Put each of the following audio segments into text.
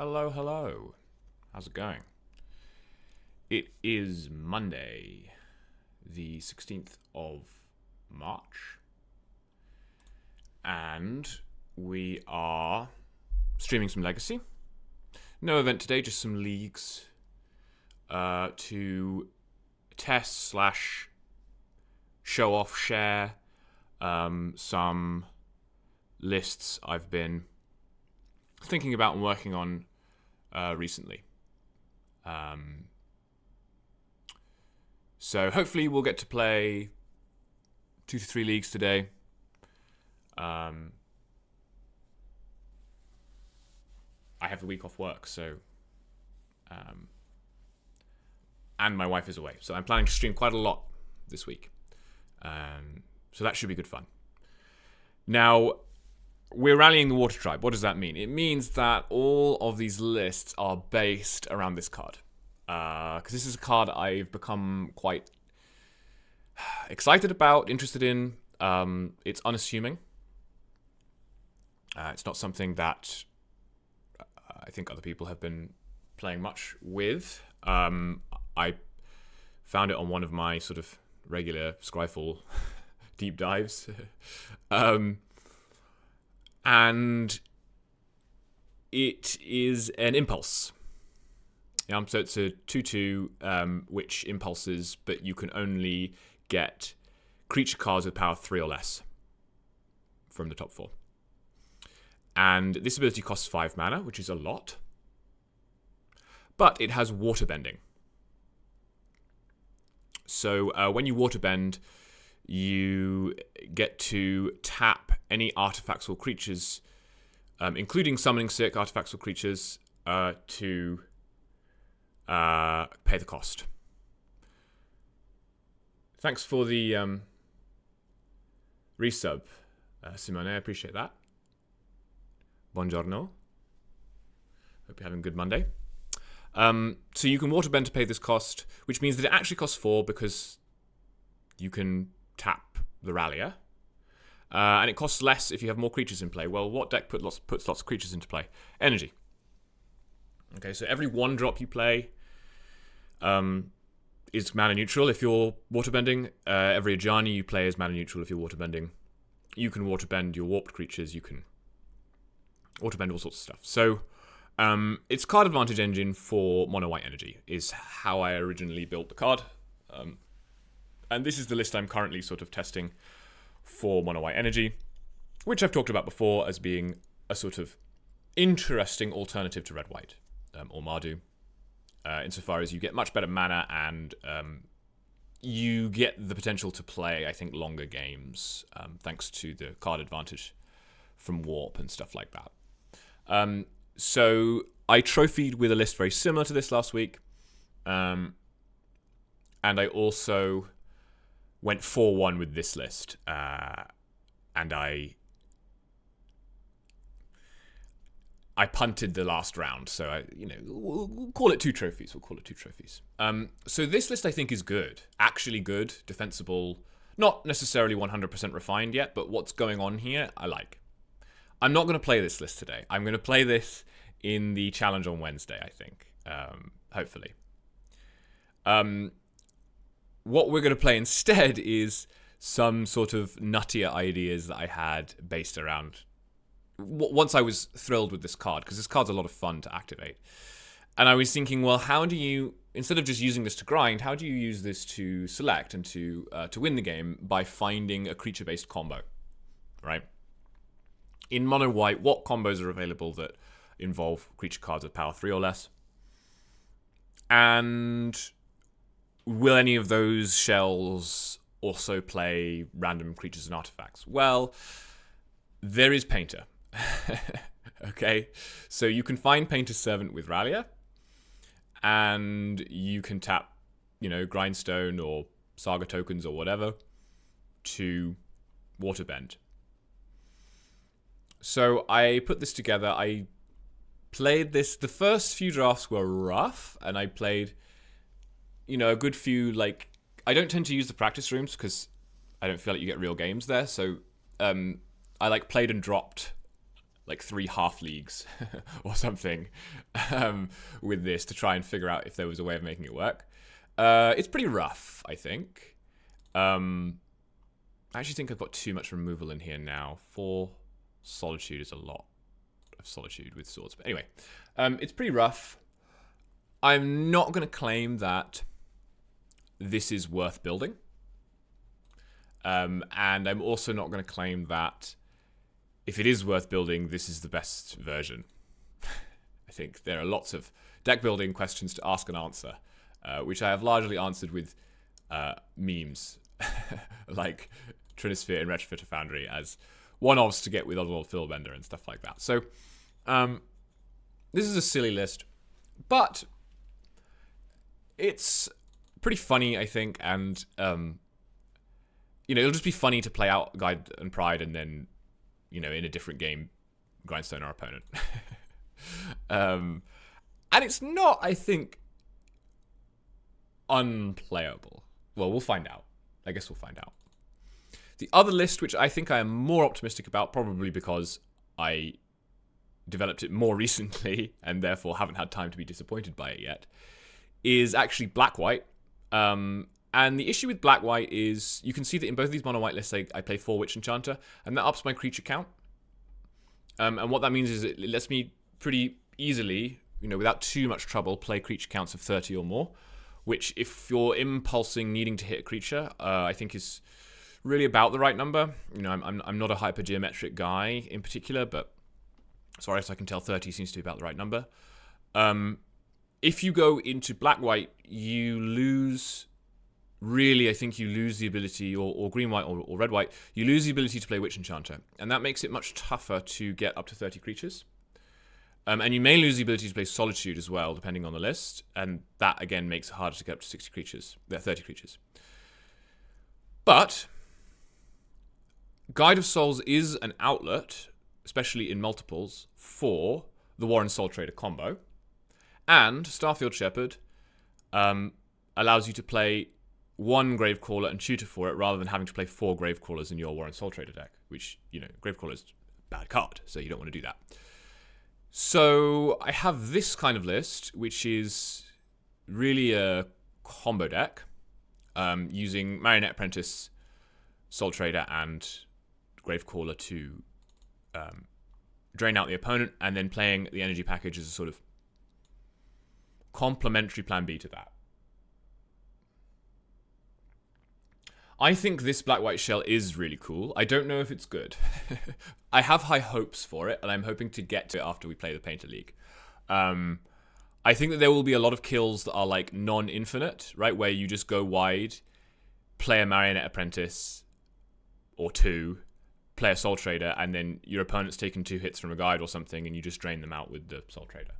Hello, hello. How's it going? It is Monday, the 16th of March, and we are streaming some Legacy. No event today, just some leagues to test slash show off, share some lists I've been thinking about and working on recently. So hopefully we'll get to play 2 to 3 leagues today. I have the week off work, so and my wife is away, so I'm planning to stream quite a lot this week. So that should be good fun. Now, we're rallying the Water Tribe. What does that mean? It means that all of these lists are based around this card. Because this is a card I've become quite excited about, interested in. It's unassuming. It's not something that I think other people have been playing much with. I found it on one of my sort of regular Scryfall deep dives. And it is an impulse. So it's a 2/2, which impulses, but you can only get creature cards with power 3 or less from the top 4. And this ability costs 5 mana, which is a lot. But it has water bending. So when you water bend, you get to tap any artifacts or creatures, including summoning sick artifacts or creatures, to pay the cost. Thanks for the resub, Simone. I appreciate that. Buongiorno. Hope you're having a good Monday. So you can waterbend to pay this cost, which means that it actually costs 4 because you can tap the Rallier. And it costs less if you have more creatures in play. Well, what deck puts lots of creatures into play? Energy. Okay, so every 1-drop you play is mana neutral if you're waterbending. Every Ajani you play is mana neutral if you're waterbending. You can waterbend your warped creatures. You can waterbend all sorts of stuff. So it's card advantage engine for mono white energy is how I originally built the card. And this is the list I'm currently sort of testing for mono white energy, which I've talked about before as being a sort of interesting alternative to red white or Mardu, insofar as you get much better mana and you get the potential to play, I think, longer games thanks to the card advantage from warp and stuff like that. So I trophied with a list very similar to this last week, and I also went 4-1 with this list, and I punted the last round, so we'll call it 2 trophies. So this list I think is good, actually good, defensible, not necessarily 100% refined yet, but what's going on here I like. I'm not going to play this list today. I'm going to play this in the challenge on Wednesday, I think, hopefully. What we're going to play instead is some sort of nuttier ideas that I had based around once I was thrilled with this card, because this card's a lot of fun to activate. And I was thinking, well, how do you, instead of just using this to grind, how do you use this to select and to win the game by finding a creature-based combo, right? In mono white, what combos are available that involve creature cards with power 3 or less? And will any of those shells also play random creatures and artifacts? Well, there is Painter. Okay, so you can find Painter's Servant with Rallier, and you can tap, Grindstone or Saga tokens or whatever to waterbend. So I put this together. I played this. The first few drafts were rough, and I played, a good few, I don't tend to use the practice rooms because I don't feel like you get real games there. So I played and dropped like 3 half leagues or something with this to try and figure out if there was a way of making it work. It's pretty rough, I think. I actually think I've got too much removal in here now. 4 Solitude is a lot of Solitude with swords. But anyway, it's pretty rough. I'm not going to claim that this is worth building. And I'm also not going to claim that if it is worth building, this is the best version. I think there are lots of deck building questions to ask and answer, which I have largely answered with memes like Trinisphere and Retrofitter Foundry as one-offs to get with Oswald Fiddlebender and stuff like that. So this is a silly list, but it's pretty funny, I think, and it'll just be funny to play out Guide and Pride and then, in a different game, grindstone our opponent. And it's not, I think, unplayable. Well, we'll find out. I guess we'll find out. The other list, which I think I am more optimistic about, probably because I developed it more recently and therefore haven't had time to be disappointed by it yet, is actually Black-White. And the issue with Black-White is you can see that in both of these mono-white lists I play 4 Witch Enchanter, and that ups my creature count. And what that means is it lets me pretty easily, without too much trouble, play creature counts of 30 or more, which if you're impulsing needing to hit a creature, I think is really about the right number. I'm not a hypergeometric guy in particular, but as far as I can tell, 30 seems to be about the right number. If you go into Black-White, you lose... Really, I think you lose the ability, or green-white or red-white, you lose the ability to play Witch Enchanter. And that makes it much tougher to get up to 30 creatures. And you may lose the ability to play Solitude as well, depending on the list. And that, again, makes it harder to get up to 30 creatures. But Guide of Souls is an outlet, especially in multiples, for the Warren Soul Trader combo. And Starfield Shepherd allows you to play 1 Gravecrawler and tutor for it, rather than having to play 4 Gravecrawlers in your Warren Soul Trader deck, which, Gravecrawler is a bad card, so you don't want to do that. So I have this kind of list, which is really a combo deck, using Marionette Apprentice, Soul Trader, and Gravecrawler to drain out the opponent, and then playing the energy package as a sort of complementary plan B to that. I think this Black-White shell is really cool. I don't know if it's good. I have high hopes for it, and I'm hoping to get to it after we play the Painter League. I think that there will be a lot of kills that are like non-infinite, right? Where you just go wide, play a Marionette Apprentice, or 2, play a Soul Trader, and then your opponent's taken 2 hits from a guide or something, and you just drain them out with the Soul Trader.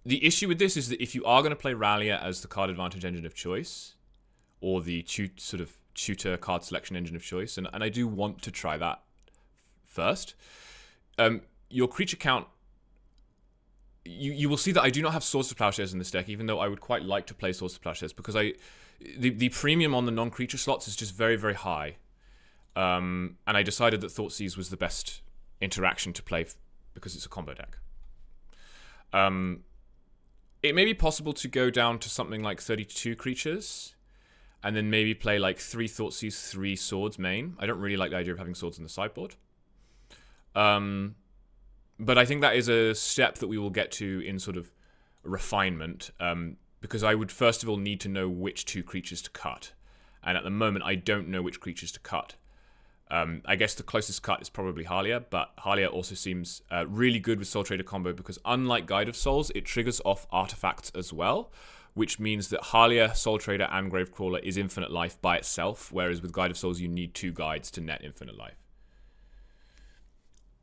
The issue with this is that if you are going to play Rallia as the card advantage engine of choice, or the tutor card selection engine of choice, and I do want to try that first. Your creature count, you will see that I do not have Swords to Plowshares in this deck, even though I would quite like to play Swords to Plowshares, because the premium on the non-creature slots is just very, very high. And I decided that Thoughtseize was the best interaction to play because it's a combo deck. It may be possible to go down to something like 32 creatures, and then maybe play like 3 Thoughtseize, 3 Swords main. I don't really like the idea of having Swords in the sideboard. But I think that is a step that we will get to in sort of refinement, because I would first of all need to know which 2 creatures to cut. And at the moment, I don't know which creatures to cut. I guess the closest cut is probably Halia, but Halia also seems really good with Soul Trader combo, because unlike Guide of Souls, it triggers off artifacts as well, which means that Halia, Soul Trader, and Gravecrawler is infinite life by itself, whereas with Guide of Souls, you need 2 guides to net infinite life.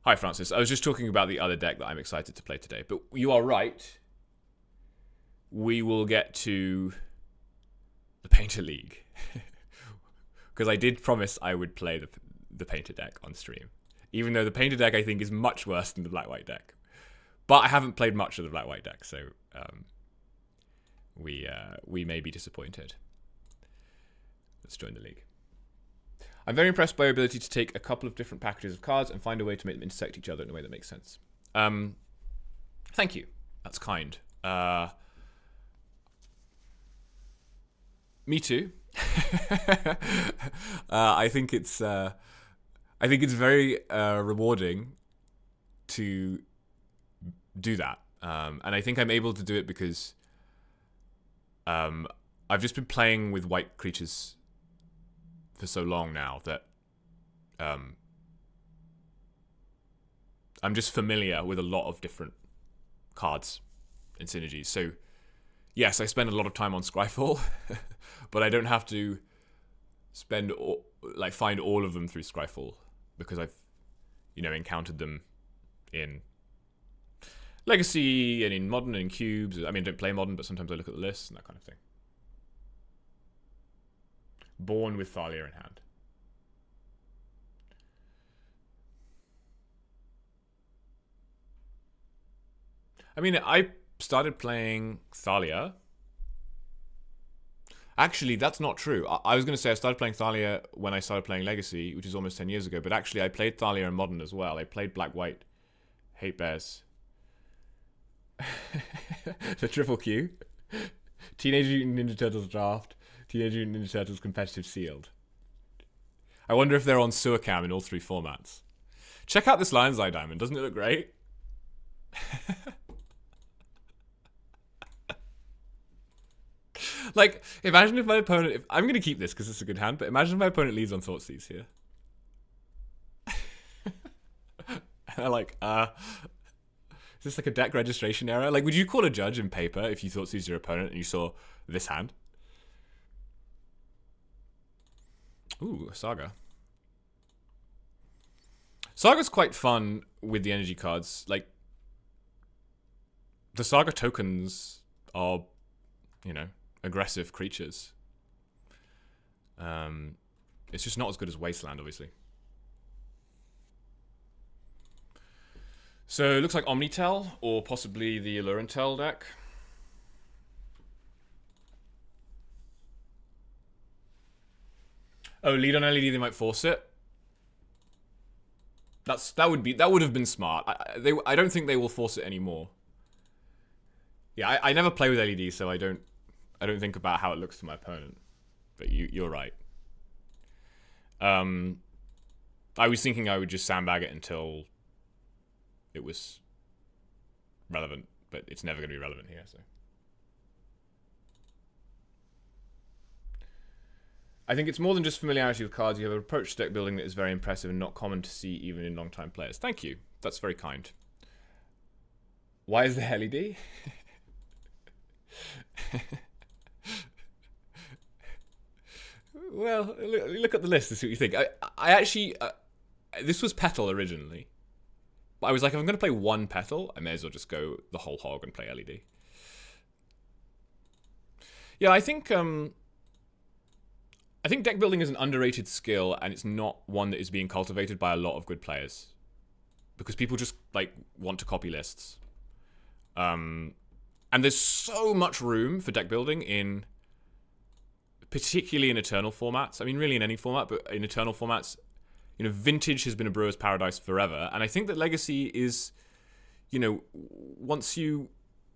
Hi, Francis. I was just talking about the other deck that I'm excited to play today, but you are right. We will get to the Painter League, because I did promise I would play the Painter deck on stream, even though the Painter deck I think is much worse than the Black-White deck. But I haven't played much of the Black-White deck, so we may be disappointed. Let's join the league. I'm very impressed by your ability to take a couple of different packages of cards and find a way to make them intersect each other in a way that makes sense. Thank you. That's kind. Me too. I think it's very rewarding to do that, and I think I'm able to do it because I've just been playing with white creatures for so long now that I'm just familiar with a lot of different cards and synergies. So yes, I spend a lot of time on Scryfall, but I don't have to find all of them through Scryfall because I've encountered them in Legacy and in Modern and in Cubes. I mean, I don't play Modern, but sometimes I look at the lists and that kind of thing. Born with Thalia in hand. I mean, I started playing Thalia. Actually, that's not true. I was going to say I started playing Thalia when I started playing Legacy, which is almost 10 years ago. But actually, I played Thalia in Modern as well. I played Black-White. Hate Bears. The Triple Q. Teenage Mutant Ninja Turtles Draft. Teenage Mutant Ninja Turtles Competitive Sealed. I wonder if they're on Sewer Cam in all three formats. Check out this Lion's Eye Diamond. Doesn't it look great? Like, imagine if my opponent... I'm going to keep this because it's a good hand, but imagine if my opponent leads on Thoughtseize here. And I'm like, is this like a deck registration error? Like, would you call a judge in paper if you Thoughtseized your opponent and you saw this hand? Ooh, Saga. Saga's quite fun with the energy cards. Like, the Saga tokens are, aggressive creatures. It's just not as good as Wasteland, obviously. So it looks like Omnitel or possibly the Allurintel deck. Oh, lead on LED, they might force it. That would have been smart. I don't think they will force it anymore. Yeah, I never play with LED, so I don't think about how it looks to my opponent. But you're right. I was thinking I would just sandbag it until it was relevant, but it's never going to be relevant here, so. I think it's more than just familiarity with cards. You have an approach to deck building that is very impressive and not common to see even in long-time players. Thank you. That's very kind. Why is there LED? Well, look at the list and see what you think. I actually... this was Petal originally. But I was like, if I'm going to play one Petal, I may as well just go the whole hog and play LED. Yeah, I think deck building is an underrated skill, and it's not one that is being cultivated by a lot of good players. Because people just, want to copy lists. And there's so much room for deck building particularly in Eternal formats. I mean, really in any format, but in Eternal formats, Vintage has been a brewer's paradise forever. And I think that Legacy is, once you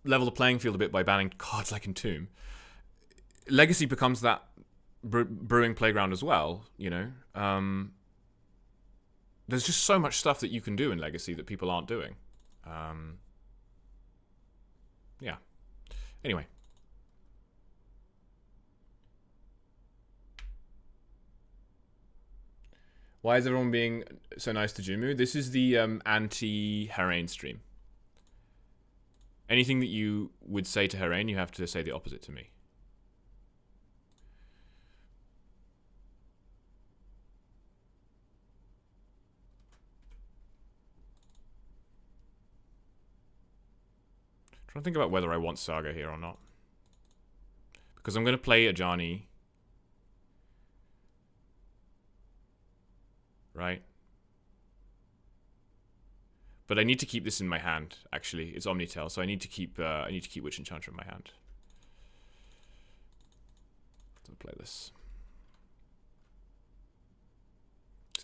level the playing field a bit by banning cards like Entomb, Legacy becomes that brewing playground as well, There's just so much stuff that you can do in Legacy that people aren't doing. Yeah. Anyway. Why is everyone being so nice to Jumu? This is the anti-Harain stream. Anything that you would say to Harain, you have to say the opposite to me. I'm trying to think about whether I want Saga here or not. Because I'm going to play Ajani. Right? But I need to keep this in my hand, actually. It's Omnitel, so I need to keep Witch Enchanter in my hand. Let's play this.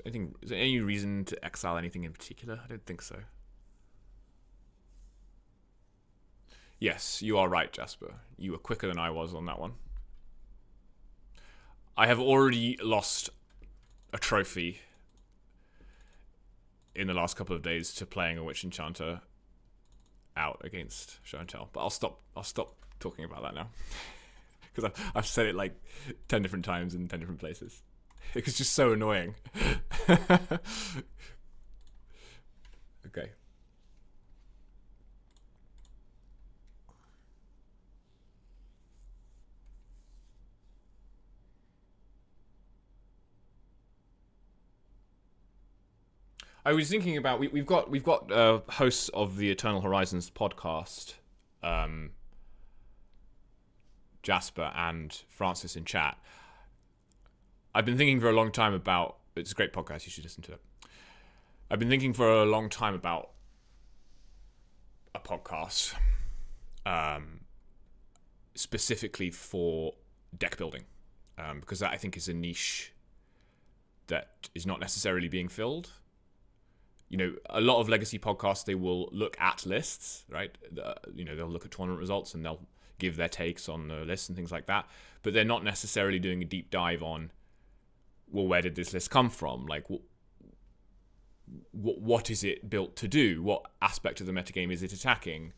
Is there any reason to exile anything in particular? I don't think so. Yes, you are right, Jasper. You were quicker than I was on that one. I have already lost a trophy in the last couple of days to playing a Witch Enchanter out against Show and Tell. But I'll stop talking about that now. Because I've said it like 10 different times in 10 different places. It's just so annoying. Okay. I was thinking about we've got hosts of the Eternal Horizons podcast, Jasper and Francis in chat. I've been thinking for a long time about, it's a great podcast, you should listen to it. I've been thinking for a long time about a podcast specifically for deck building, because that I think is a niche that is not necessarily being filled. You know, a lot of legacy podcasts, they will look at lists, right? They'll look at tournament results and they'll give their takes on the lists and things like that. But they're not necessarily doing a deep dive on, well, where did this list come from? Like, what is it built to do? What aspect of the metagame is it attacking?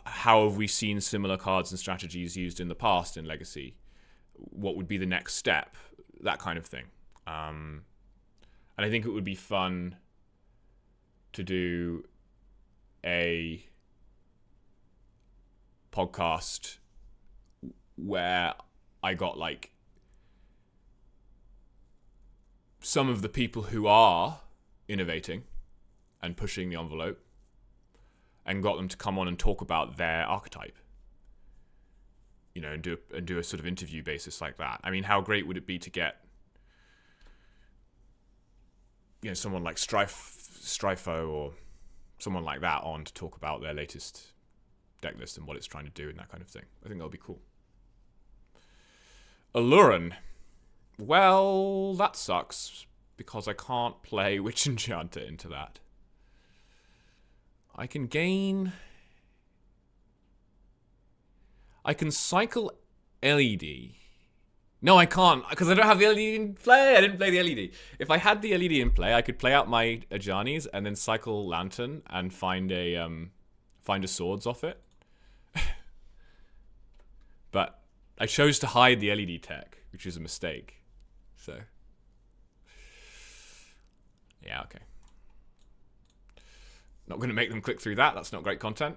How have we seen similar cards and strategies used in the past in Legacy? What would be the next step? That kind of thing. And I think it would be fun to do a podcast where I got like some of the people who are innovating and pushing the envelope and got them to come on and talk about their archetype, you know, and do a sort of interview basis like that. I mean, how great would it be to get, you know, someone like Stryfo or someone like that on to talk about their latest deck list and what it's trying to do and that kind of thing. I think that would be cool. Aluren. Well, that sucks because I can't play Witch Enchanter into that. I can cycle LED. No, I can't, because I don't have the LED in play. I didn't play the LED. If I had the LED in play, I could play out my Ajanis and then cycle Lantern and find a swords off it. But I chose to hide the LED tech, which was a mistake. So, yeah, okay. Not going to make them click through that. That's not great content.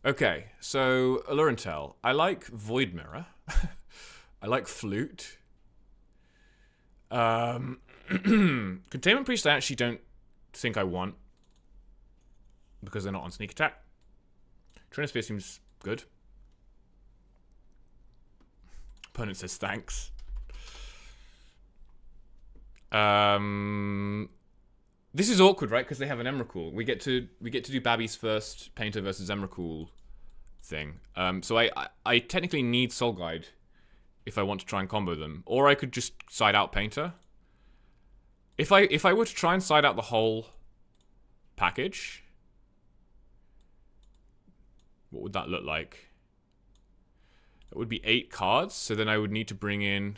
Okay, so Alurentel. I like Void Mirror. I like Flute. Containment Priest I actually don't think I want because they're not on sneak attack. Trinisphere seems good. Opponent says thanks. This is awkward, right? Because they have an Emrakul. We get to do Babby's first Painter versus Emrakul thing. So I technically need Soul Guide if I want to try and combo them, or I could just side out Painter. If I were to try and side out the whole package, what would that look like? That would be 8 cards. So then I would need to bring in.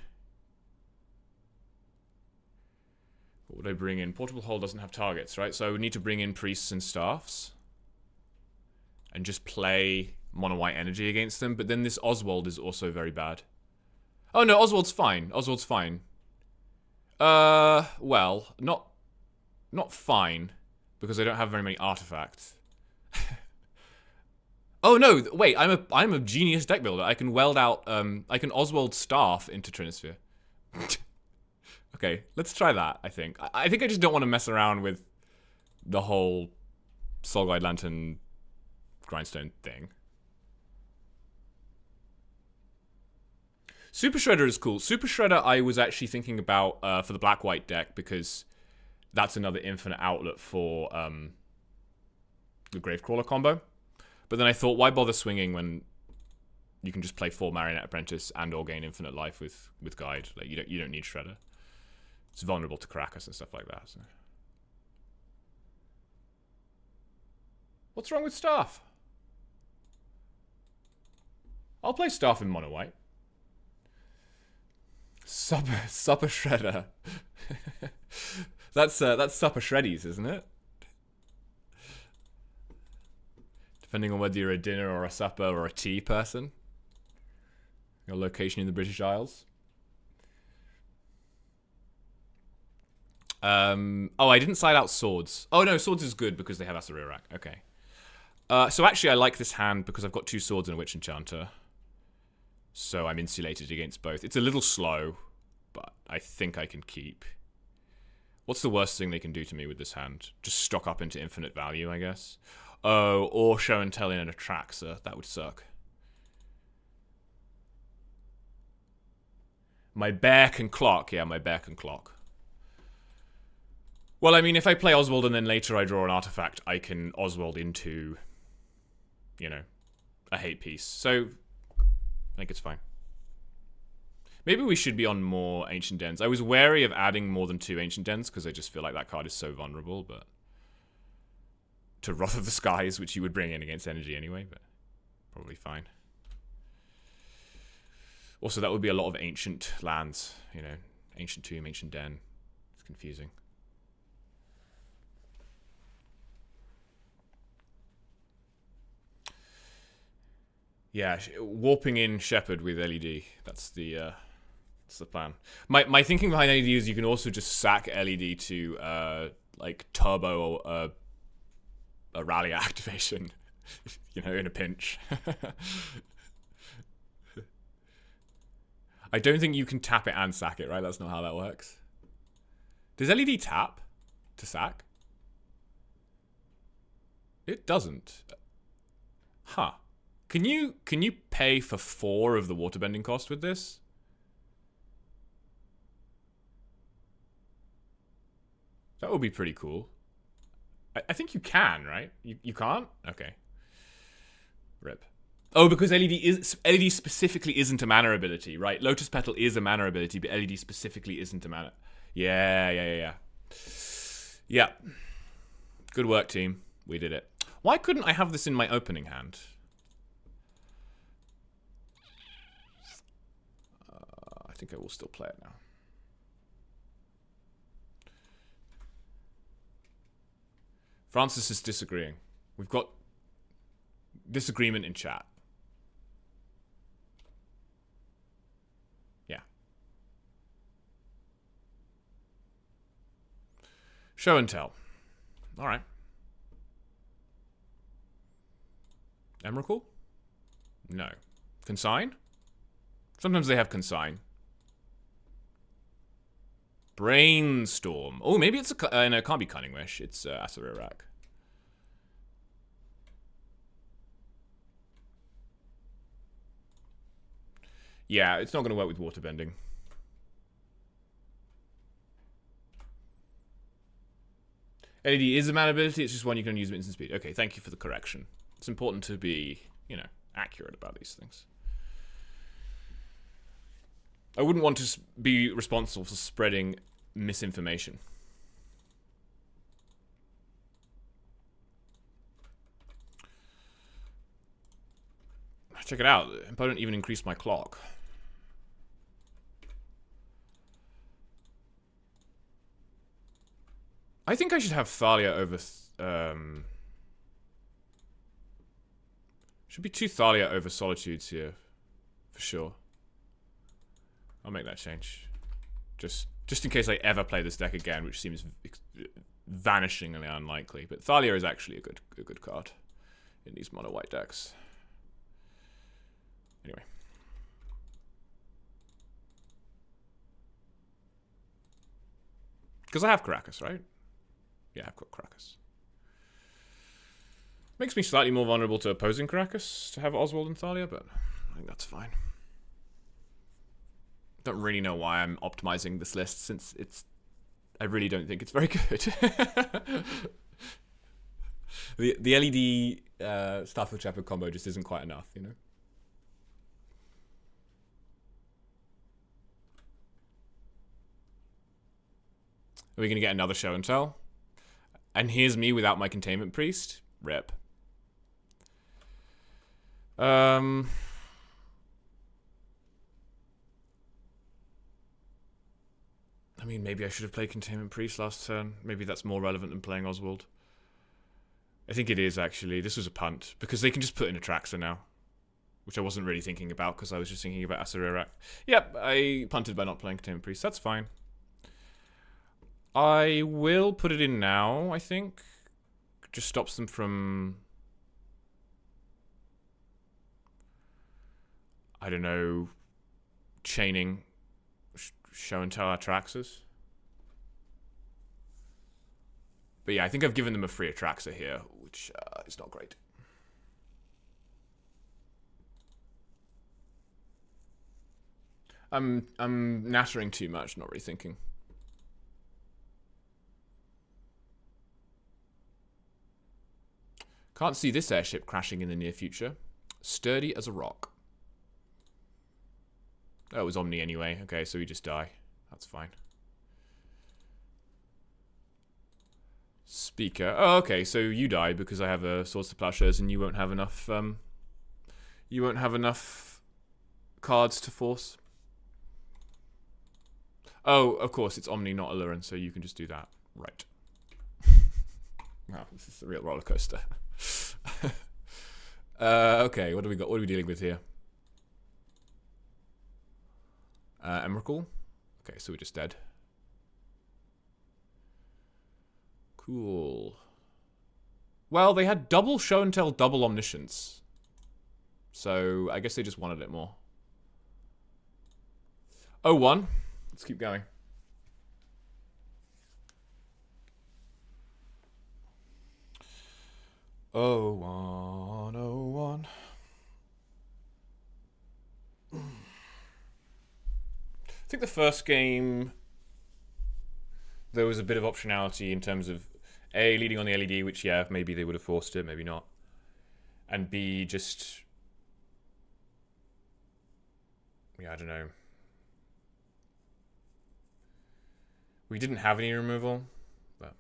What would I bring in? Portable Hole doesn't have targets, right? So I would need to bring in Priests and Staffs and just play Mono White Energy against them. But then this Oswald is also very bad. Oh no, Oswald's fine. Oswald's fine. Well, not fine, because I don't have very many artifacts. Oh no, wait, I'm a genius deck builder. I can weld out I can Oswald Staff into Trinisphere. Okay, let's try that, I think. I think I just don't want to mess around with the whole Soul Guide Lantern Grindstone thing. Super Shredder is cool. Super Shredder I was actually thinking about for the black-white deck, because that's another infinite outlet for the Gravecrawler combo. But then I thought, why bother swinging when you can just play 4 Marionette Apprentice and or gain infinite life with Guide? Like you don't need Shredder. It's vulnerable to Karakas and stuff like that. So. What's wrong with Staff? I'll play Staff in mono white. Supper Shredder. That's Supper Shreddies, isn't it? Depending on whether you're a dinner or a supper or a tea person. Your location in the British Isles. Oh, I didn't side out Swords. Oh no, Swords is good because they have Asarurak. Okay. So actually I like this hand because I've got 2 Swords and a Witch Enchanter. So I'm insulated against both. It's a little slow, but I think I can keep. What's the worst thing they can do to me with this hand? Just stock up into infinite value, I guess. Oh, or Show and Tell in an Atraxa. That would suck. My bear can clock. Yeah, my bear can clock. Well, I mean, if I play Oswald and then later I draw an artifact, I can Oswald into, you know, a hate piece. So, I think it's fine. Maybe we should be on more Ancient Dens. I was wary of adding more than 2 Ancient Dens because I just feel like that card is so vulnerable, but... to Wrath of the Skies, which you would bring in against energy anyway, but probably fine. Also, that would be a lot of Ancient lands, you know. Ancient Tomb, Ancient Den. It's confusing. Yeah, warping in Shepherd with LED. That's the plan. My thinking behind LED is you can also just sack LED to like turbo or a rally activation, you know, in a pinch. I don't think you can tap it and sack it, right? That's not how that works. Does LED tap to sack? It doesn't. Huh. Can you pay for 4 of the waterbending cost with this? That would be pretty cool. I think you can, right? You can't? Okay. Rip. Oh, because LED specifically isn't a mana ability, right? Lotus Petal is a mana ability, but LED specifically isn't a mana. Yeah. Yeah. Good work, team. We did it. Why couldn't I have this in my opening hand? I think I will still play it now. Francis is disagreeing. We've got disagreement in chat. Yeah. Show and Tell. All right. Emrakul? No. Consign? Sometimes they have Consign. Brainstorm. Oh, maybe it's a... no, it can't be Cunning Wish. It's Asarurak. Yeah, it's not going to work with waterbending. LED is a mana ability. It's just one you can use with instant speed. Okay, thank you for the correction. It's important to be, you know, accurate about these things. I wouldn't want to be responsible for spreading misinformation. Check it out. Opponent even increased my clock. I think I should have Thalia over... should be 2 Thalia over Solitudes here. For sure. I'll make that change. Just in case I ever play this deck again, which seems vanishingly unlikely. But Thalia is actually a good card in these mono white decks. Anyway. Because I have Karakas, right? Yeah, I've got Karakas. Makes me slightly more vulnerable to opposing Karakas to have Oswald and Thalia, but I think that's fine. Don't really know why I'm optimizing this list, since I really don't think it's very good. the LED Starfield Shepherd combo just isn't quite enough, you know? Are we going to get another show and tell? And here's me without my Containment Priest. Rip. I mean, maybe I should have played Containment Priest last turn. Maybe that's more relevant than playing Oswald. I think it is, actually. This was a punt. Because they can just put in Atraxa now. Which I wasn't really thinking about, because I was just thinking about Acererak. Yep, I punted by not playing Containment Priest. That's fine. I will put it in now, I think. Just stops them from... I don't know... chaining show and tell Atraxas. But yeah, I think I've given them a free Atraxa here, which is not great. I'm nattering too much, not really thinking. Can't see this airship crashing in the near future. Sturdy as a rock. Oh, it was Omni anyway. Okay, so we just die. That's fine. Speaker. Oh, okay, so you die because I have a Swords to Plowshares and you won't have enough, you won't have enough cards to force. Oh, of course, it's Omni, not Aluren, so you can just do that. Right. Wow, this is a real roller coaster. Okay, what do we got? What are we dealing with here? Emrakul? Okay, so we're just dead. Cool. Well, they had double show and tell, double omniscience. So, I guess they just wanted it more. 0-1. Let's keep going. Oh, 1, 0-1. I think the first game, there was a bit of optionality in terms of A, leading on the LED, which, yeah, maybe they would have forced it, maybe not. And B, just... yeah, I don't know. We didn't have any removal, but...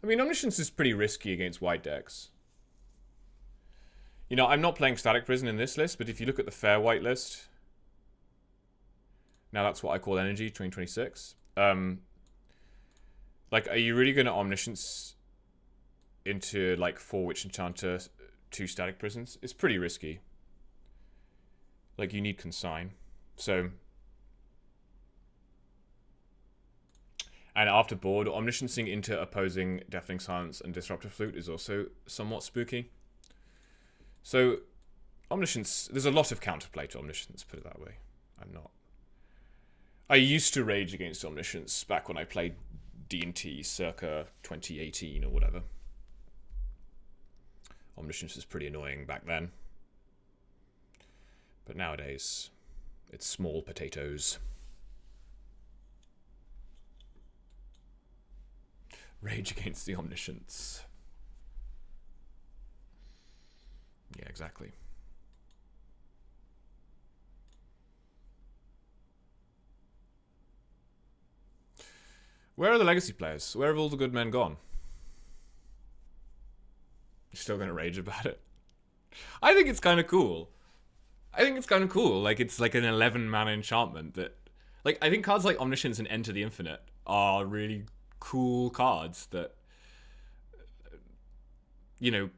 I mean, Omniscience is pretty risky against white decks. You know, I'm not playing Static Prison in this list, but if you look at the fair white list... Now that's what I call Energy 2026. Like, are you really going to Omniscience into, like, 4 Witch Enchanter, 2 Static Prisons? It's pretty risky. Like, you need Consign. So... and after board, Omnisciencing into opposing Deafening Silence and Disruptive Flute is also somewhat spooky. So, Omniscience... there's a lot of counterplay to Omniscience, put it that way. I used to rage against Omniscience back when I played D&T circa 2018 or whatever. Omniscience was pretty annoying back then. But nowadays, it's small potatoes. Rage against the Omniscience. Yeah, exactly. Where are the legacy players? Where have all the good men gone? You're still going to rage about it? I think it's kind of cool. Like, it's like an 11 mana enchantment that... like, I think cards like Omniscience and Enter the Infinite are really cool cards that... you know,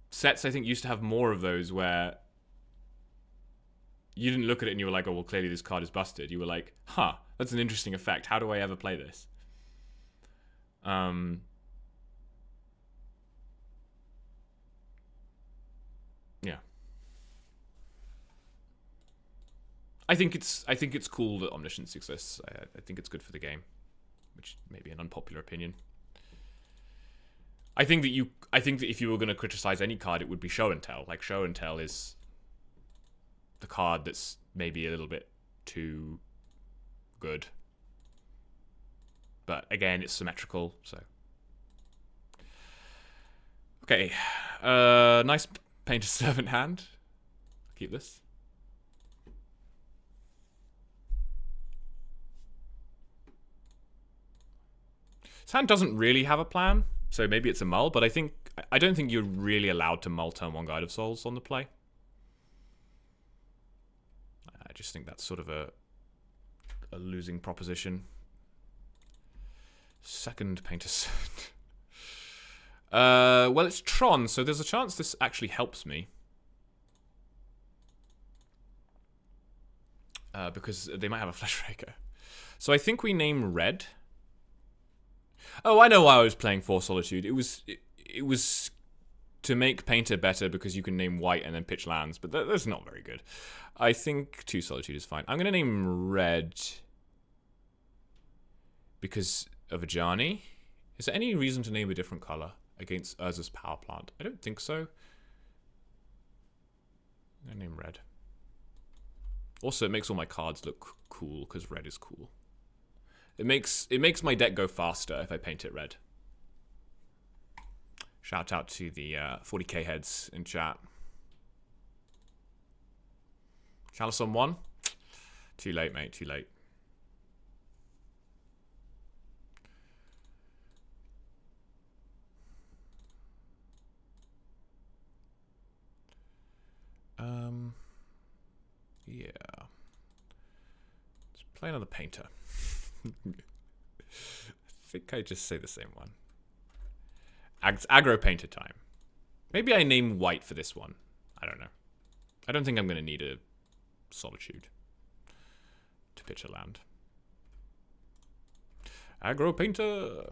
sets, I think, used to have more of those where... you didn't look at it and you were like, oh, well, clearly this card is busted. You were like, huh, that's an interesting effect. How do I ever play this? Yeah. I think it's cool that Omniscience exists. I think it's good for the game, which may be an unpopular opinion. I think that if you were going to criticize any card, it would be Show and Tell. Like, Show and Tell is the card that's maybe a little bit too good. But again, it's symmetrical, so. Okay. Nice Painted Servant hand. I'll keep this. This hand doesn't really have a plan, so maybe it's a mull, but I don't think you're really allowed to mull turn 1 Guide of Souls on the play. I just think that's sort of a losing proposition. Second Painter Sword. Well, it's Tron, so there's a chance this actually helps me. Because they might have a Fleshraker. So I think we name red. Oh, I know why I was playing 4 Solitude. It was to make Painter better because you can name white and then pitch lands, but that's not very good. I think 2 Solitude is fine. I'm going to name red because of Ajani. Is there any reason to name a different color against Urza's Power Plant? I don't think so. I'm going to name red. Also, it makes all my cards look cool because red is cool. It makes my deck go faster if I paint it red. Shout out to the 40k heads in chat. Chalice on 1? Too late, mate. Too late. Yeah. Let's play another Painter. I think I just say the same one. Aggro Painter time. Maybe I name white for this one. I don't know. I don't think I'm going to need a Solitude to pitch a land. Aggro Painter.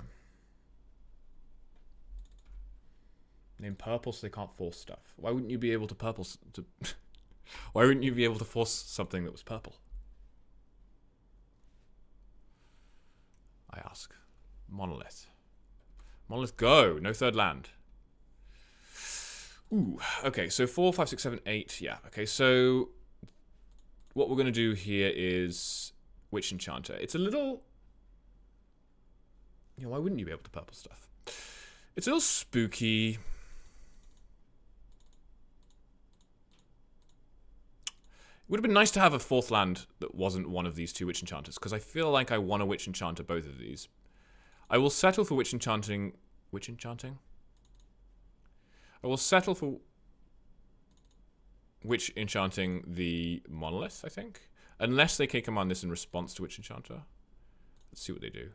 Name purple so they can't force stuff. Why wouldn't you be able to purple to? Why wouldn't you be able to force something that was purple? I ask. Monolith. Monolith, go! No third land. Ooh, okay, so 4, 5, 6, 7, 8. Yeah, okay, so what we're going to do here is Witch Enchanter. It's a little... You know, why wouldn't you be able to purple stuff? It's a little spooky. It would have been nice to have a 4th land that wasn't one of these 2 Witch Enchanters, because I feel like I want to Witch Enchanter both of these. I will settle for Witch Enchanting... Witch Enchanting? I will settle for Witch Enchanting the Monolith, I think. Unless they K-Command this in response to Witch Enchanter. Let's see what they do.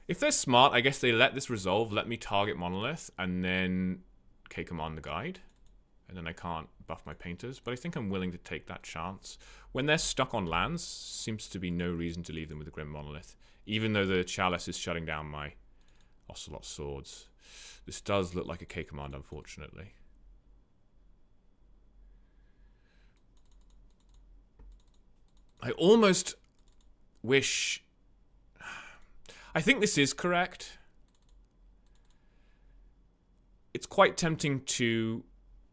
If they're smart, I guess they let this resolve, let me target Monolith, and then K-Command the Guide. And then I can't buff my Painters, but I think I'm willing to take that chance. When they're stuck on lands, seems to be no reason to leave them with a Grim Monolith. Even though the Chalice is shutting down my Ocelot Swords. This does look like a K-Command, unfortunately. I almost wish... I think this is correct. It's quite tempting to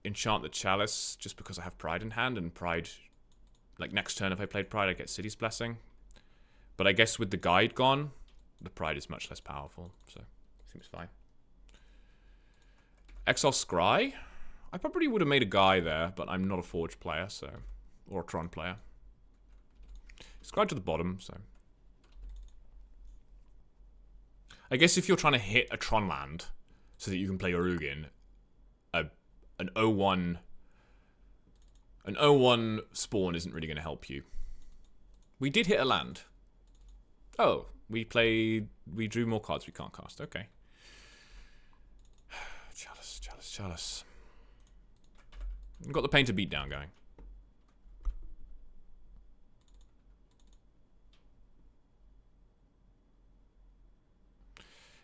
enchant the Chalice just because I have Pride in hand, and Pride, like next turn if I played Pride I get City's Blessing. But I guess with the Guide gone, the Pride is much less powerful, so seems fine. Exile Scry? I probably would have made a Guy there, but I'm not a Forge player, so... Or a Tron player. Scry to the bottom, so... I guess if you're trying to hit a Tron land so that you can play Ugin, an 0-1 spawn isn't really going to help you. We did hit a land. Oh, we drew more cards we can't cast. Okay. Chalice, Chalice, Chalice. We've got the Painter beatdown going.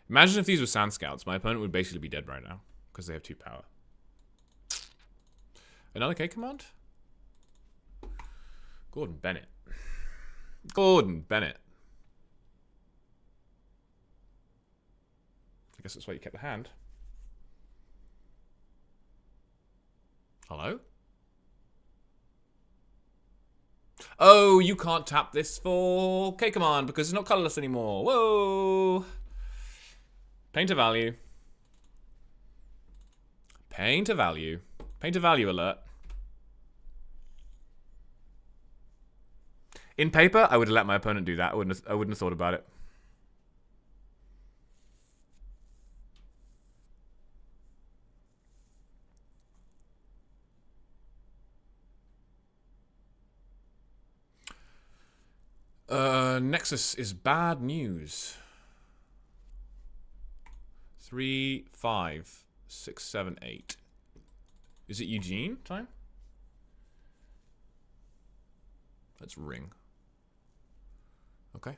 Imagine if these were Sand Scouts. My opponent would basically be dead right now because they have 2 power. Another K-Command? Gordon Bennett. Gordon Bennett. I guess that's why you kept the hand. Hello? Oh, you can't tap this for K-Command because it's not colorless anymore. Whoa! Painter value. Painter value. Painter value alert. In paper, I would have let my opponent do that. I wouldn't have thought about it. Nexus is bad news. 3, 5, 6, 7, 8. Is it Eugene time? Let's ring. Okay.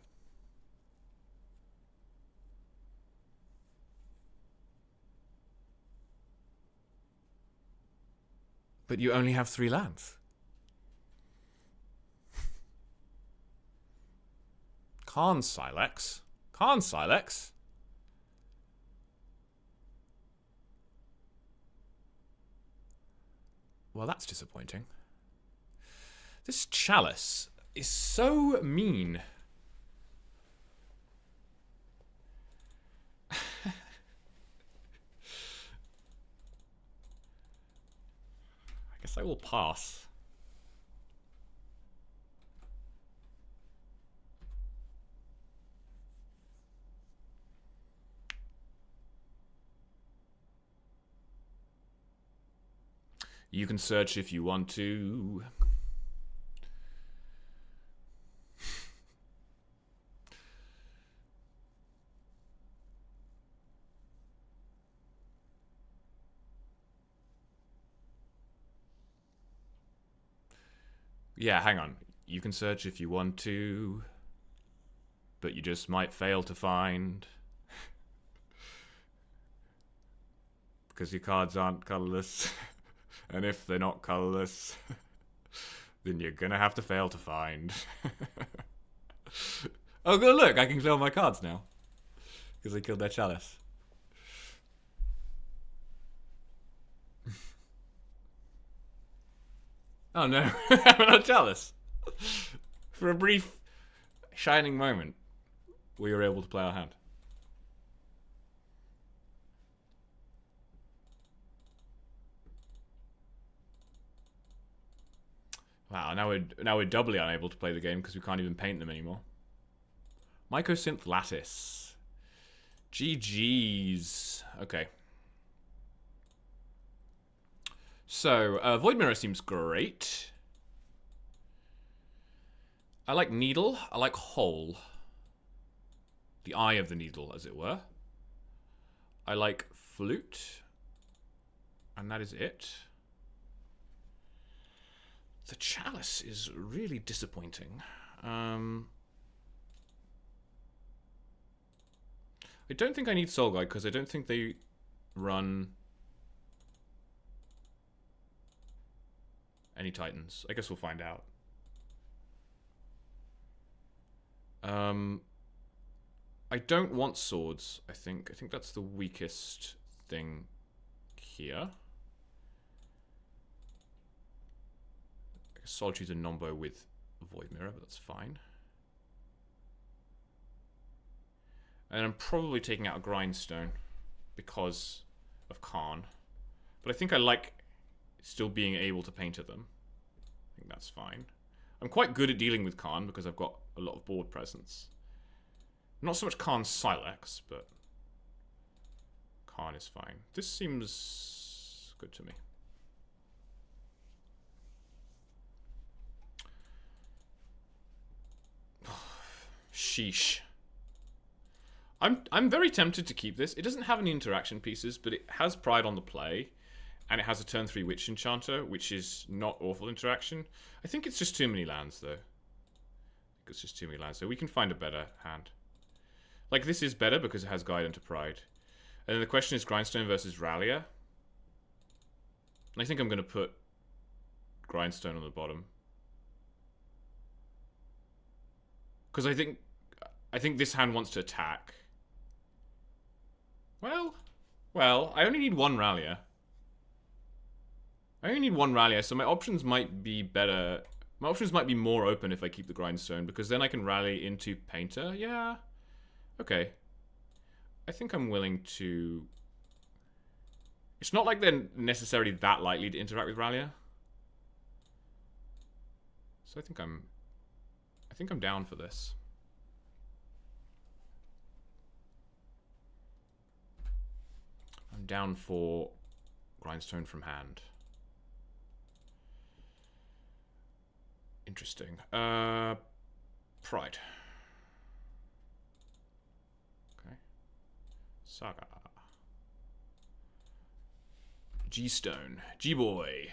But you only have 3 lands. Karn Sylex. Karn Sylex. Well, that's disappointing. This Chalice is so mean. I guess I will pass. You can search if you want to. Yeah, hang on. You can search if you want to, but you just might fail to find. Because your cards aren't colorless. And if they're not colorless, then you're gonna have to fail to find. Oh, good, look, I can clear all my cards now. Because I killed their Chalice. Oh no, I'm not Chalice. For a brief, shining moment, we were able to play our hand. Wow, now we're doubly unable to play the game because we can't even paint them anymore. Mycosynth Lattice. GG's. Okay. So, Void Mirror seems great. I like Needle. I like Hole. The eye of the needle, as it were. I like Flute. And that is it. The Chalice is really disappointing. I don't think I need Soul Guide because I don't think they run any Titans. I guess we'll find out. I don't want swords, I think. I think that's the weakest thing here. Solitude's a nombo with Void Mirror, but that's fine. And I'm probably taking out a Grindstone because of Karn. But I think I like still being able to paint at them. I think that's fine. I'm quite good at dealing with Karn because I've got a lot of board presence. Not so much Karn Sylex, but Karn is fine. This seems good to me. Sheesh. I'm very tempted to keep this. It doesn't have any interaction pieces, but it has Pride on the play, and it has a turn 3 Witch Enchanter, which is not awful interaction. I think it's just too many lands, though. I think it's just too many lands, so we can find a better hand. Like, this is better because it has Guide into Pride. And then the question is Grindstone versus Rallia. And I think I'm going to put Grindstone on the bottom. Because I think this hand wants to attack. Well, I only need 1 Rallia. I only need 1 Rallia, so my options might be better. My options might be more open if I keep the Grindstone, because then I can rally into Painter. Yeah. Okay. I think I'm willing to... It's not like they're necessarily that likely to interact with Rallia. So I think I'm down for this. I'm down for Grindstone from hand. Interesting. Pride. Saga. G-Stone. G-Boy.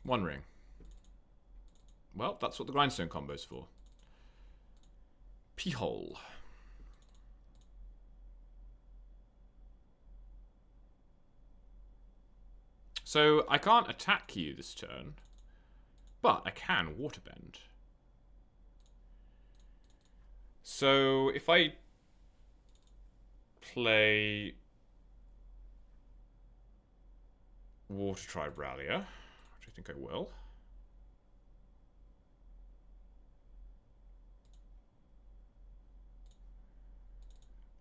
One ring. Well, that's what the Grindstone combo's for. P-hole. So I can't attack you this turn, but I can Waterbend. So if I play Water Tribe Rallier, which I think I will.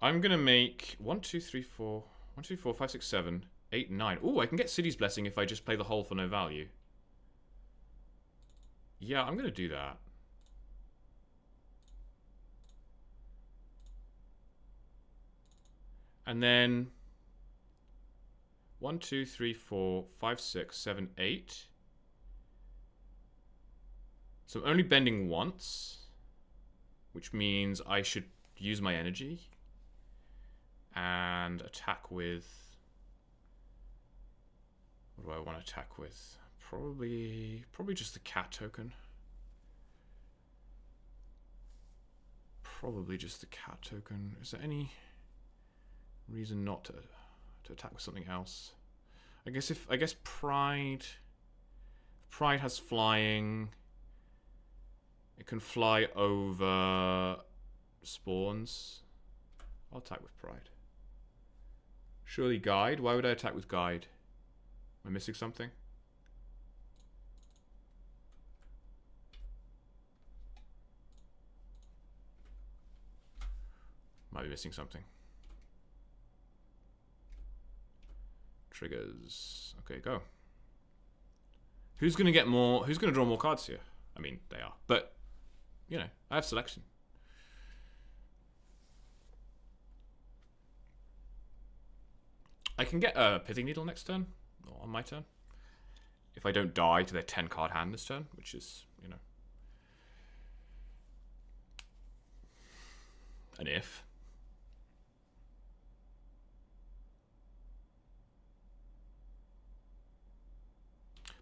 I'm gonna make 1, 2, 3, 4, 1, 2, 4, 5, 6, 7, 8, 9. Ooh, I can get City's Blessing if I just play the hole for no value. Yeah, I'm gonna do that. And then 1, 2, 3, 4, 5, 6, 7, 8. So I'm only bending once, which means I should use my energy and attack with... What do I want to attack with? Probably just the cat token. Probably just the cat token. Is there any reason not to attack with something else? I guess Pride has flying. It can fly over spawns. I'll attack with Pride. Surely Guide? Why would I attack with Guide? Am I missing something? Might be missing something. Triggers. Okay, go. Who's gonna get more? Who's gonna draw more cards here? I mean, they are, but you know, I have selection. I can get a Pithing Needle next turn, or on my turn, if I don't die to their 10-card hand this turn, which is, you know, an if.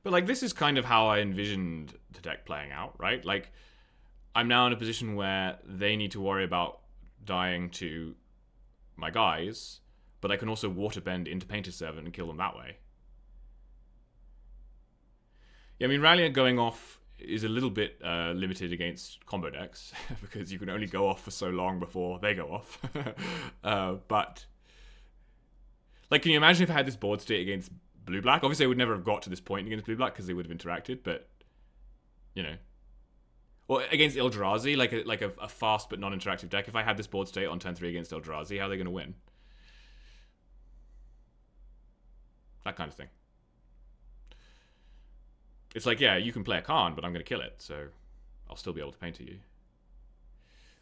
But like, this is kind of how I envisioned the deck playing out, right? Like, I'm now in a position where they need to worry about dying to my guys, but I can also Waterbend into Painter's Servant and kill them that way. Yeah, I mean, Ralliant going off is a little bit limited against combo decks, because you can only go off for so long before they go off. But, like, can you imagine if I had this board state against Blue-Black? Obviously, I would never have got to this point against Blue-Black, because they would have interacted, but, you know. Or against Eldrazi, like a fast but non-interactive deck. If I had this board state on turn 3 against Eldrazi, how are they going to win? That kind of thing. It's like, yeah, you can play a Karn, but I'm going to kill it, so I'll still be able to paint to you.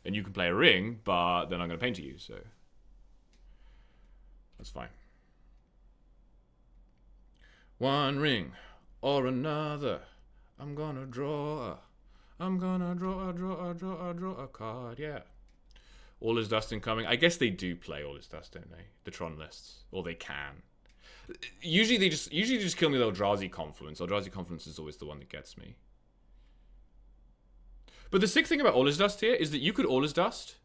And you can play a Ring, but then I'm going to paint to you, so that's fine. One ring or another, I'm gonna draw a card, yeah. All is Dust incoming. I guess they do play All is Dust, don't they? The Tron lists. Or they can. Usually they just kill me with Eldrazi Confluence. Eldrazi Confluence is always the one that gets me. But the sick thing about All is Dust here is that you could All is Dust.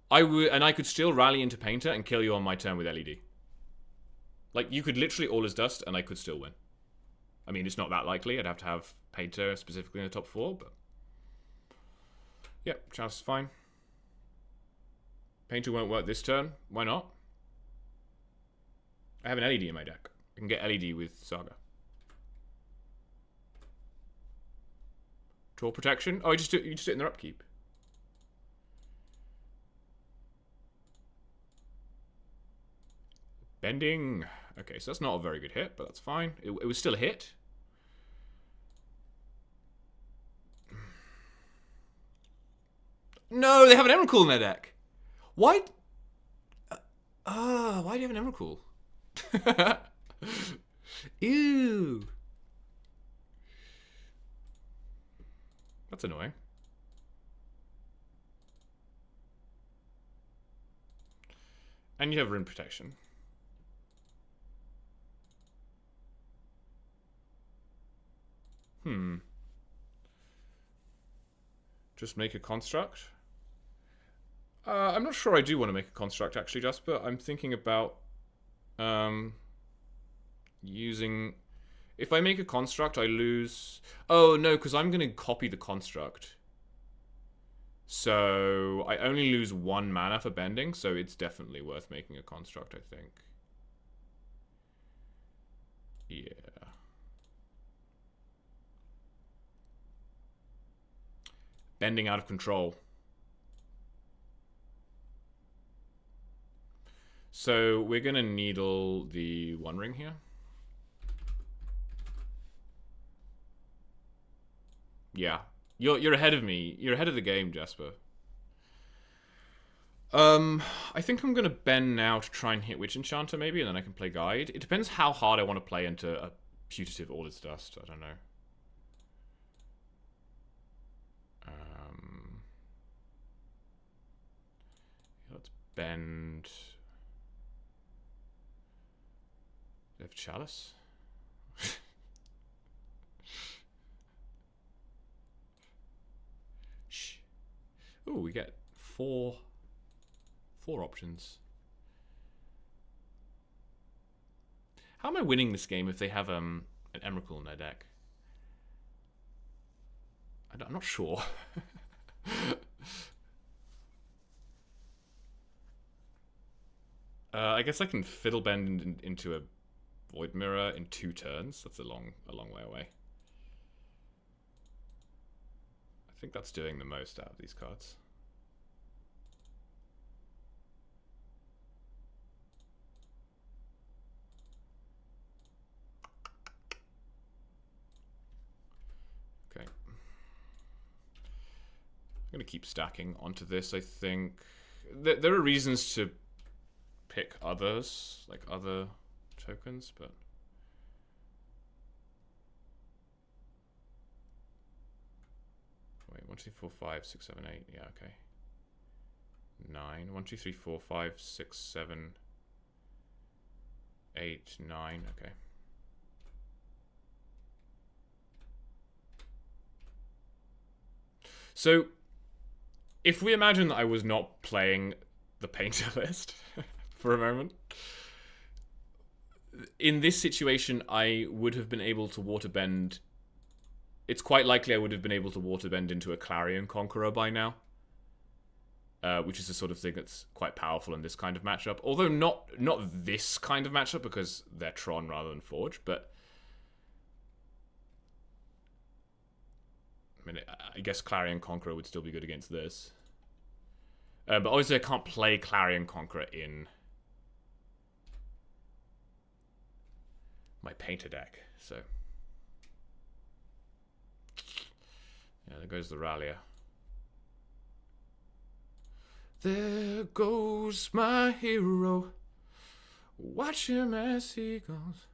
I could still rally into Painter and kill you on my turn with LED. Like, you could literally All is Dust and I could still win. I mean, it's not that likely. I'd have to have Painter specifically in the top 4, but... Yep, chance is fine. Painter won't work this turn. Why not? I have an LED in my deck. I can get LED with Saga. Draw protection? Oh, you just do it in their upkeep. Bending. Okay, so that's not a very good hit, but that's fine. It was still a hit. No, they have an Emrakul in their deck. Why? Why do you have an Emrakul? Ew. That's annoying. And you have rune protection. Just make a construct? I'm not sure I do want to make a construct, actually, Jasper. I'm thinking about using... If I make a construct, I lose... Oh, no, because I'm going to copy the construct. So I only lose 1 mana for bending, so it's definitely worth making a construct, I think. Yeah. Bending out of control. So we're going to needle the One Ring here. Yeah. You're ahead of me. You're ahead of the game, Jasper. I think I'm going to bend now to try and hit Witch Enchanter, maybe, and then I can play Guide. It depends how hard I want to play into a Putative Audit's Dust. I don't know. Let's bend... They have Chalice? Shh. Ooh, we get four options. How am I winning this game if they have an Emrakul in their deck? I'm not sure. I guess I can Fiddlebend into a Void Mirror in 2 turns. That's a long way away. I think that's doing the most out of these cards. Okay. I'm going to keep stacking onto this, I think. There are reasons to pick others, like other tokens, but... Wait, 1, 2, 3, 4, 5, 6, 7, 8. Yeah, okay. 9. 1, 2, 3, 4, 5, 6, 7, 8, 9. Okay. So, if we imagine that I was not playing the Painter list for a moment, in this situation, I would have been able to waterbend. It's quite likely I would have been able to waterbend into a Clarion Conqueror by now, which is the sort of thing that's quite powerful in this kind of matchup. Although not this kind of matchup, because they're Tron rather than Forge, but... I mean, I guess Clarion Conqueror would still be good against this. But obviously I can't play Clarion Conqueror in my Painter deck, so... Yeah, there goes the Rallia. There goes my hero. Watch him as he goes.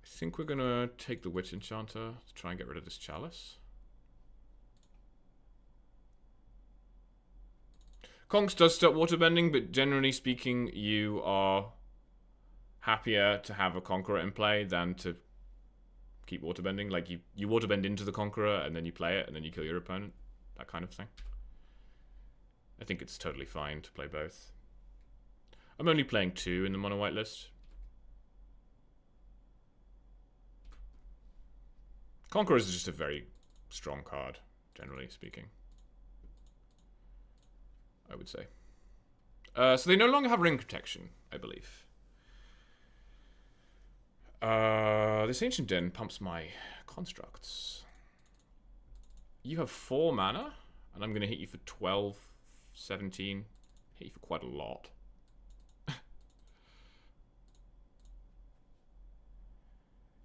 I think we're gonna take the Witch Enchanter to try and get rid of this Chalice. Conks does start waterbending, but generally speaking, you are happier to have a Conqueror in play than to keep waterbending. Like, you waterbend into the Conqueror, and then you play it, and then you kill your opponent. That kind of thing. I think it's totally fine to play both. I'm only playing 2 in the mono-white list. Conqueror is just a very strong card, generally speaking. I would say. So they no longer have ring protection, I believe. This Ancient Den pumps my constructs. You have 4 mana, and I'm going to hit you for 12, 17. Hit you for quite a lot.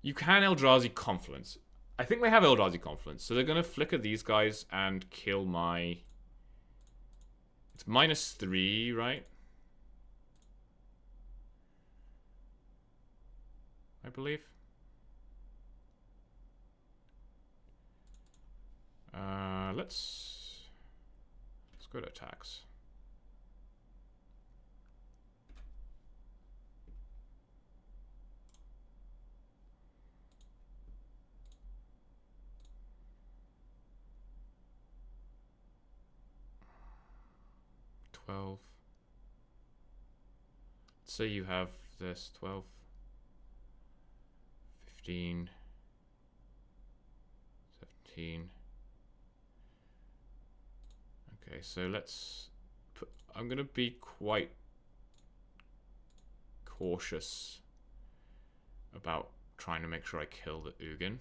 You can Eldrazi Confluence. I think they have Eldrazi Confluence, so they're going to flicker these guys and kill my... It's -3, right? I believe. Let's go to attacks. Let's say you have this 12, 15, 17. Okay, so let's put, I'm gonna be quite cautious about trying to make sure I kill the Ugin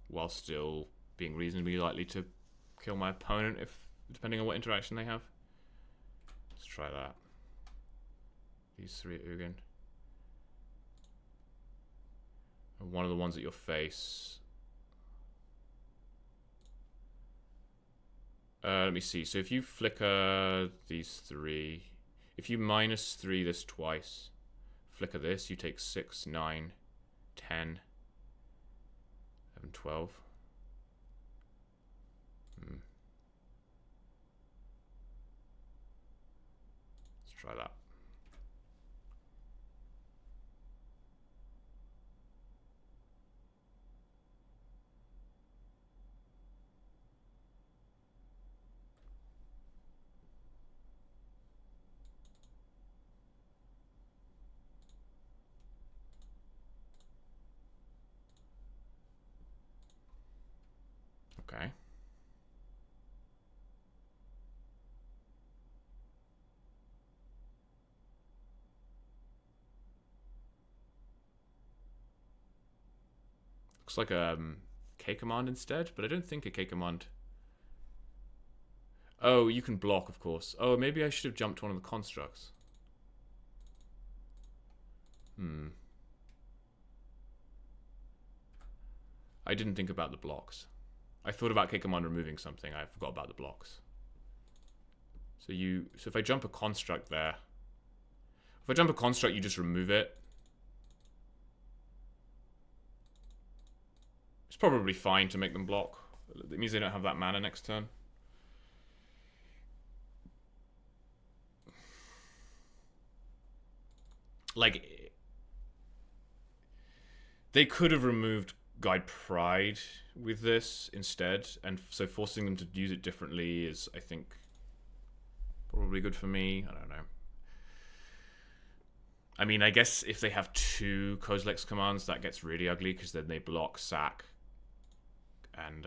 while still being reasonably likely to kill my opponent, if depending on what interaction they have. Let's try that. These 3 Ugin. And one of the ones at your face. Let me see. So if you flicker these 3, if you -3 this twice, flicker this, you take 6, 9, 10, 11, 12. Let's try that. Okay. Looks like a K command instead, but I don't think a K command. Oh, you can block, of course. Oh, maybe I should have jumped one of the constructs. I didn't think about the blocks. I thought about K command removing something. I forgot about the blocks. So if I jump a construct there, if I jump a construct, you just remove it. It's probably fine to make them block. It means they don't have that mana next turn. Like, they could have removed Guide Pride with this instead, and so forcing them to use it differently is, I think, probably good for me. I don't know. I mean, I guess if they have 2 Kozilek's commands, that gets really ugly, because then they block, sack, and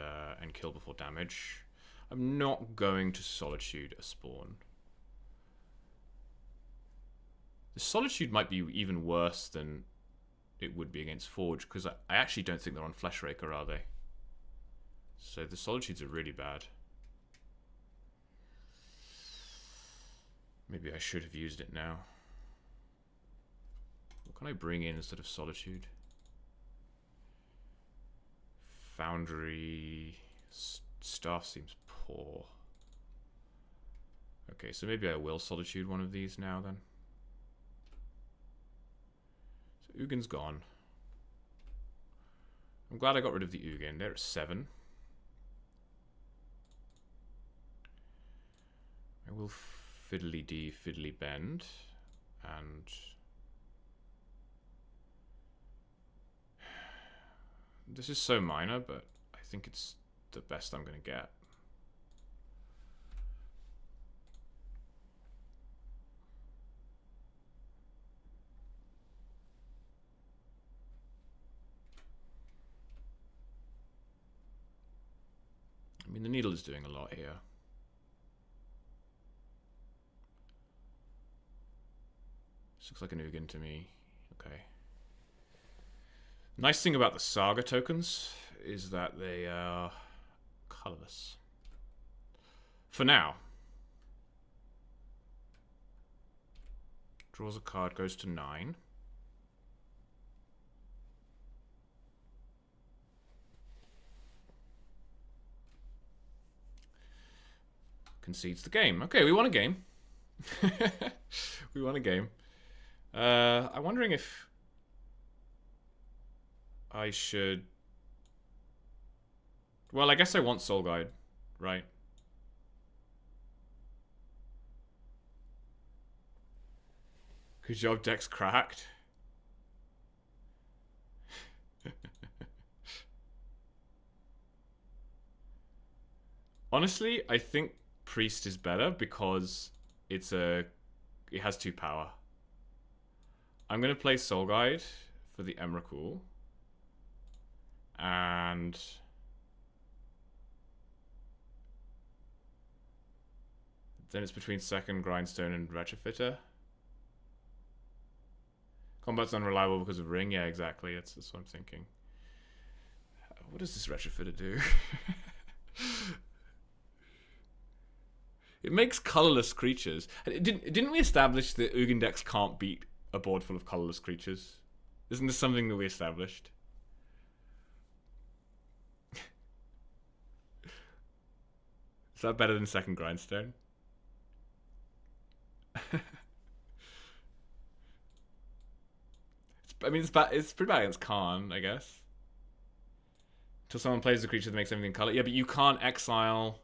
kill before damage. I'm not going to Solitude a spawn. The Solitude might be even worse than it would be against Forge, because I actually don't think they're on Fleshraker, are they? So the Solitudes are really bad. Maybe I should have used it now. What can I bring in instead of Solitude? Foundry. Staff seems poor. Okay, so maybe I will Solitude one of these now then. So Ugin's gone. I'm glad I got rid of the Ugin. They're at 7. I will fiddly dee fiddly bend, and this is so minor, but I think it's the best I'm going to get. I mean, the needle is doing a lot here. This looks like an Ugin to me. Okay. Nice thing about the Saga tokens is that they are colorless. For now. Draws a card, goes to 9. Concedes the game. Okay, we won a game. We won a game. I'm wondering if I should... Well, I guess I want Soul Guide, right? Good job, deck's cracked. Honestly, I think Priest is better because it has 2 power. I'm gonna play Soul Guide for the Emrakul. And then it's between second Grindstone and Retrofitter. Combat's unreliable because of Ring. Yeah, exactly. That's what I'm thinking. What does this Retrofitter do? It makes colorless creatures. Didn't we establish that Ugin decks can't beat a board full of colorless creatures? Isn't this something that we established? Is that better than second Grindstone? It's pretty bad against Khan, I guess. Until someone plays a creature that makes everything color. Yeah, but you can't exile...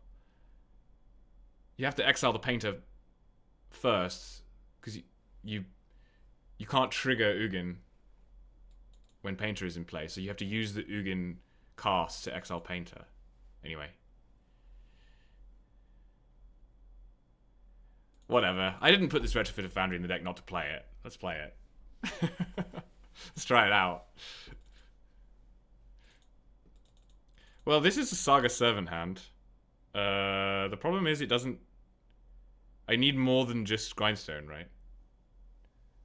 You have to exile the painter first, because you can't trigger Ugin when painter is in play, so you have to use the Ugin cast to exile painter. Anyway. Whatever. I didn't put this Retrofitter Foundry in the deck not to play it. Let's play it. Let's try it out. Well, this is a Saga 7 hand. The problem is it doesn't... I need more than just Grindstone, right?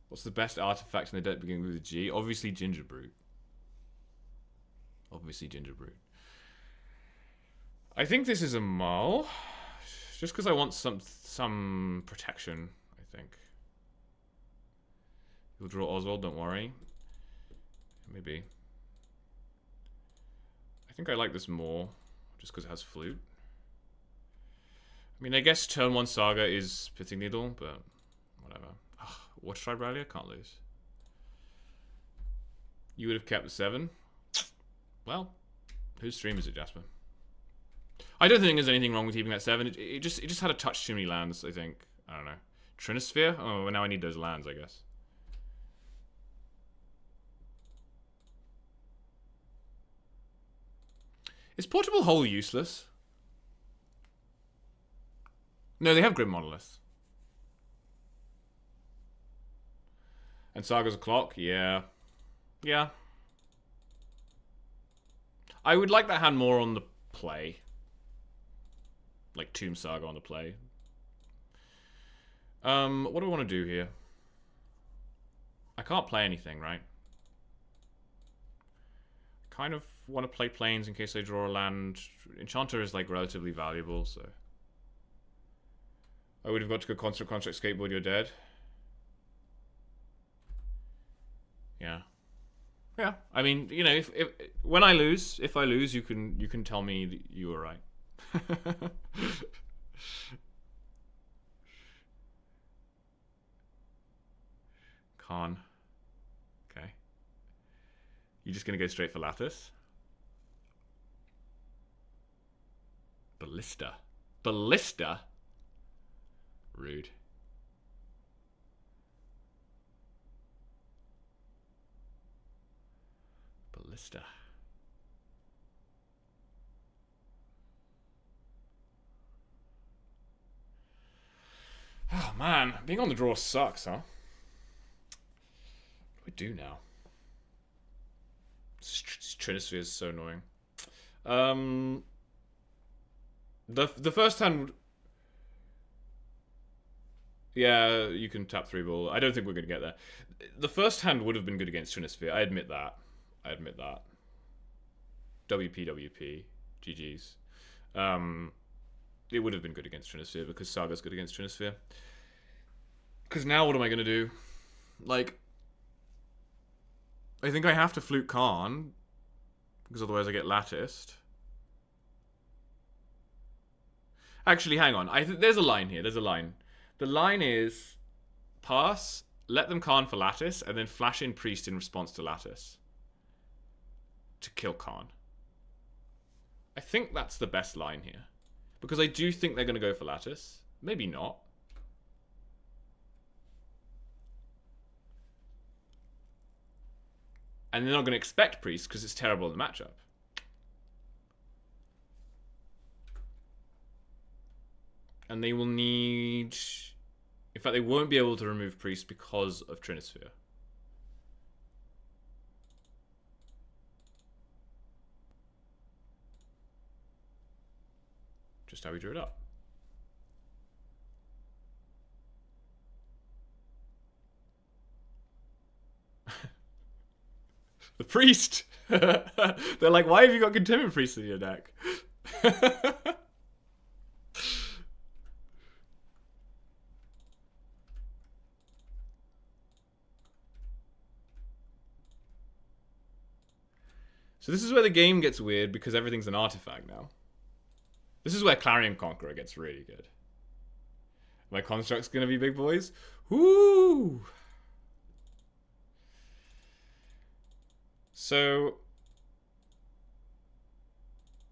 What's the best artifact in the deck beginning with a G? Obviously Gingerbrute. Obviously Gingerbrute. I think this is a Mull. Just because I want some protection, I think. You'll draw Oswald, don't worry. Maybe. I think I like this more, just because it has Flute. I mean, I guess turn 1 Saga is Pithing Needle, but whatever. Ugh, Water Tribe Rally? I can't lose. You would have kept the 7. Well, whose stream is it, Jasper? I don't think there's anything wrong with keeping that 7. It just had a touch too many lands, I think. I don't know. Trinisphere? Oh, well, now I need those lands, I guess. Is Portable Hole useless? No, they have Grim Monolith. And Saga's a Clock? Yeah. Yeah. I would like that hand more on the play. Like Tomb Saga on the play. What do I want to do here? I can't play anything, right? Kind of want to play Plains in case I draw a land. Enchanter is like relatively valuable, so... I would have got to go Construct, Skateboard, you're dead. Yeah. Yeah. I mean, you know, if when I lose, if I lose, you can tell me that you were right. Khan. Okay. You're just gonna go straight for Lattice? Ballista. Ballista? Rude. Ballista. Oh man, being on the draw sucks, huh? What do I do now? This Trinisphere is so annoying. The first hand... Yeah, you can tap 3 ball. I don't think we're going to get there. The first hand would have been good against Trinisphere. I admit that. WP. GG's. It would have been good against Trinisphere because Saga's good against Trinisphere. Because now what am I going to do? Like, I think I have to Flute Khan because otherwise I get latticed. Actually, hang on. There's a line here. There's a line. The line is pass, let them Khan for lattice, and then flash in Priest in response to lattice. to kill Khan. I think that's the best line here. Because I do think they're going to go for Lattice. Maybe not. And they're not going to expect Priest because it's terrible in the matchup. And they will need... In fact, they won't be able to remove Priest because of Trinisphere. Just how we drew it up. The Priest! They're like, why have you got Containment Priest in your deck? So this is where the game gets weird because everything's an artifact now. This is where Clarion Conqueror gets really good. My construct's gonna be big boys? Woo! So...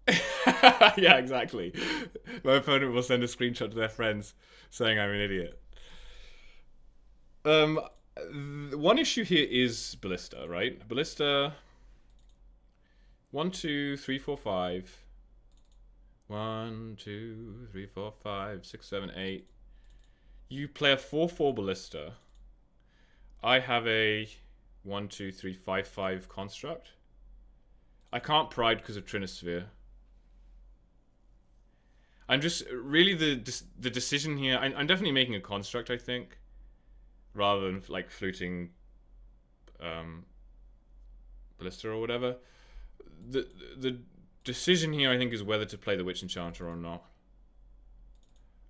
yeah, exactly. My opponent will send a screenshot to their friends saying I'm an idiot. One issue here is Ballista, right? Ballista... 1, 2, 3, 4, 5. 1, 2, 3, 4, 5, 6, 7, 8. You play a 4/4 Ballista. I have a 1, 2, 3, 5, 5 construct. I can't Pride because of Trinisphere. I'm just really the decision here. I'm definitely making a construct, I think, rather than like fluting Ballista or whatever. The decision here, I think, is whether to play the Witch Enchanter or not.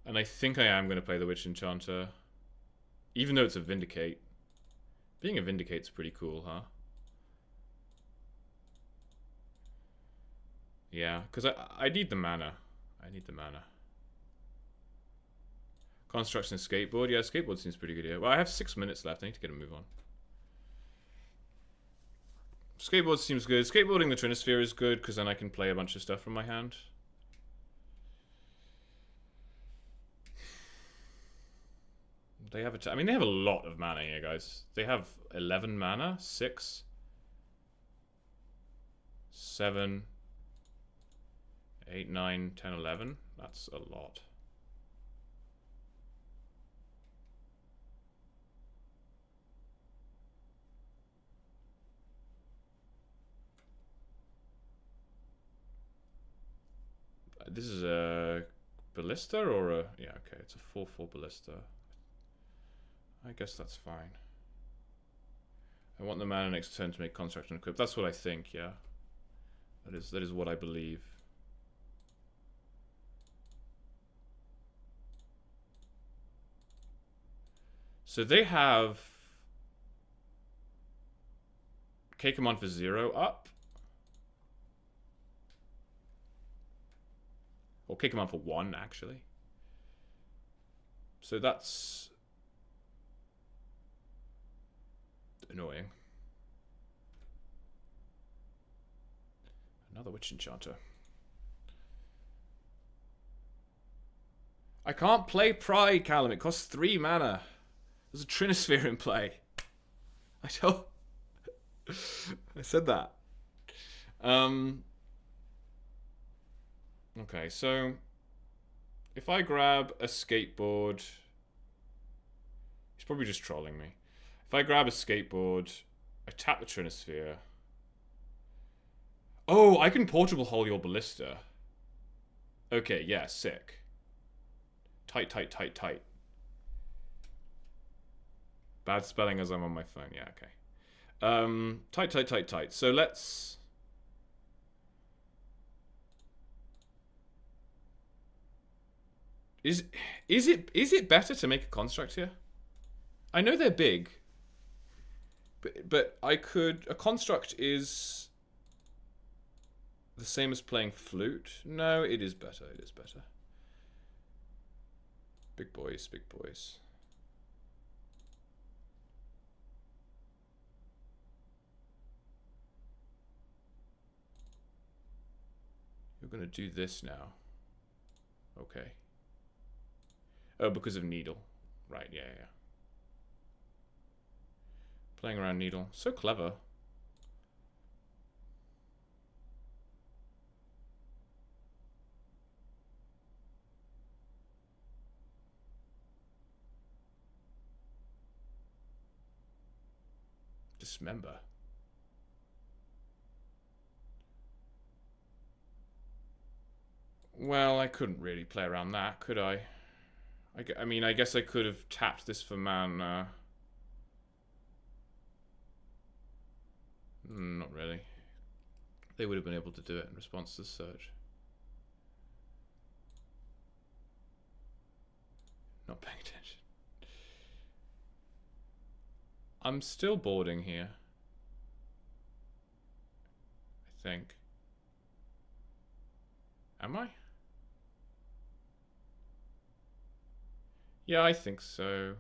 And I think I am going to play the Witch Enchanter, even though it's a Vindicate. Being a Vindicate's pretty cool, huh? Yeah, because I need the mana. I need the mana. Construction Skateboard. Yeah, Skateboard seems pretty good here. Well, I have 6 minutes left. I need to get a move on. Skateboard seems good. Skateboarding the Trinisphere is good because then I can play a bunch of stuff from my hand. They have I mean, they have a lot of mana here, guys. They have 11 mana, 6, 7, 8, 9, 10, 11. That's a lot. This is a Ballista or a... Yeah, okay, it's a 4/4 Ballista. I guess that's fine. I want the mana next turn to make Construct and Equip. That's what I think, yeah. That is what I believe. So they have K-Command for 0 up. Or K-Command for 1, actually. So that's annoying. Another Witch Enchanter. I can't play Pride, Callum. It costs 3 mana. There's a Trinisphere in play. I don't... I said that. Okay, so... If I grab a Skateboard... He's probably just trolling me. If I grab a Skateboard, I tap the Trinisphere. Oh, I can Portable Hole your Ballista. Okay, yeah, sick. Tight, tight, tight, tight. Bad spelling as I'm on my phone. Yeah, okay. Tight, tight, tight, tight. So let's... Is it better to make a construct here? I know they're big. But I could... A construct is the same as playing flute. No, it is better. It is better. Big boys, big boys. We're going to do this now. Okay. Oh, because of Needle. Right, yeah. Playing around Needle. So clever. Dismember. Well, I couldn't really play around that, could I? I mean, I guess I could have tapped this for mana. Not really. They would have been able to do it in response to the surge. Not paying attention. I'm still boarding here. I think. Am I? Yeah, I think so.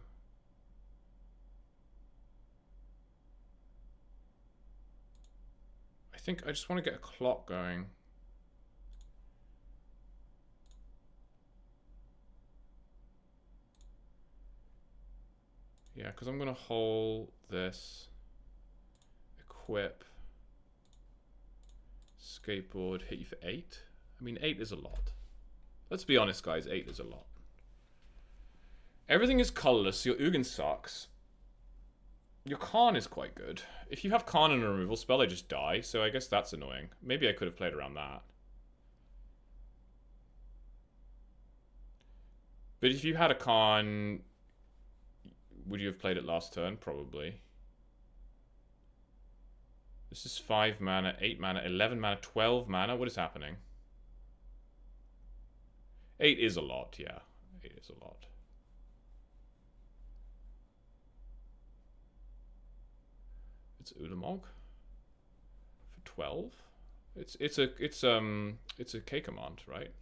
I think I just want to get a clock going. Yeah, because I'm going to hold this. Equip. Skateboard. Hit you for 8. I mean, 8 is a lot. Let's be honest, guys. 8 is a lot. Everything is colorless, so your Ugin sucks. Your Karn is quite good. If you have Karn and a removal spell, I just die, so I guess that's annoying. Maybe I could have played around that. But if you had a Karn, would you have played it last turn? Probably. This is 5 mana, 8 mana, 11 mana, 12 mana. What is happening? 8 is a lot, yeah. 8 is a lot. It's Ulamog for 12. It's a K command, right?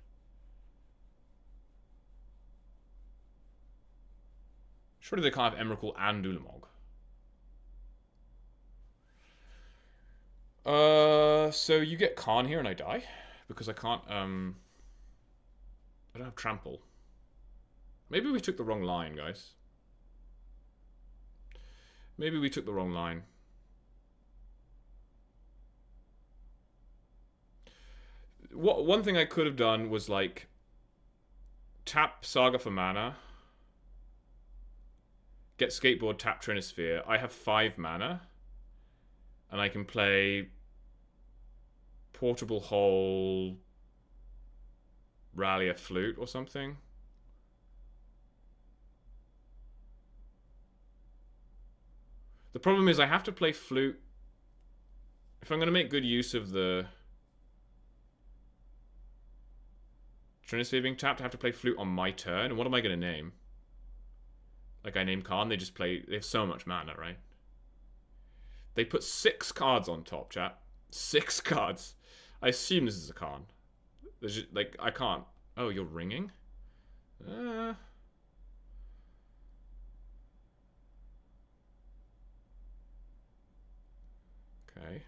Surely they can't have Emrakul and Ulamog. So you get Karn here and I die because I can't I don't have trample. Maybe we took the wrong line, guys. Maybe we took the wrong line. One thing I could have done was like tap Saga for mana, get Skateboard, tap Trinisphere. I have 5 mana, and I can play Portable Hole, Rally a Flute or something. The problem is I have to play Flute if I'm going to make good use of the Trinisphere being tapped. I have to play Flute on my turn. And what am I going to name? Like I name Karn, they just play. They have so much mana, right? They put 6 cards on top, chat. 6 cards. I assume this is a Karn. There's just, like, I can't. Oh, you're ringing? Okay.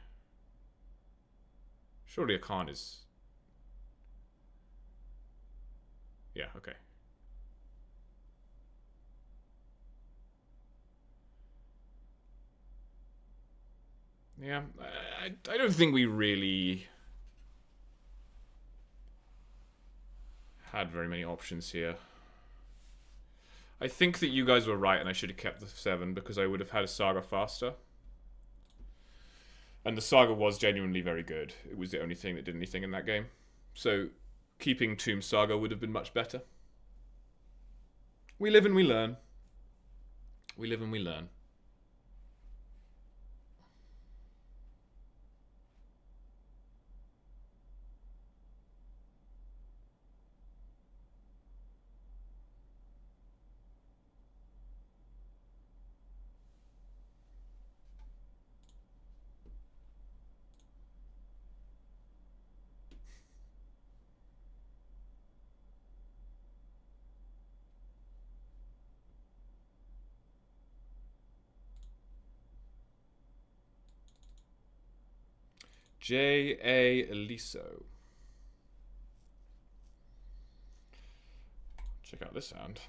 Surely a Karn is... Yeah, okay. Yeah, I don't think we really had very many options here. I think that you guys were right and I should have kept the 7 because I would have had a Saga faster. And the Saga was genuinely very good. It was the only thing that did anything in that game. So keeping Tomb Saga would have been much better. We live and we learn. We live and we learn. J.A. Eliso. Check out this sound.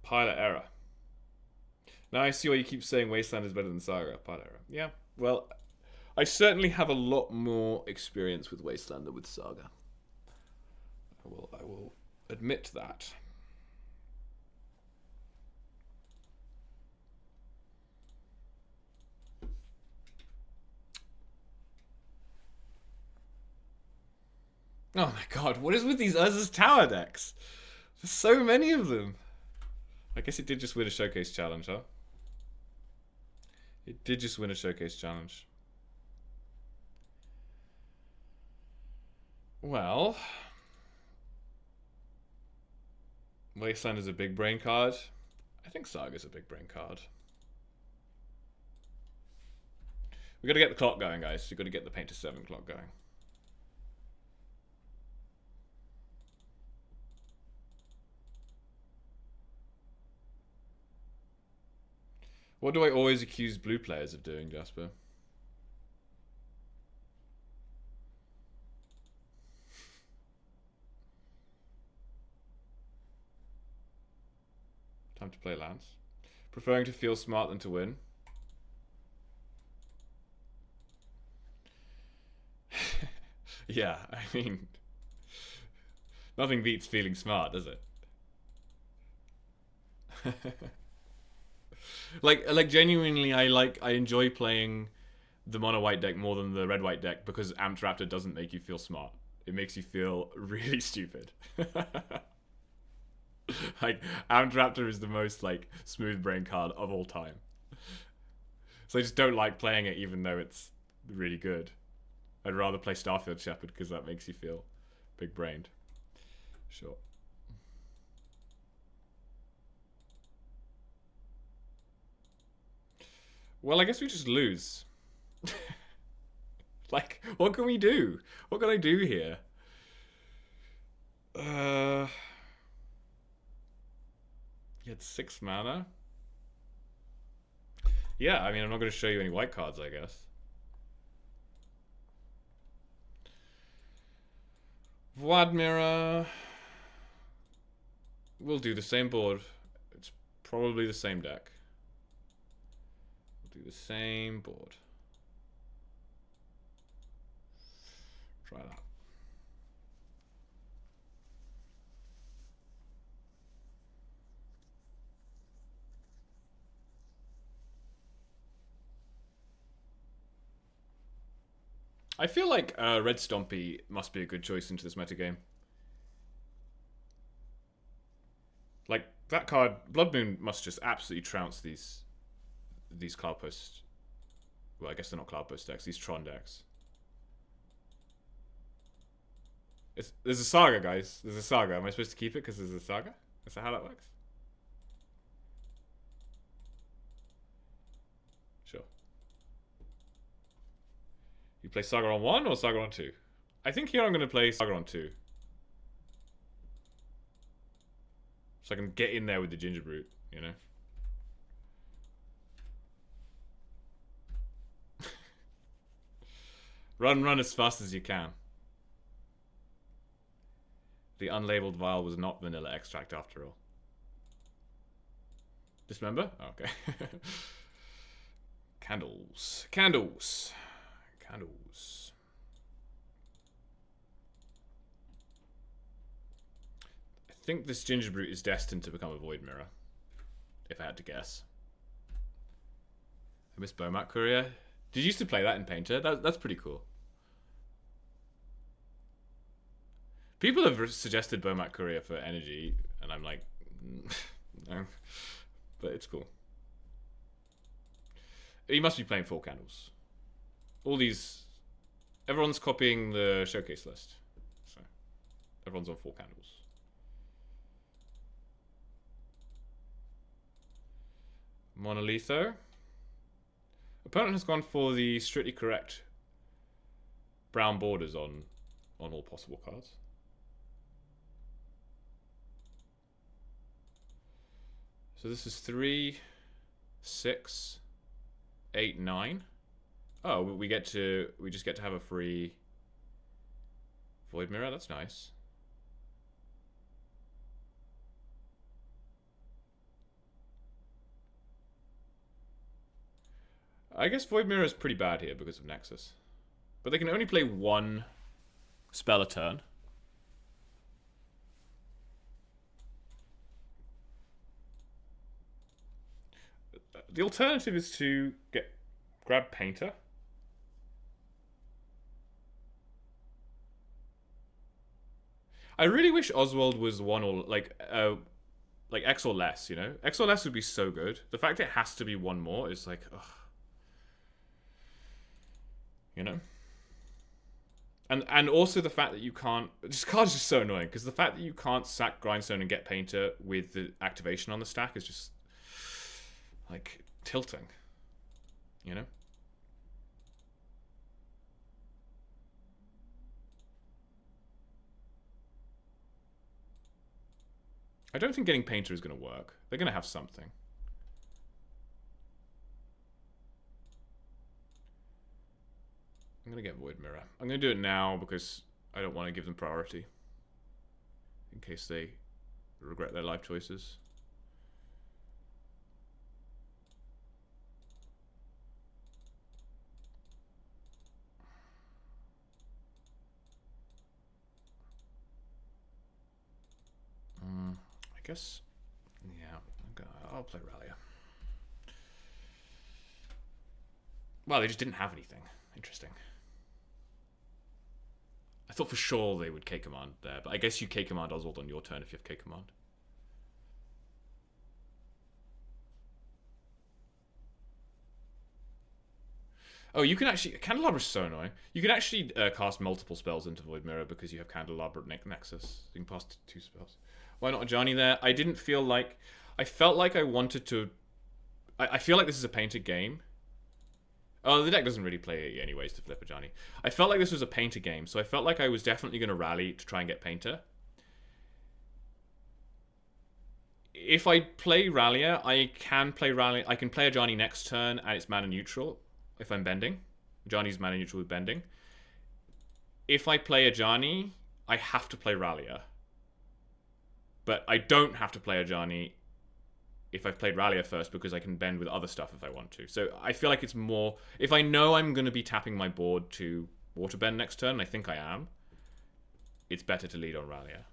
Pilot error. Now I see why you keep saying Wasteland is better than Saga. Pilot error. Yeah, well, I certainly have a lot more experience with Wasteland than with Saga. I will admit that. Oh my god, what is with these Urza's Tower decks? There's so many of them. I guess it did just win a showcase challenge, huh? It did just win a showcase challenge. Well, Wasteland is a big brain card. I think Saga's a big brain card. We gotta get the clock going, guys. We gotta get the Paint to 7 clock going. What do I always accuse blue players of doing, Jasper? Time to play Lance. Preferring to feel smart than to win. Yeah, I mean, nothing beats feeling smart, does it? like genuinely, I enjoy playing the mono white deck more than the red white deck because Amped Raptor doesn't make you feel smart. It makes you feel really stupid. Like Amped Raptor is the most like smooth brain card of all time. So I just don't like playing it, even though it's really good. I'd rather play Starfield Shepherd because that makes you feel big brained. Sure. Well, I guess we just lose. Like, what can we do? What can I do here? You had 6 mana? Yeah, I mean, I'm not going to show you any white cards, I guess. Vladimir. We'll do the same board. It's probably the same deck. We'll do the same board. Try that. I feel like Red Stompy must be a good choice into this metagame. Like, that card, Blood Moon must just absolutely trounce these Cloudpost. Well, I guess they're not Cloudpost decks, these Tron decks. There's a Saga, guys. There's a Saga. Am I supposed to keep it because there's a Saga? Is that how that works? Sure. You play Saga on 1 or Saga on 2? I think here I'm going to play Saga on 2. So I can get in there with the Ginger Brute, you know? Run as fast as you can. The unlabeled vial was not vanilla extract after all. Dismember? Oh, okay. Candles. Candles. Candles. I think this Ginger Brute is destined to become a Void Mirror. If I had to guess. I miss Bomat Courier. Did you used to play that in Painter? That's pretty cool. People have suggested Bomat Courier for energy, and I'm like, no. But it's cool. He must be playing 4 candles. All these... Everyone's copying the showcase list. So, everyone's on 4 candles. Monolitho. Opponent has gone for the strictly correct brown borders on all possible cards. So this is 3. 6, 8, 9. Oh, we just get to have a free Void Mirror. That's nice. I guess Void Mirror is pretty bad here because of Nexus. But they can only play one spell a turn. The alternative is to grab Painter. I really wish Oswald was one or like X or less, you know? X or less would be so good. The fact it has to be one more is like, ugh. You know? And also the fact that you can't... This card is just so annoying, because the fact that you can't sack Grindstone and get Painter with the activation on the stack is just... like, tilting. You know? I don't think getting Painter is going to work. They're going to have something. I'm going to get Void Mirror. I'm going to do it now because I don't want to give them priority. In case they regret their life choices. I guess, yeah, I'll play Rallia. Well, they just didn't have anything. Interesting. I thought for sure they would K-Command there, but I guess you K-Command Oswald on your turn if you have K-Command. Oh, you can actually... Candelabra is so annoying. You can actually cast multiple spells into Void Mirror because you have Candelabra Nexus. You can pass 2 spells. Why not Ajani there? I didn't feel like... I felt like I wanted to... I feel like this is a painted game. Oh, the deck doesn't really play anyways to flip Ajani. I felt like this was a Painter game, so I felt like I was definitely going to rally to try and get Painter. If I play Rallia, I can play Rallia. I can play Ajani next turn and it's mana neutral if I'm bending. Ajani's mana neutral with bending. If I play Ajani, I have to play Rallia. But I don't have to play Ajani if I've played Rallia first because I can bend with other stuff if I want to. So I feel like it's more... If I know I'm going to be tapping my board to Waterbend next turn, and I think I am, it's better to lead on Rallia.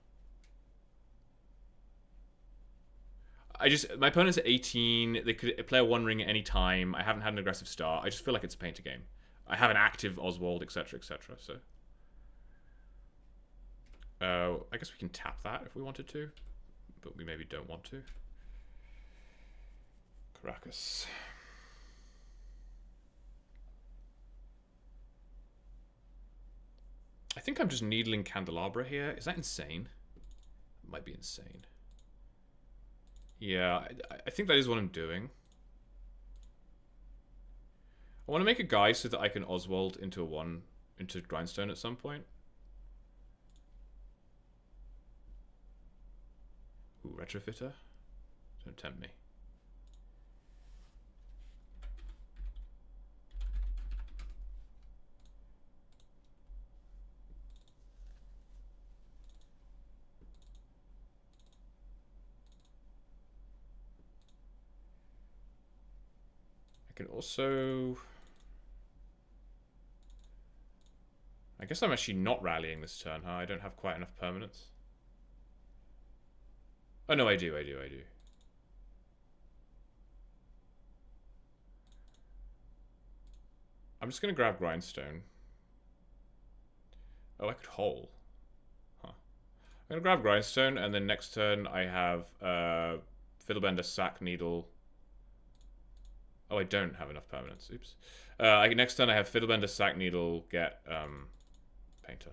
My opponent's at 18. They could play a One Ring at any time. I haven't had an aggressive start. I just feel like it's a Painter game. I have an active Oswald, etc., etc. So, I guess we can tap that if we wanted to, but we maybe don't want to. Caracas. I think I'm just needling Candelabra here. Is that insane? It might be insane. Yeah, I think that is what I'm doing. I want to make a guy so that I can Oswald into Grindstone at some point. Ooh, Retrofitter? Don't tempt me. I can also... I guess I'm actually not rallying this turn, huh? I don't have quite enough permanence. Oh, no, I do. I'm just going to grab Grindstone. Oh, I could hole. Huh. I'm going to grab Grindstone, and then next turn I have Fiddlebender, Sack Needle. Oh, I don't have enough permanence. Oops. Next turn I have Fiddlebender, Sack Needle, get Painter.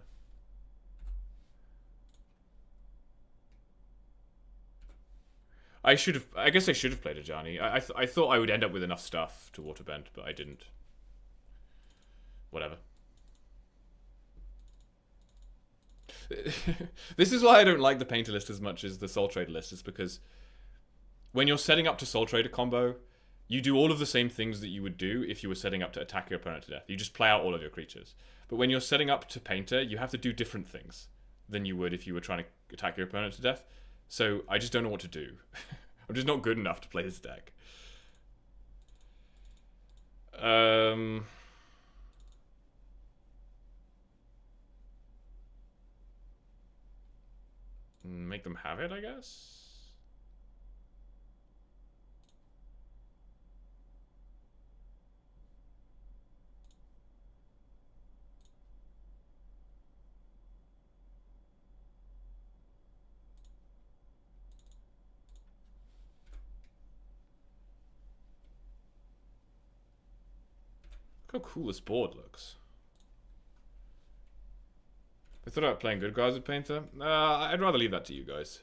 I guess I should have played Ajani. I thought I would end up with enough stuff to Waterbend, but I didn't. Whatever. This is why I don't like the Painter list as much as the Soul Trader list, is because when you're setting up to Soul Trader combo, You do all of the same things that you would do if you were setting up to attack your opponent to death. You just play out all of your creatures. But when you're setting up to Painter, you have to do different things than you would if you were trying to attack your opponent to death. So I just don't know what to do. I'm just not good enough to play this deck. Make them have it, I guess. Look how cool this board looks. I thought about playing good cards with Painter. I'd rather leave that to you guys.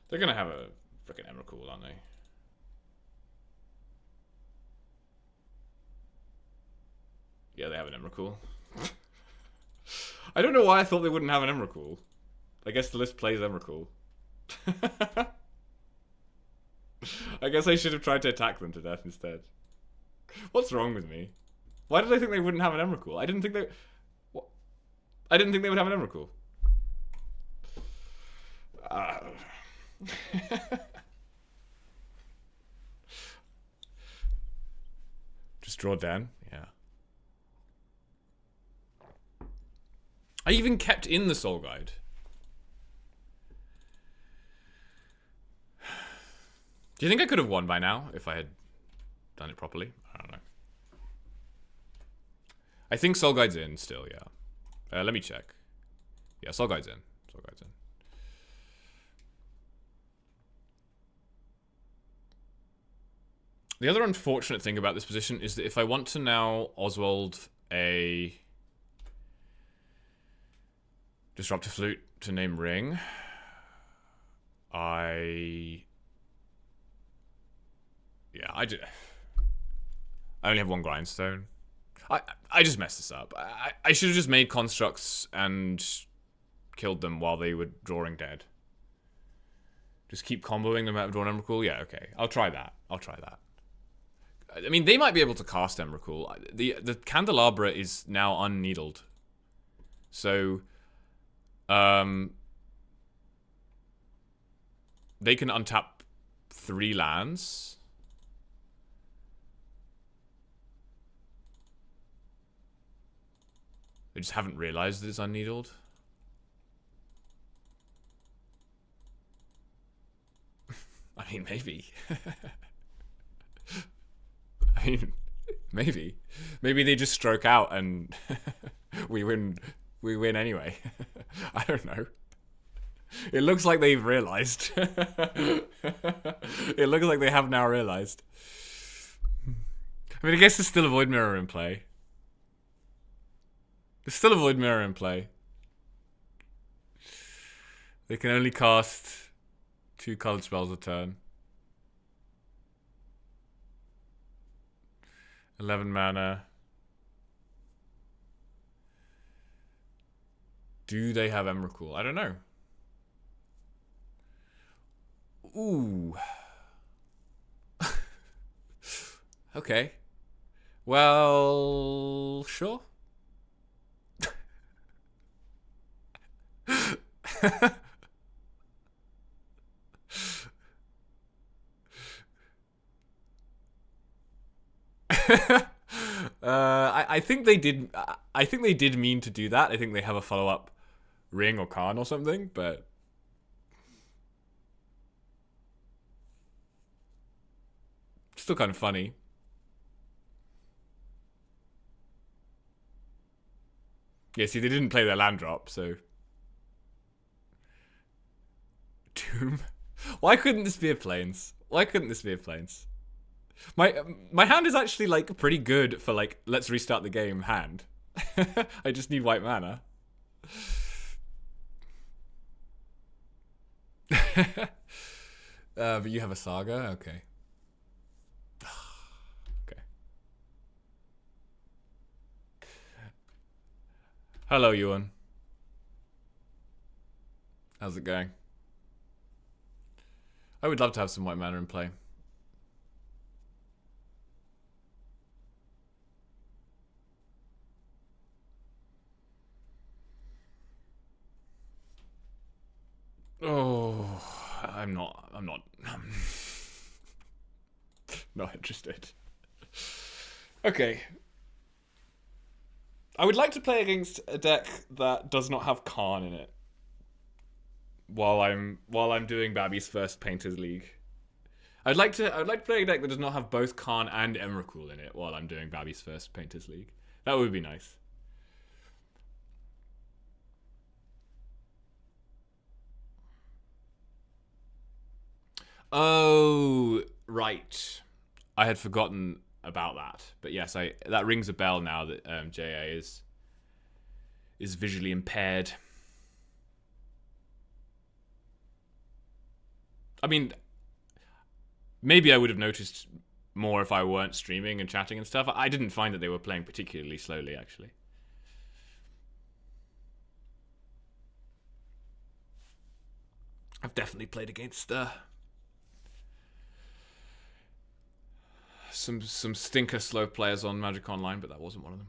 They're gonna have a freaking Emrakul, aren't they? Yeah, they have an Emrakul. I don't know why I thought they wouldn't have an Emrakul. I guess the list plays Emrakul. I guess I should have tried to attack them to death instead. What's wrong with me? Why did I think they wouldn't have an Emrakul? I didn't think they... What? I didn't think they would have an Emrakul. Just draw Dan? Yeah. I even kept in the Soul Guide. Do you think I could have won by now if I had done it properly? I don't know. I think Soul Guide's in still, yeah. Let me check. Yeah, Soul Guide's in. Soul Guide's in. The other unfortunate thing about this position is that if I want to now Oswald a Disruptive Flute to name Ring, I only have one Grindstone. I just messed this up. I should have just made constructs and killed them while they were drawing dead. Just keep comboing them out of drawing Emrakul? Yeah, okay. I'll try that. I mean, they might be able to cast Emrakul. The Candelabra is now unneedled. So, they can untap 3 lands. They just haven't realized that it's unneedled. I mean, maybe. I mean, maybe. Maybe they just stroke out and we win anyway. I don't know. It looks like they've realized. It looks like they have now realized. I mean, I guess there's still a Void Mirror in play. There's still a Void Mirror in play. They can only cast 2 colored spells a turn. 11 mana. Do they have Emrakul? I don't know. Ooh. Okay. Well, sure. I think they did. I think they did mean to do that. I think they have a follow-up Ring or Karn or something, but still kind of funny. Yeah, see, they didn't play their land drop, so Doom. Why couldn't this be a Plains? Why couldn't this be a Plains? My hand is actually like pretty good for like let's restart the game hand. I just need white mana. But you have a Saga? Okay. Okay. Hello, Ewan. How's it going? I would love to have some white mana in play. Oh, I'm not not interested. Okay. I would like to play against a deck that does not have Karn in it. While I'm doing Babby's first Painters League. I'd like to play a deck that does not have both Karn and Emrakul in it while I'm doing Babby's first Painters League. That would be nice. Oh, right. I had forgotten about that. But yes, that rings a bell now that JA is visually impaired. I mean, maybe I would have noticed more if I weren't streaming and chatting and stuff. I didn't find that they were playing particularly slowly, actually. I've definitely played against some stinker slow players on Magic Online, but that wasn't one of them.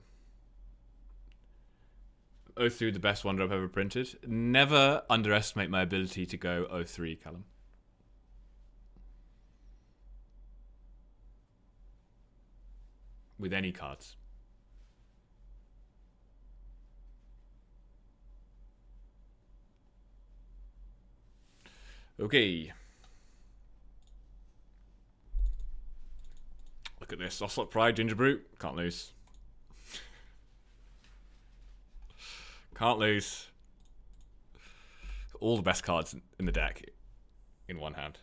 O3, the best wonder I've ever printed. Never underestimate my ability to go O3, Callum. With any cards. Okay. Look at this. Ocelot Pride, Ginger Brute. Can't lose. Can't lose. All the best cards in the deck in one hand.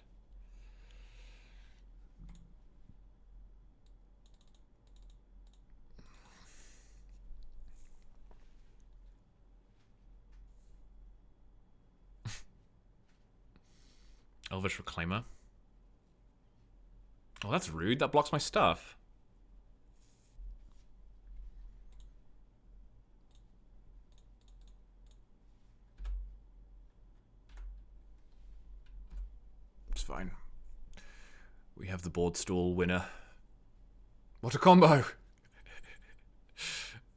Elvish Reclaimer. Oh, that's rude. That blocks my stuff. It's fine. We have the board stall winner. What a combo!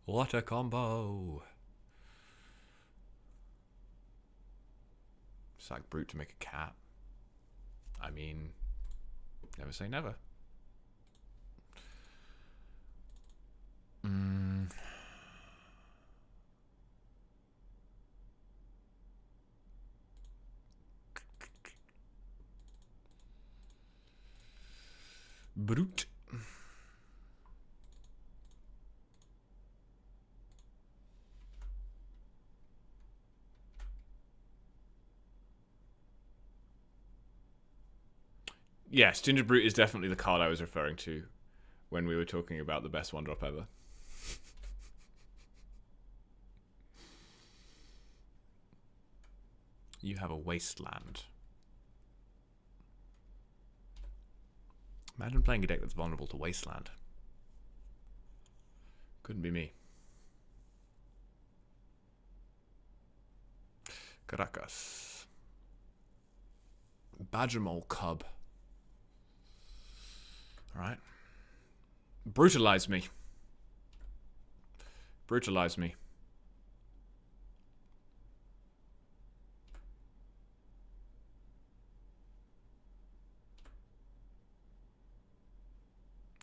What a combo! Sack Brute to make a cat. I mean, never say never. Brute. Yes, Ginger Brute is definitely the card I was referring to when we were talking about the best one drop ever. You have a wasteland. Imagine playing a deck that's vulnerable to wasteland. Couldn't be me. Caracas. Badgermole Cub. Alright. Brutalize me. Brutalize me.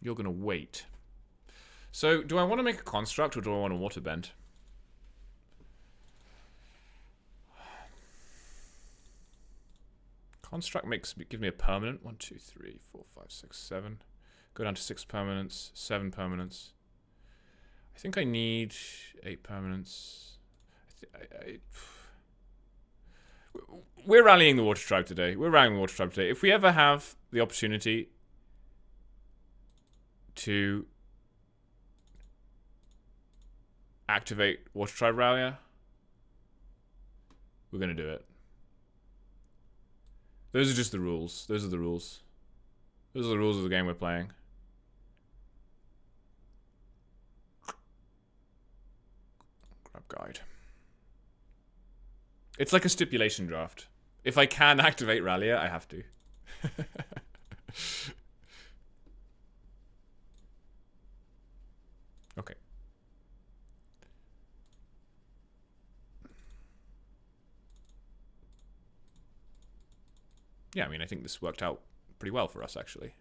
You're going to wait. So, do I want to make a construct or do I want to waterbend? Construct gives me a permanent. 1, 2, 3, 4, 5, 6, 7. Go down to 6 permanents, 7 permanents. I think I need 8 permanents. We're rallying the Water Tribe today. If we ever have the opportunity to activate Water Tribe Rallier, we're going to do it. Those are just the rules. Those are the rules. Those are the rules of the game we're playing. Grab guide. It's like a stipulation draft. If I can activate Rallia, I have to. Okay. Yeah, I mean, I think this worked out pretty well for us, actually.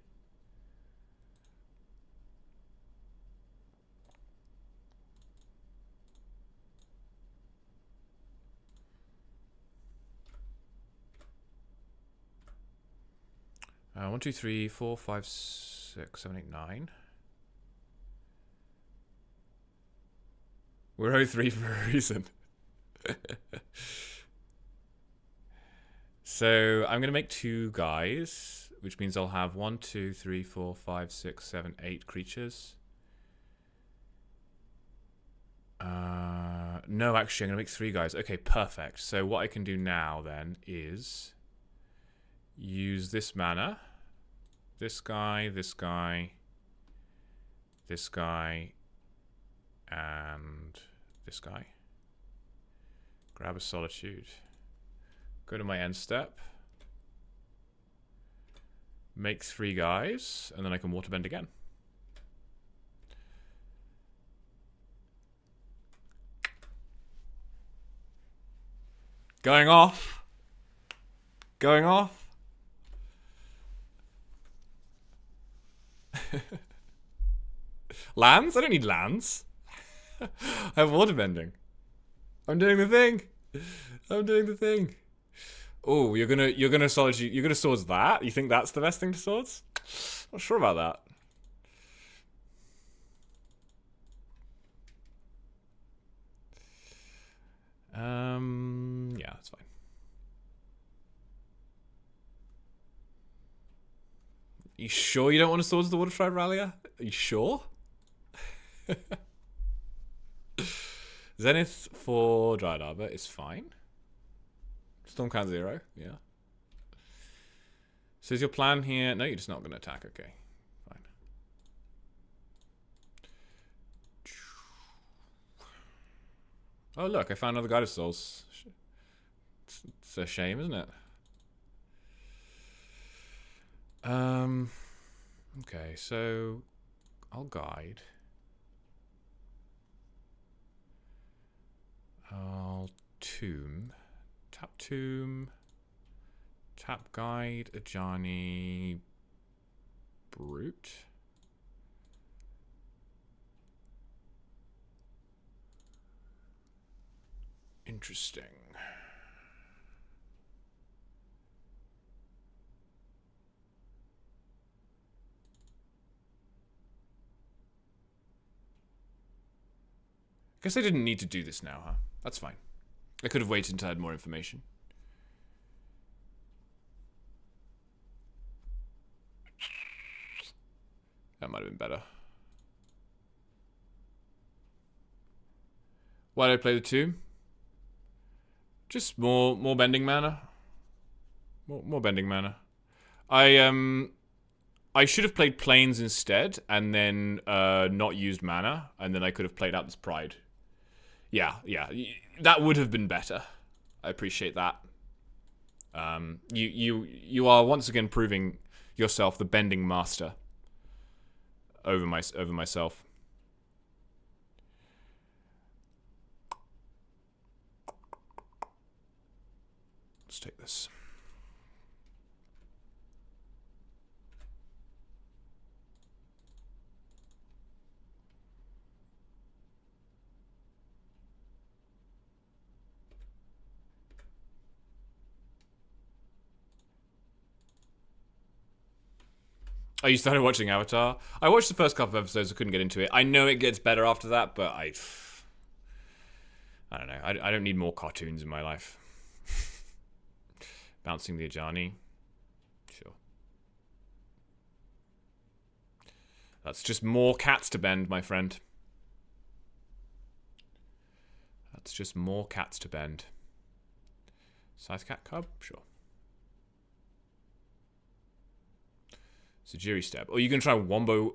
One, two, three, four, five, 6, 7, 8, 9. We're 03 for a reason. So I'm going to make 2 guys, which means I'll have 1, 2, 3, 4, 5, 6, 7, 8 creatures. No, actually, I'm going to make 3 guys. Okay, perfect. So what I can do now, then, is use this mana. This guy, this guy, this guy, and this guy. Grab a Solitude. Go to my end step. Make 3 guys, and then I can waterbend again. Going off. Going off. Lands? I don't need lands. I have waterbending. I'm doing the thing. I'm doing the thing. Oh, you're gonna solitude. You're gonna swords that? You think that's the best thing to swords? Not sure about that. Yeah, that's fine. You sure you don't want to swords the Water Tribe Rallia? Are you sure? Zenith for Dryad Arbor is fine. Stormcloud 0, yeah. So is your plan here? No, you're just not going to attack. Okay, fine. Oh, look, I found another Goddess Souls. It's a shame, isn't it? Okay, so I'll guide. I'll tomb. Tap tomb. Tap guide. Ajani. Brute. Interesting. Guess I didn't need to do this now, huh? That's fine. I could have waited until I had more information. That might have been better. Why did I play the 2? Just more bending mana. More bending mana. I should have played Plains instead, and then not used mana, and then I could have played out this Pride. Yeah, that would have been better. I appreciate that. You are once again proving yourself the bending master over myself. Let's take this. Oh, you started watching Avatar? I watched the first couple of episodes. I couldn't get into it. I know it gets better after that, but I don't know. I don't need more cartoons in my life. Bouncing the Ajani. Sure. That's just more cats to bend, my friend. That's just more cats to bend. Size cat cub? Sure. Sajiri step. Oh, you can try wombo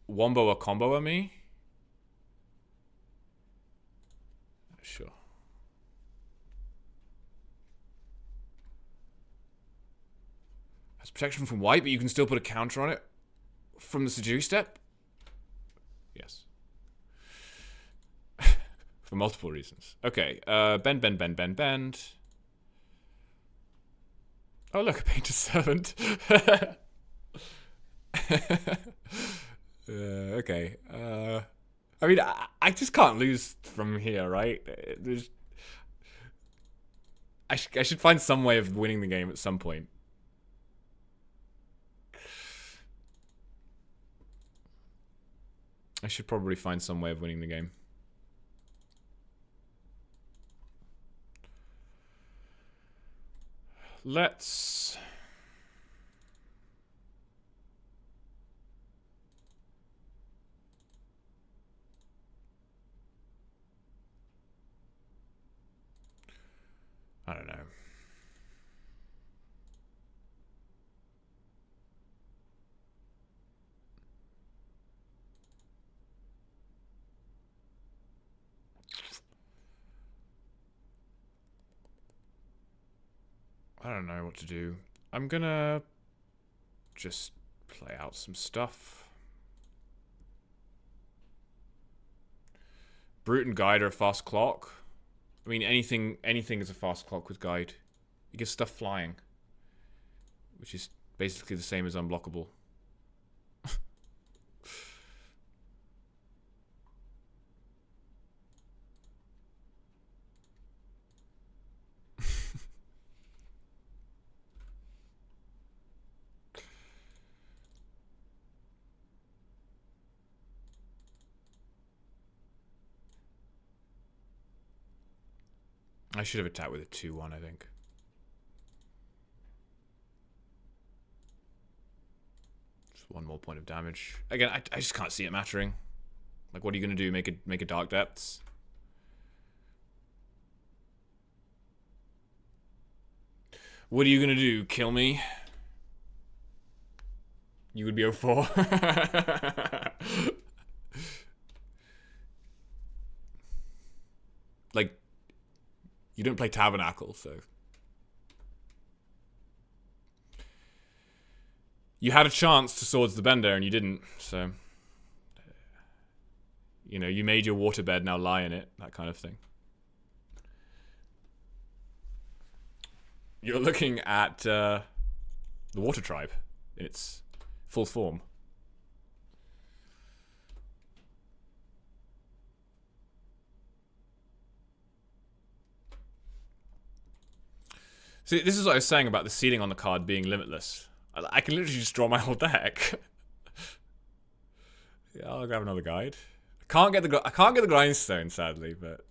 a combo at me? Sure. It's protection from white, but you can still put a counter on it from the Sejiri step? Yes. For multiple reasons. Okay, bend, bend, bend, bend, bend. Oh look, a painted servant. Okay. I mean, I just can't lose from here, right? I should find some way of winning the game at some point. I should probably find some way of winning the game. Let's... I don't know. I don't know what to do. I'm gonna just play out some stuff. Brute and Guide are a fast clock. I mean, anything is a fast clock with Guide. You get stuff flying, which is basically the same as unblockable. I should have attacked with a 2-1, I think. Just one more point of damage. Again, I just can't see it mattering. Like, what are you gonna do? Make a Dark Depths? What are you gonna do? Kill me? You would be 0-4. Like, you don't play Tabernacle, so... You had a chance to Swords the Bender and you didn't, so... You know, you made your waterbed, now lie in it. That kind of thing. You're looking at the Water Tribe in its full form. See, this is what I was saying about the ceiling on the card being limitless. I can literally just draw my whole deck. Yeah, I'll grab another guide. I can't get the grindstone, sadly, but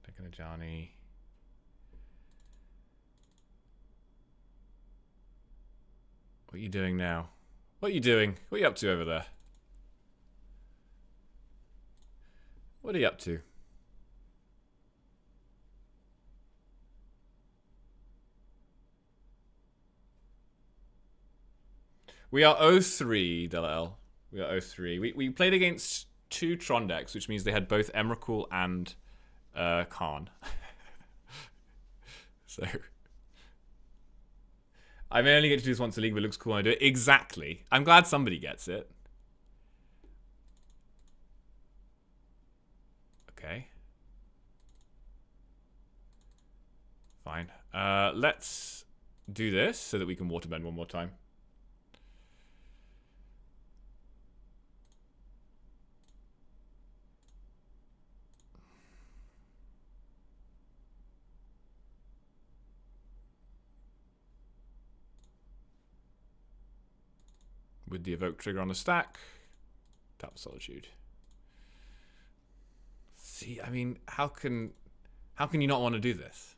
taking a Johnny. What are you doing now? What are you doing? What are you up to over there? What are you up to? We are 0-3, Delel. We are 0-3. We played against 2 Tron decks, which means they had both Emrakul and Khan. So... I may only get to do this once a league, but it looks cool when I do it. Exactly. I'm glad somebody gets it. Okay. Fine. Let's do this so that we can waterbend one more time. With the evoke trigger on the stack. Tap Solitude. See, I mean, how can you not want to do this?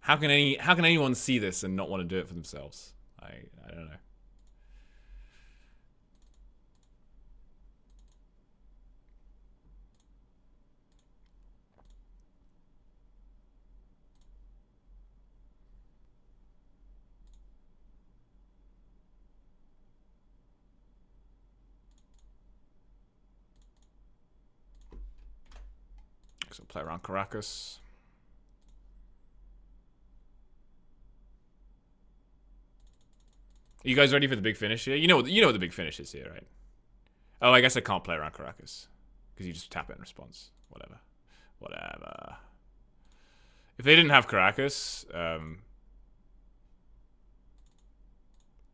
How can anyone see this and not want to do it for themselves? I don't know. So play around Caracas. Are you guys ready for the big finish here? You know what the big finish is here, right? Oh, I guess I can't play around Caracas because you just tap it in response. Whatever. If they didn't have Caracas, I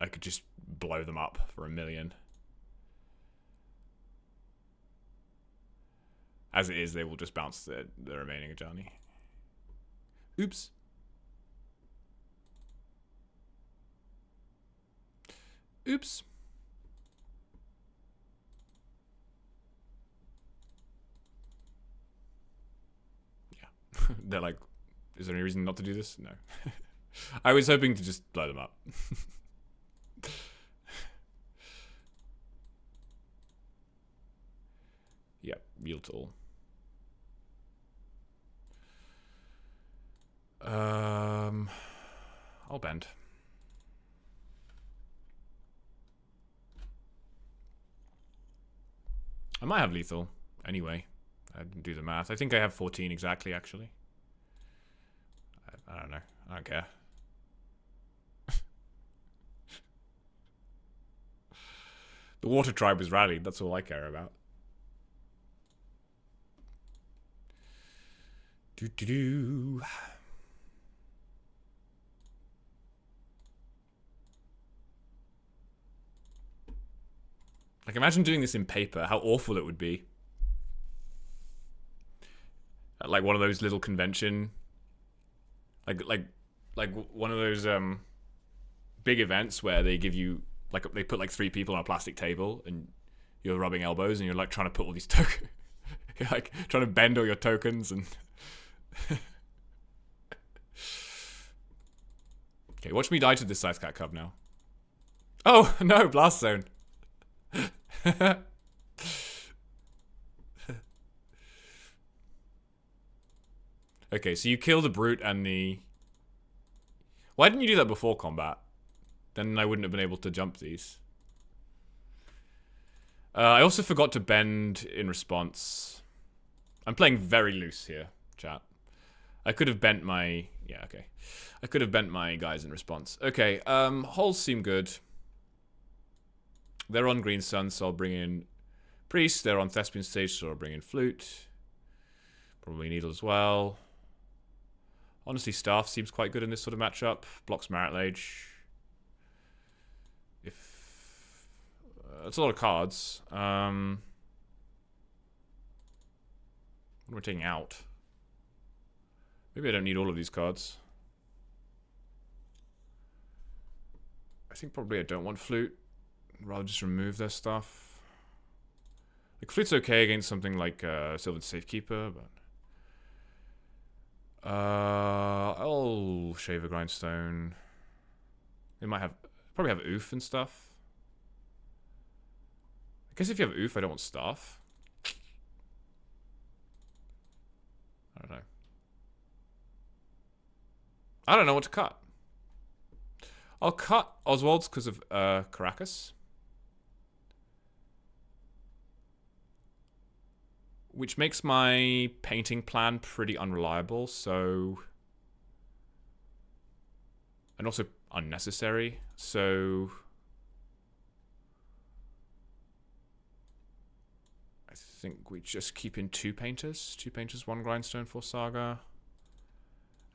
could just blow them up for 1 million. As it is, they will just bounce the remaining Ajani. Oops. Oops. Yeah. They're like, is there any reason not to do this? No. I was hoping to just blow them up. Yep, yield to all. I'll bend. I might have lethal. Anyway, I didn't do the math. I think I have 14 exactly, actually. I don't know. I don't care. The water tribe was rallied. That's all I care about. Do. Like, imagine doing this in paper. How awful it would be. At, like, one of those little convention, like one of those big events where they give you, like, they put like 3 people on a plastic table and you're rubbing elbows and you're like trying to put all these tokens. You're like trying to bend all your tokens and. Okay, watch me die to this Scythecat Cub now. Oh no, Blast Zone. Okay, so you kill the brute and the... Why didn't you do that before combat? Then I wouldn't have been able to jump these. I also forgot to bend in response. I'm playing very loose here, chat. I could have bent my... Yeah, okay. I could have bent my guys in response. Okay, holes seem good. They're on Green Sun, so I'll bring in Priest. They're on Thespian stage, so I'll bring in Flute. Probably Needle as well. Honestly, Staff seems quite good in this sort of matchup. Blocks Marit Lage. If... that's a lot of cards. What am I taking out? Maybe I don't need all of these cards. I think probably I don't want Flute. I'd rather just remove their stuff. Like, Flute's okay against something like Sylvan Safekeeper, but... I'll shave a Grindstone. They might have... probably have Oof and stuff. I guess if you have Oof, I don't want Staff. I don't know. I don't know what to cut. I'll cut Oswald's because of Caracas. Which makes my painting plan pretty unreliable, so... and also unnecessary, so... I think we just keep in 2 painters. 2 painters, 1 Grindstone for Saga.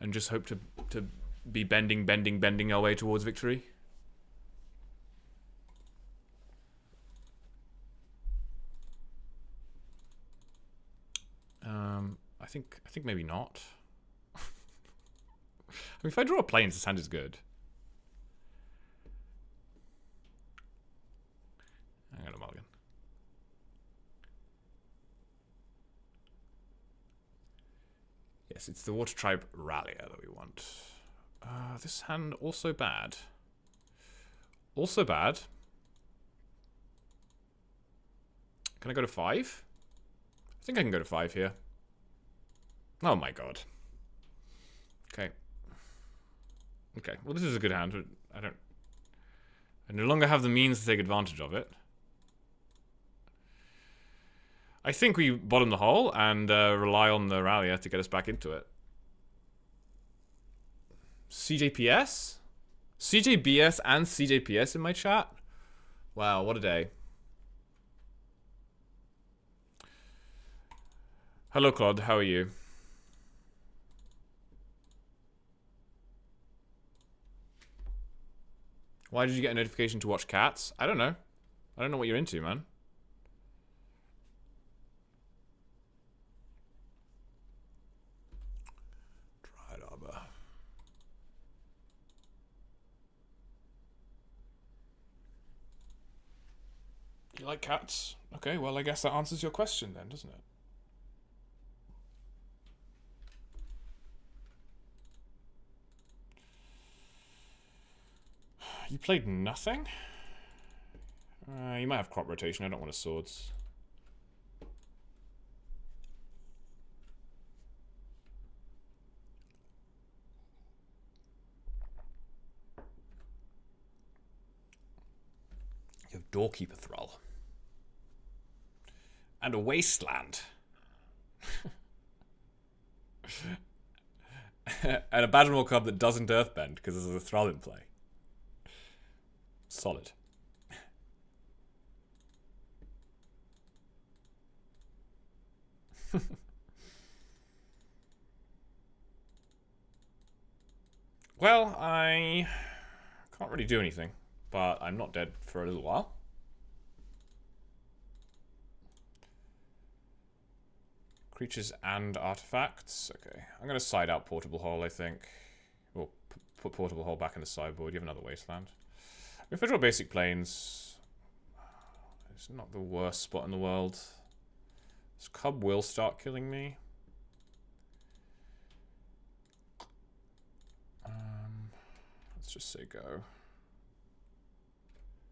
And just hope to be bending our way towards victory. I think maybe not. I mean, if I draw a Plains, this hand is good. I got a mulligan. Yes, it's the Water Tribe Rallier that we want. This hand also bad. Also bad. Can I go to 5? I think I can go to 5 here. Oh my god. Okay. Okay, well this is a good hand. I no longer have the means to take advantage of it. I think we bottom the hole and rely on the Rallia to get us back into it. CJPS? CJBS and CJPS in my chat? Wow, what a day. Hello, Claude. How are you? Why did you get a notification to watch cats? I don't know. I don't know what you're into, man. Dried arbor. You like cats? Okay, well, I guess that answers your question then, doesn't it? You played nothing? You might have crop rotation. I don't want a swords. You have Doorkeeper Thrall. And a Wasteland. And a Badgermore cub that doesn't Earthbend because there's a Thrall in play. Solid. Well, I can't really do anything, but I'm not dead for a little while. Creatures and artifacts. Okay, I'm going to side out Portable Hole, I think. Or put Portable Hole back in the sideboard. You have another Wasteland. If I draw Basic Plains, it's not the worst spot in the world. This cub will start killing me. Let's just say go.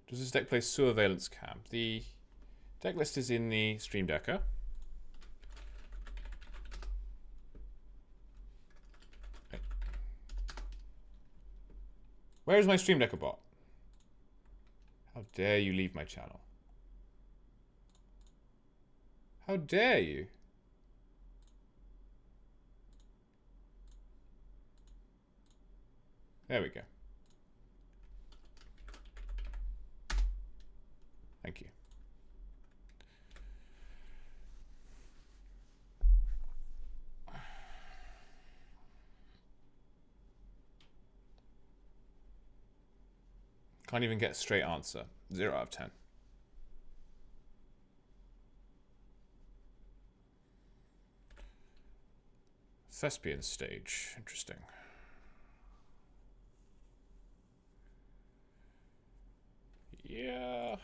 Does this deck play Surveillance Camp? The deck list is in the Stream Decker. Where is my Stream Decker bot? How dare you leave my channel? How dare you? There we go. Thank you. Can't even get a straight answer. 0 out of 10. Thespian stage. Interesting. Yeah.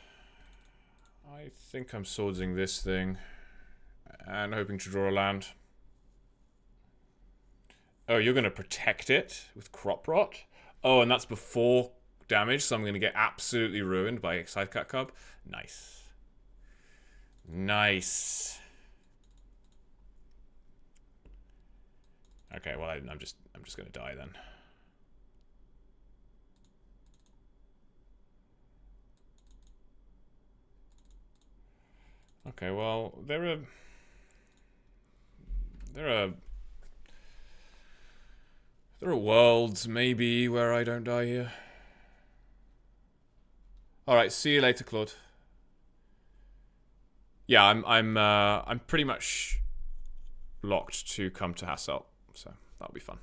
I think I'm swordsing this thing. And hoping to draw a land. Oh, you're going to protect it with Crop Rot? Oh, and that's before damage, so I'm going to get absolutely ruined by Sidecut Cub. Nice. Nice. Okay, well, I'm just going to die then. Okay, well, there are worlds maybe where I don't die here. All right, see you later, Claude. Yeah, I'm pretty much locked to come to Hasselt, so that'll be fun.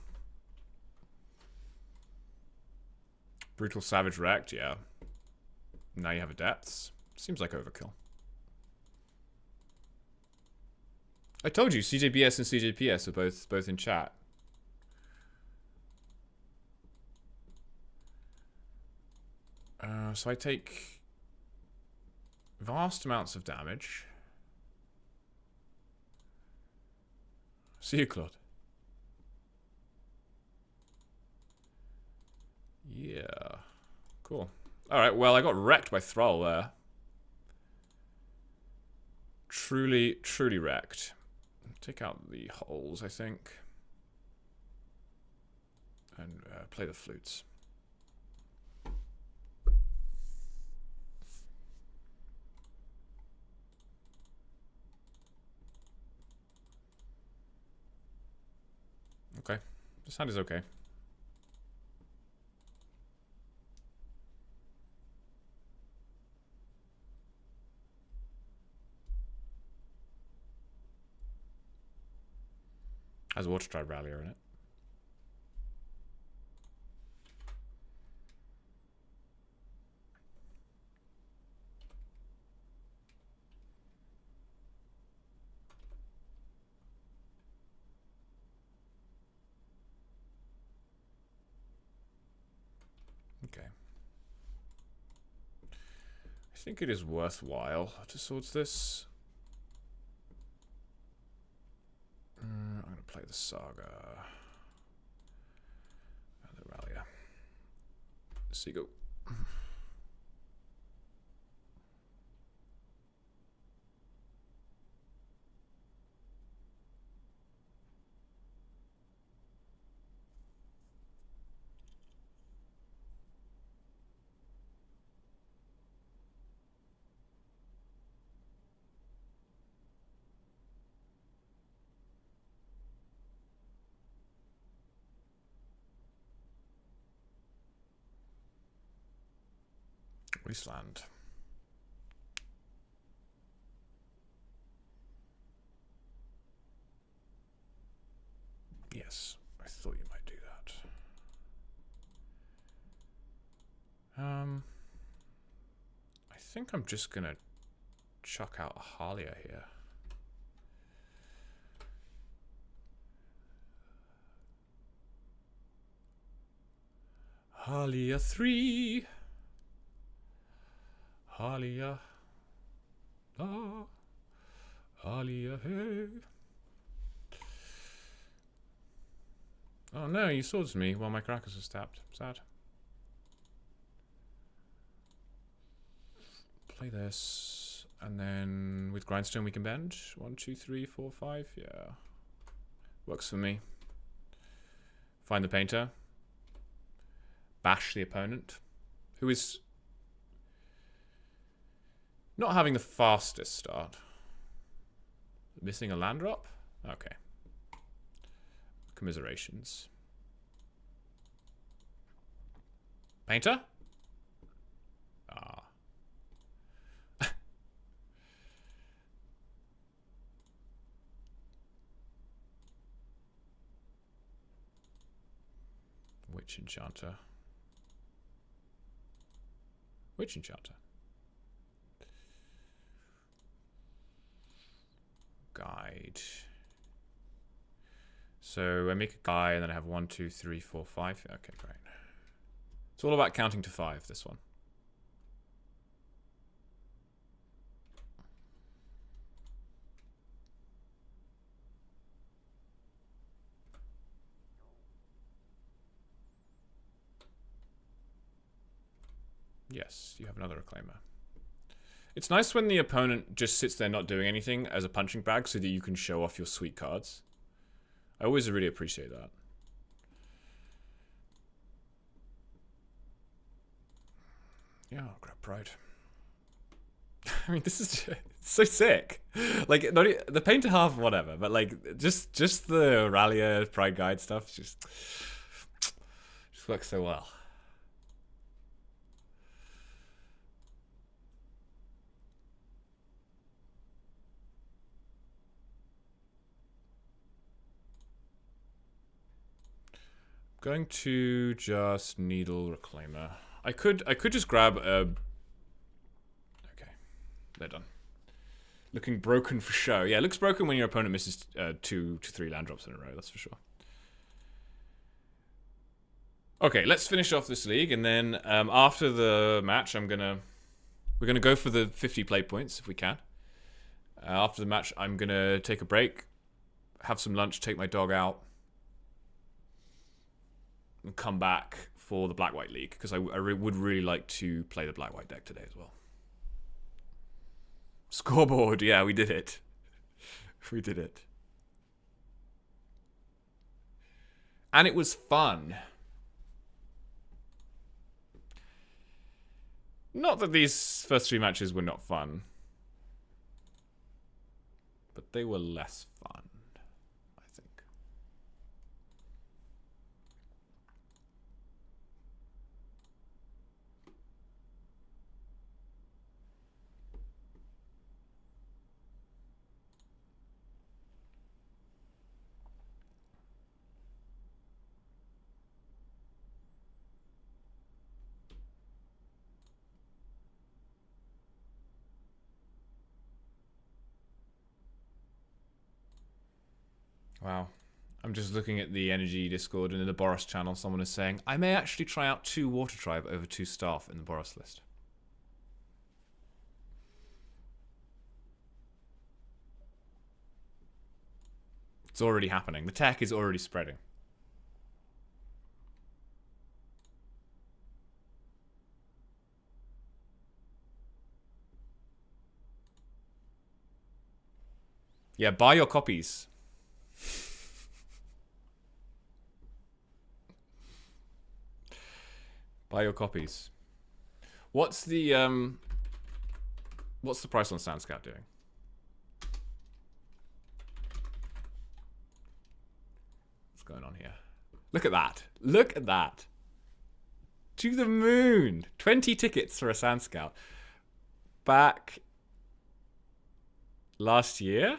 Brutal Savage Wrecked, yeah. Now you have a Depths. Seems like overkill. I told you, CJBS and CJPS are both in chat. So I take vast amounts of damage. See you, Claude. Yeah. Cool. Alright, well, I got wrecked by Thrall there. Truly, truly wrecked. Take out the holes, I think. And play the flutes. This hand is okay. Has a Water Tribe Rallier in it. Okay. I think it is worthwhile to swords this. I'm going to play the Saga. And the Rallier. Seagull. Wasteland. Yes, I thought you might do that. I think I'm just gonna chuck out a Halia here. Halia 3. Halia. Ah. Halia, hey. Oh no, you swords me while my Karakas was tapped. Sad. Play this. And then with Grindstone we can bend. 1, 2, 3, 4, 5. Yeah. Works for me. Find the Painter. Bash the opponent. Who is not having the fastest start. Missing a land drop? Okay. Commiserations. Painter? Ah. Witch Enchanter. Witch Enchanter. Guide. So I make a guy and then I have 1, 2, 3, 4, 5. Okay, great. It's all about counting to 5, this one. Yes, you have another Reclaimer. It's nice when the opponent just sits there not doing anything as a punching bag so that you can show off your sweet cards. I always really appreciate that. Yeah, I'll grab Pride. I mean, this is so sick. Like, not the Painter half, whatever, but like, just the Rallier Pride Guide stuff just works so well. Going to just Needle Reclaimer. I could just grab a. Okay, they're done. Looking broken for show. Yeah, it looks broken when your opponent misses 2 to 3 land drops in a row. That's for sure. Okay, let's finish off this league, and then after the match, we're gonna go for the 50 play points if we can. After the match, I'm gonna take a break, have some lunch, take my dog out. And come back for the Black-White League, because I would really like to play the Black-White deck today as well. Scoreboard, yeah, we did it. We did it. And it was fun. Not that these first 3 matches were not fun. But they were less fun, I think. Wow. I'm just looking at the Energy Discord, and in the Boros channel, someone is saying, I may actually try out 2 Water Tribe over 2 Staff in the Boros list. It's already happening. The tech is already spreading. Yeah, buy your copies. Buy your copies. What's the price on SandScout doing? What's going on here? Look at that. Look at that. To the moon. 20 tickets for a SandScout. Back last year?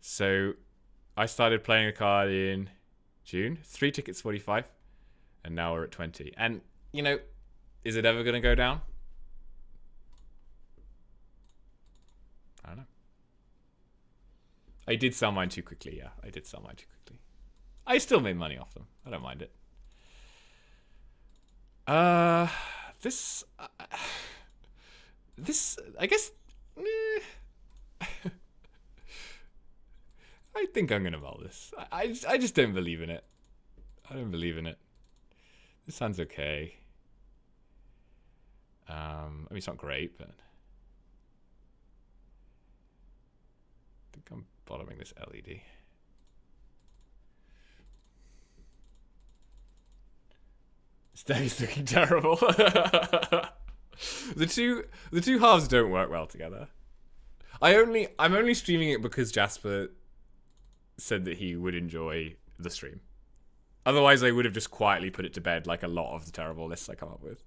So I started playing a card in June. 3 tickets, 45. And now we're at 20. And, you know, is it ever going to go down? I don't know. I did sell mine too quickly, yeah. I did sell mine too quickly. I still made money off them. I don't mind it. This, I guess, I think I'm gonna mull this. I just don't believe in it. I don't believe in it. This sounds okay. I mean, it's not great, but I think I'm bottoming this LED. This day's looking terrible. The two halves don't work well together. I'm only streaming it because Jasper said that he would enjoy the stream. Otherwise, I would have just quietly put it to bed like a lot of the terrible lists I come up with.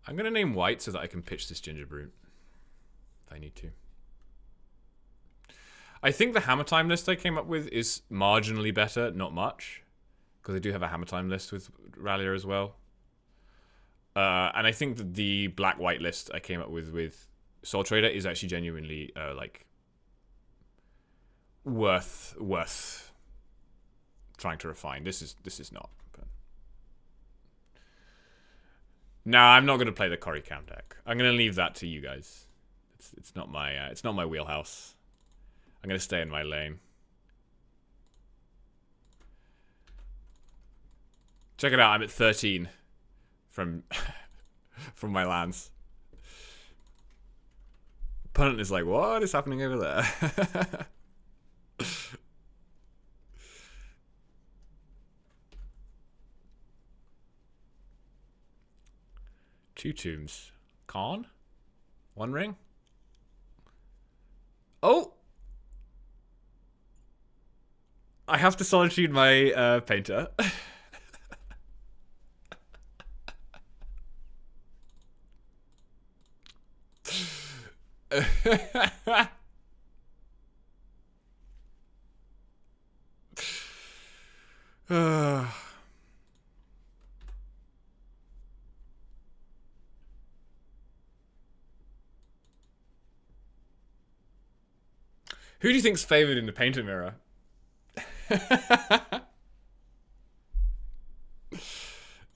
I'm going to name white so that I can pitch this Ginger Brute if I need to. I think the Hammer Time list I came up with is marginally better, not much. Because I do have a Hammer Time list with Rallier as well. And I think that the black-white list I came up with Soul Trader is actually genuinely, like, worth trying to refine. This is not. But... No, I'm not going to play the Corey Cam deck. I'm going to leave that to you guys. It's not my wheelhouse. I'm going to stay in my lane. Check it out. I'm at 13 from my lands. Opponent is like, what is happening over there? Two tombs. Khan? One ring? Oh! I have to solitude my painter. Who do you think's favored in the painter mirror?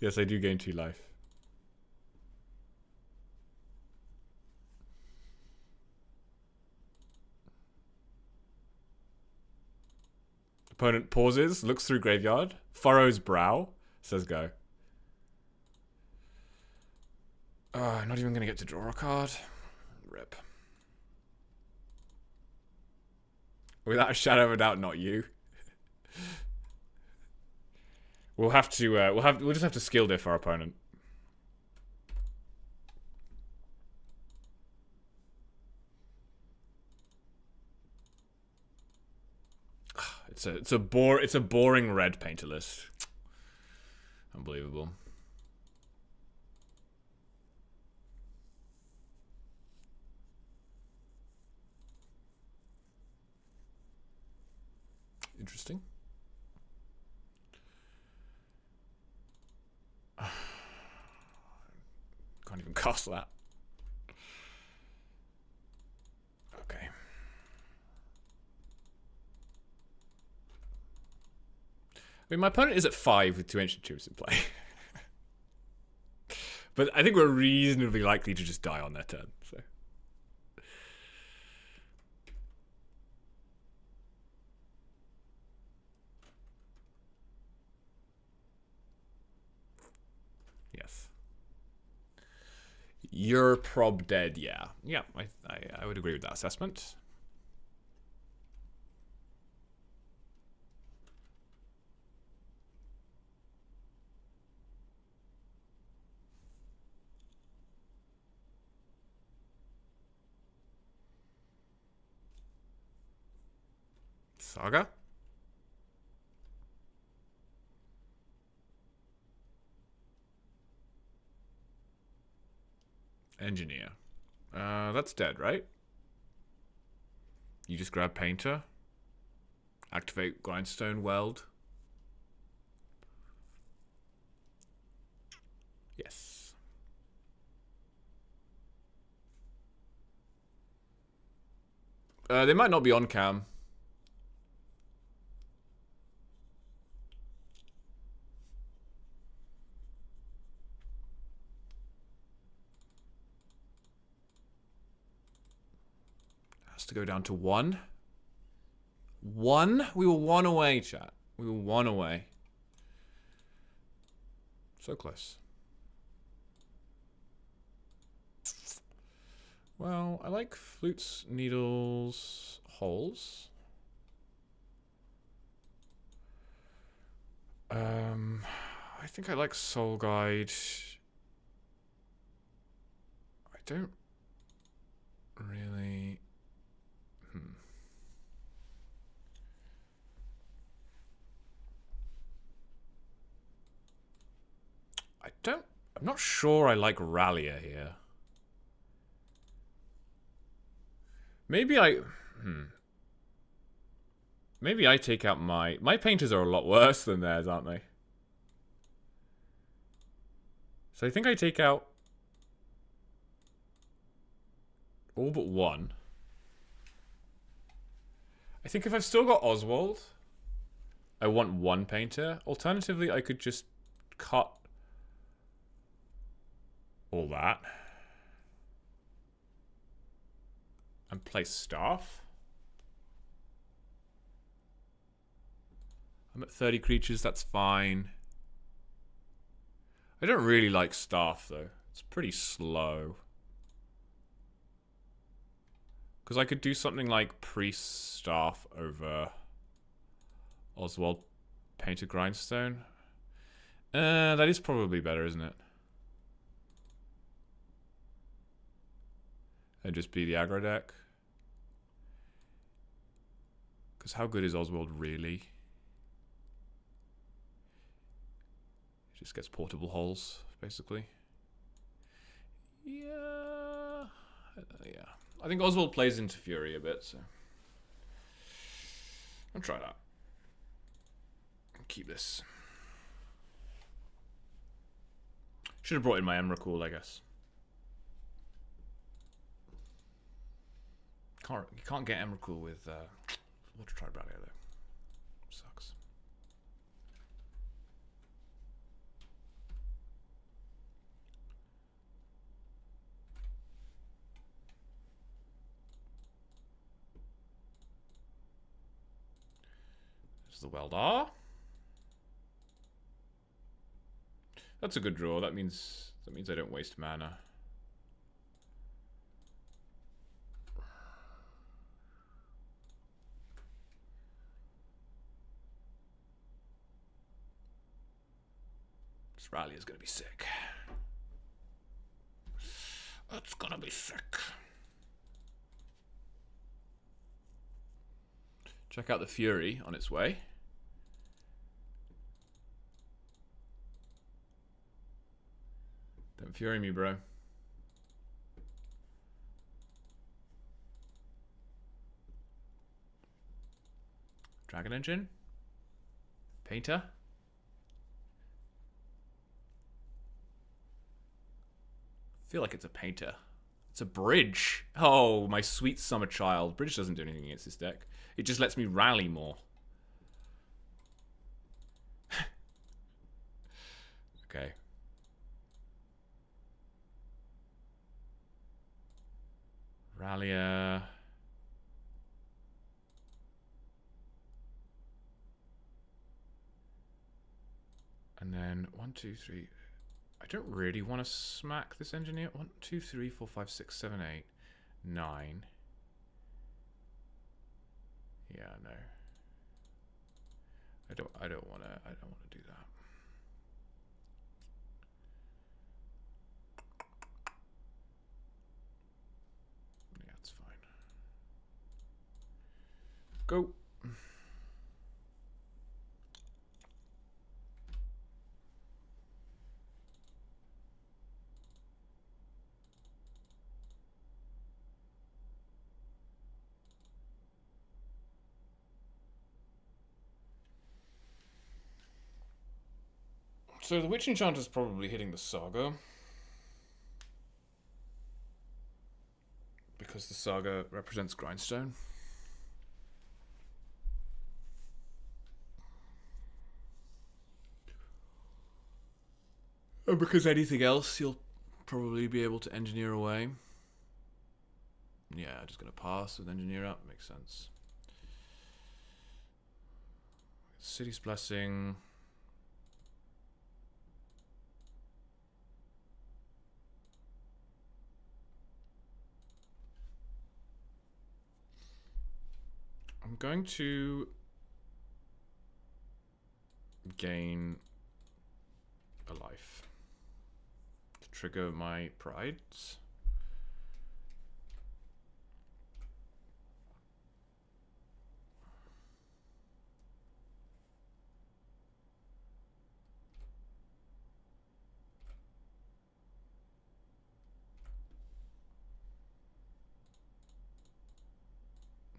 Yes, I do gain 2 life. Opponent pauses, looks through graveyard, furrows brow, says go. Not even gonna get to draw a card. Rip. Without a shadow of a doubt, not you. We'll have to. We'll just have to skill diff our opponent. It's a boring red painter list. Unbelievable. Interesting. Can't even cast that. Okay. I mean, my opponent is at 5 with 2 Ancient Tombs in play. But I think we're reasonably likely to just die on their turn, so. Yes. You're prob dead, yeah. Yeah, I would agree with that assessment. Saga? Engineer. That's dead, right? You just grab Painter. Activate Grindstone Weld. Yes. They might not be on cam. Has to go down to 1. 1? We were 1 away, chat. We were 1 away. So close. Well, I like flutes, needles, holes. I think I like Soul Guide. I don't really. I'm not sure I like Rallier here. Maybe I take out my painters are a lot worse than theirs, aren't they? So I think I take out all but 1. I think if I've still got Oswald, I want 1 painter. Alternatively, I could just cut all that and play Staff. I'm at 30 creatures, that's fine. I don't really like Staff, though. It's pretty slow. Because I could do something like Priest Staff over Oswald Painter Grindstone. That is probably better, isn't it? And just be the aggro deck. Because how good is Oswald really? It just gets portable holes, basically. Yeah. I think Oswald plays into Fury a bit, so I'll try that. Keep this. Should have brought in my Emrakul, I guess. You can't get Emrakul with Water Tribe Rallier though. Sucks. There's the Weldar. That's a good draw. That means I don't waste mana. This rally is gonna be sick. It's gonna be sick. Check out the Fury on its way. Don't Fury me, bro. Dragon Engine? Painter? feel like it's a painter. It's a bridge. Oh, my sweet summer child. Bridge doesn't do anything against this deck. It just lets me rally more. Okay. Rallier. And then 1, 2, 3. I don't really want to smack this engineer. 1, 2, 3, 4, 5, 6, 7, 8, 9. Yeah, no. I don't want to do that. Yeah, it's fine. Go. So the Witch Enchanter's probably hitting the Saga. Because the Saga represents Grindstone. And because anything else you'll probably be able to engineer away. Yeah, just gonna pass with engineer up, makes sense. City's Blessing. I'm going to gain a life to trigger my prides.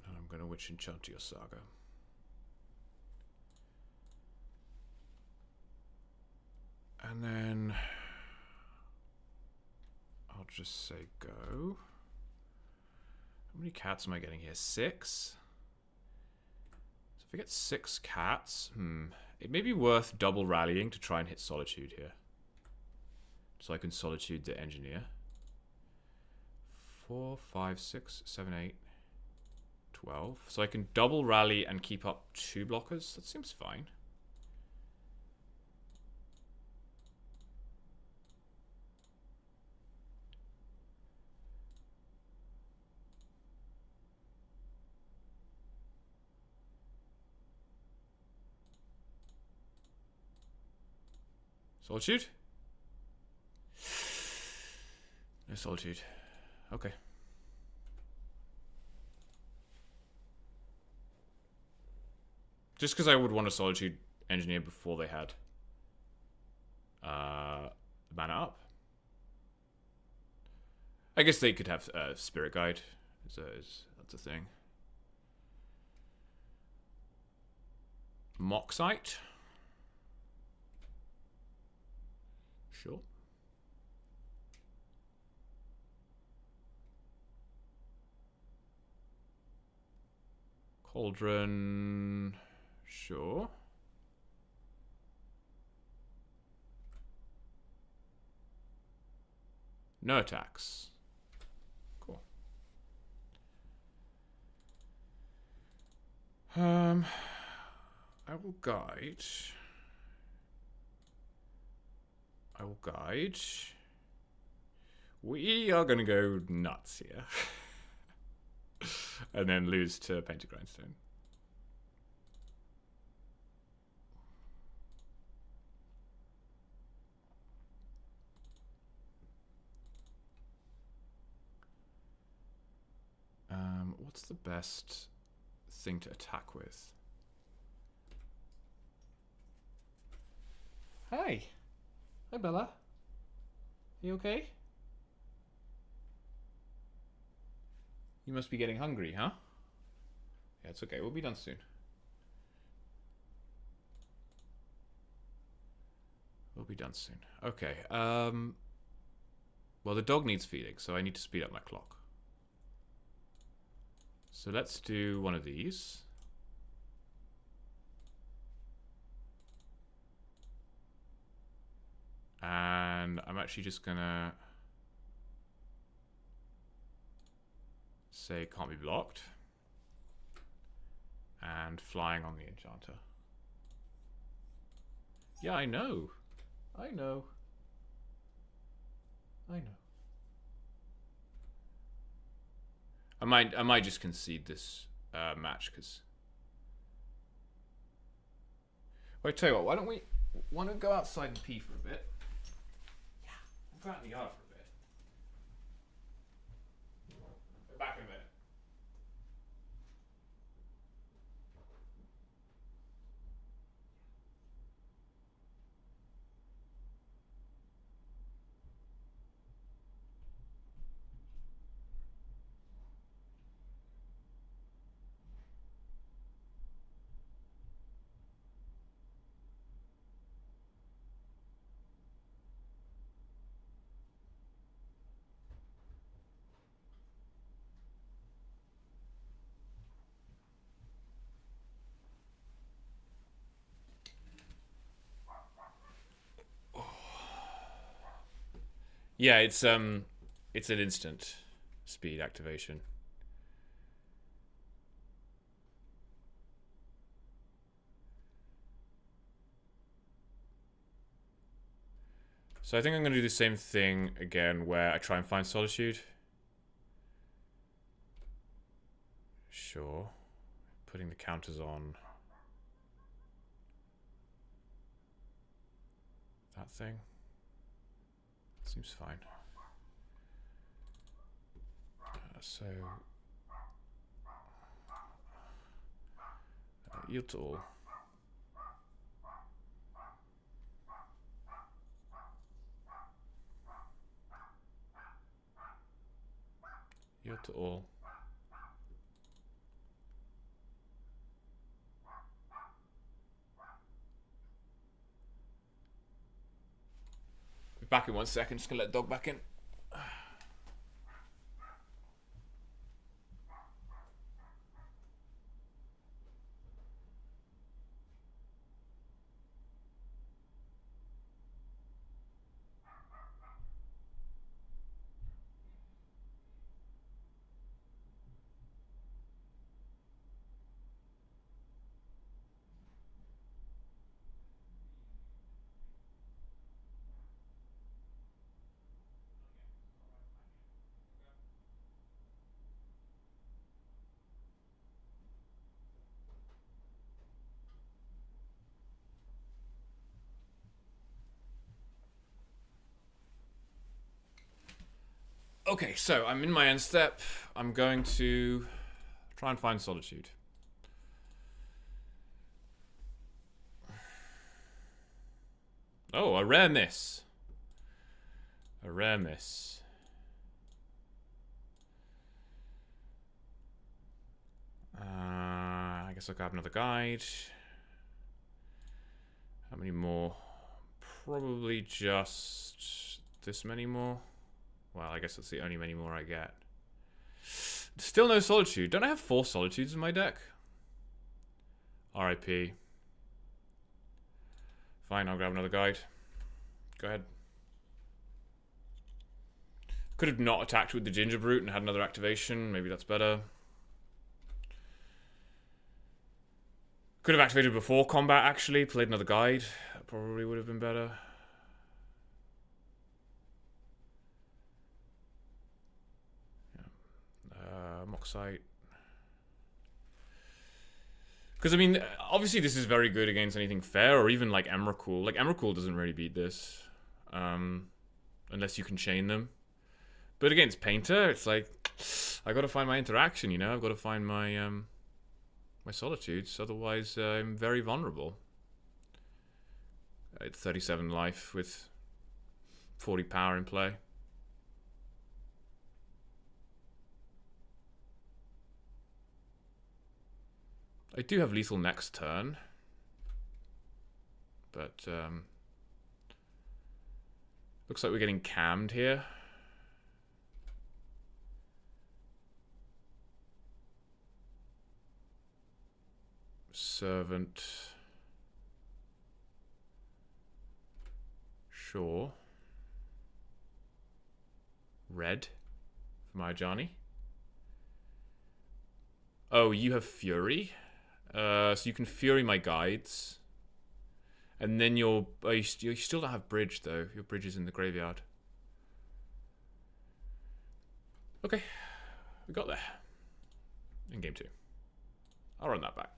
And I'm going to Witch Enchant your Saga. And then I'll just say go. How many cats am I getting here? 6? So if I get 6 cats, it may be worth double rallying to try and hit Solitude here. So I can Solitude the engineer. 4, 5, 6, 7, 8, 12. So I can double rally and keep up 2 blockers. That seems fine. Solitude? No Solitude. Okay. Just because I would want a Solitude engineer before they had mana up. I guess they could have Spirit Guide. That's a thing. Moxite. Sure. Cauldron. Sure. No attacks. Cool. I will guide. We are gonna go nuts here. And then lose to Painted Grindstone. What's the best thing to attack with? Hi. Hi, Bella. You okay? You must be getting hungry, huh? Yeah, it's okay. We'll be done soon. We'll be done soon. Okay. Well, the dog needs feeding, so I need to speed up my clock. So let's do one of these. And I'm actually just gonna say can't be blocked. And flying on the enchanter. Yeah, I know. I know. I might just concede this match because. Well, I tell you what. Why don't we want to go outside and pee for a bit? Yeah, we'll go out in the yard for a bit. Back in a minute. Yeah, it's an instant speed activation. So I think I'm going to do the same thing again where I try and find Solitude. Sure. Putting the counters on that thing. Seems fine. So yield to all. Yield to all. Be back in 1 second. Just gonna let the dog back in. Okay, so I'm in my end step. I'm going to try and find Solitude. Oh, a rare miss. A rare miss. I guess I'll grab another guide. How many more? Probably just this many more. Well, I guess that's the only many more I get. Still no Solitude. Don't I have 4 Solitudes in my deck? RIP. Fine, I'll grab another guide. Go ahead. Could have not attacked with the Ginger Brute and had another activation. Maybe that's better. Could have activated before combat, actually. Played another guide. That probably would have been better. Moxite. Because, I mean, obviously this is very good against anything fair, or even like Emrakul. Like, Emrakul doesn't really beat this. Unless you can chain them. But against Painter, it's like, I gotta find my interaction, you know? I've gotta find my, my Solitudes, otherwise I'm very vulnerable. It's 37 life with 40 power in play. I do have lethal next turn, but looks like we're getting cammed here. servant. Sure. Red for my Ajani. Oh, you have Fury. So you can Fury my guides. And then you still don't have Bridge, though. Your Bridge is in the graveyard. Okay. We got there. In game 2. I'll run that back.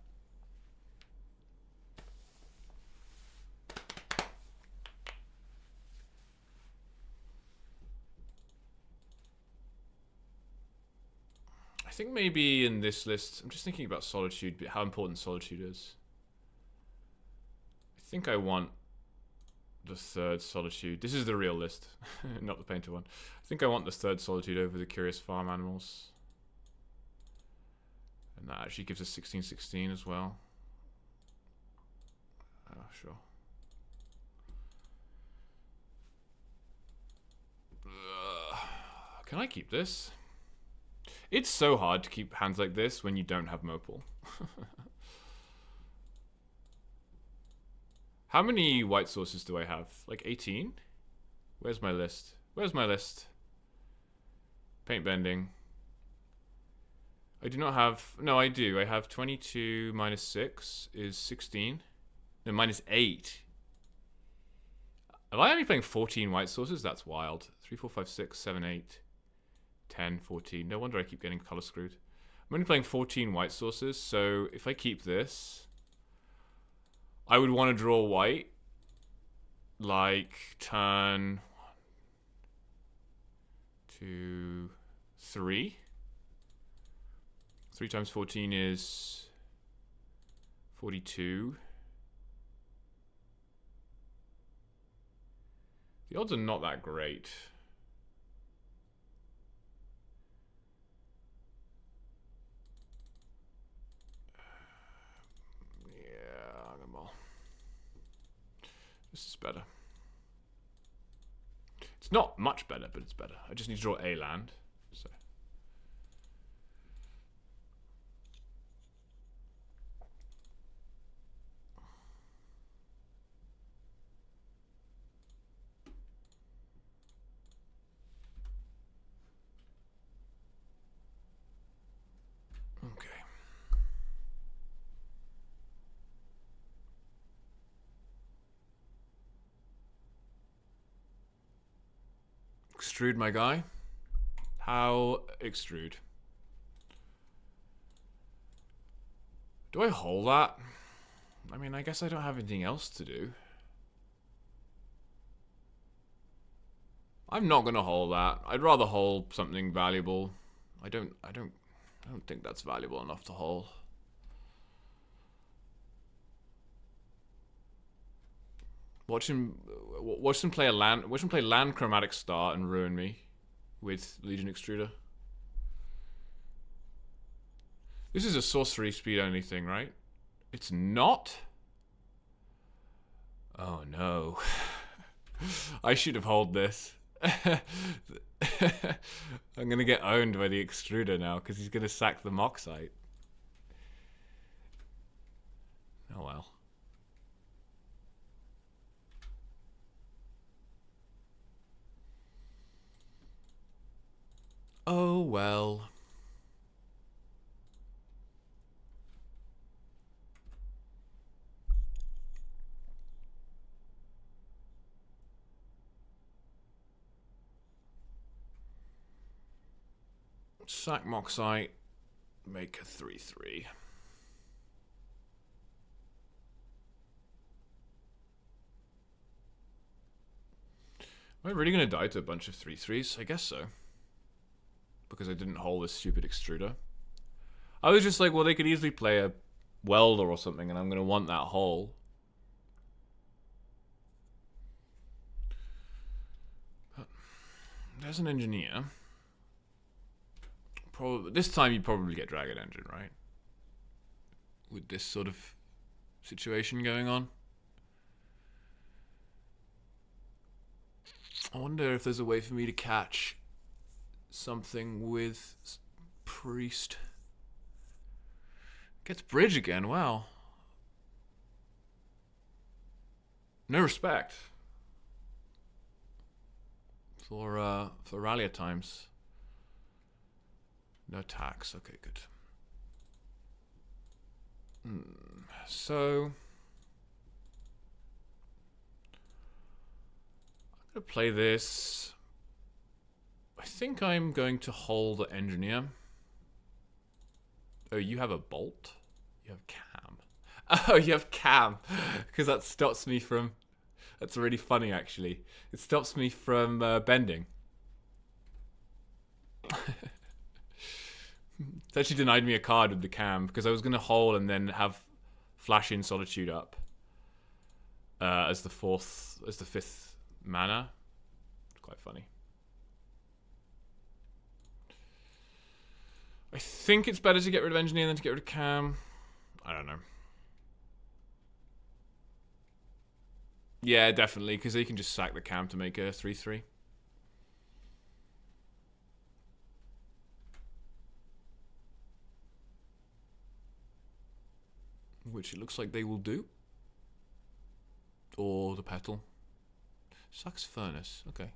I think maybe in this list, I'm just thinking about Solitude, how important Solitude is. I think I want the 3rd Solitude. This is the real list, not the painter one. I think I want the 3rd Solitude over the Curious Farm Animals. And that actually gives us 16/16 as well. Oh, sure. Can I keep this? It's so hard to keep hands like this when you don't have Mopal. How many white sources do I have? Like 18? Where's my list? Where's my list? Paint bending. I do not have... No, I do. I have 22 minus 6 is 16. No, minus 8. Am I only playing 14 white sources? That's wild. 3, 4, 5, 6, 7, 8, 10, 14. No wonder I keep getting color screwed. I'm only playing 14 white sources, so if I keep this, I would want to draw white. Like, turn 1, 2, 3. 3 times 14 is 42. The odds are not that great. Yeah, well, this is better. It's not much better, but it's better. I just need to draw a land. So. Okay. Extrude, my guy. How extrude? Do I hole that? I mean, I guess I don't have anything else to do. I'm not gonna hole that. I'd rather hole something valuable. I don't think that's valuable enough to hole. Watch him play a land. Watch him play land chromatic star and ruin me with Legion Extruder. This is a sorcery speed only thing, right? It's not? Oh no. I should have holed this. I'm gonna get owned by the Extruder now because he's gonna sack the Moxite. Oh well. Oh well. Sack Moxite, make a 3/3. Am I really going to die to a bunch of 3/3s? I guess so. Because I didn't hole this stupid Extruder. I was just like, well, they could easily play a Welder or something, and I'm going to want that hole. But there's an Engineer. Probably, this time you probably get Dragon Engine, right? With this sort of situation going on. I wonder if there's a way for me to catch something with Priest. Gets Bridge again, wow. No respect. For Rallia times. No tax. Okay, good. So I'm gonna play this. I think I'm going to hold the engineer. Oh, you have a bolt? You have cam. Oh, you have cam. Because that stops me from... That's really funny, actually. It stops me from bending. It's actually denied me a card with the cam because I was going to hold and then have Flash in Solitude up as the fifth mana. It's quite funny. I think it's better to get rid of Engineer than to get rid of Cam. I don't know. Yeah, definitely, because they can just sack the Cam to make a 3/3. Which it looks like they will do. Or the Petal. Sacks Furnace, okay.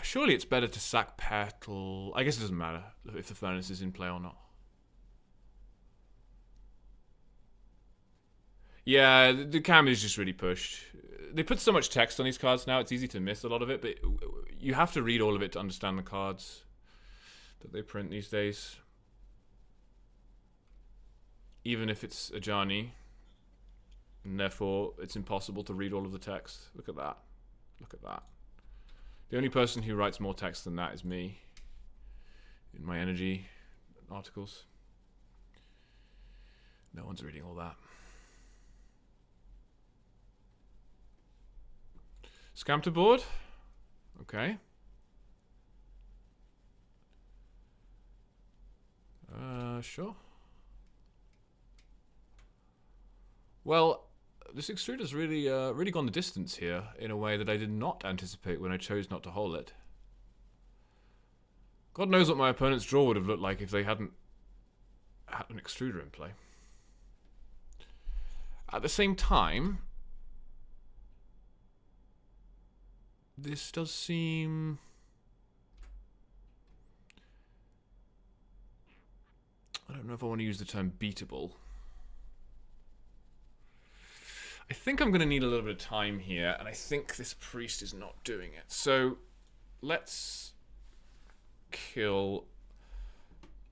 Surely it's better to sack Petal. I guess it doesn't matter if the Furnace is in play or not. Yeah, the Cam is just really pushed. They put so much text on these cards now, it's easy to miss a lot of it, but you have to read all of it to understand the cards that they print these days. Even if it's Ajani, and therefore it's impossible to read all of the text. Look at that. Look at that. The only person who writes more text than that is me in my energy articles. No one's reading all that. Scam to board? Okay. Sure. Well, this extruder's really, really gone the distance here in a way that I did not anticipate when I chose not to hold it. God knows what my opponent's draw would have looked like if they hadn't had an extruder in play. At the same time, this does seem... I don't know if I want to use the term beatable. I think I'm going to need a little bit of time here, and I think this priest is not doing it. So, let's kill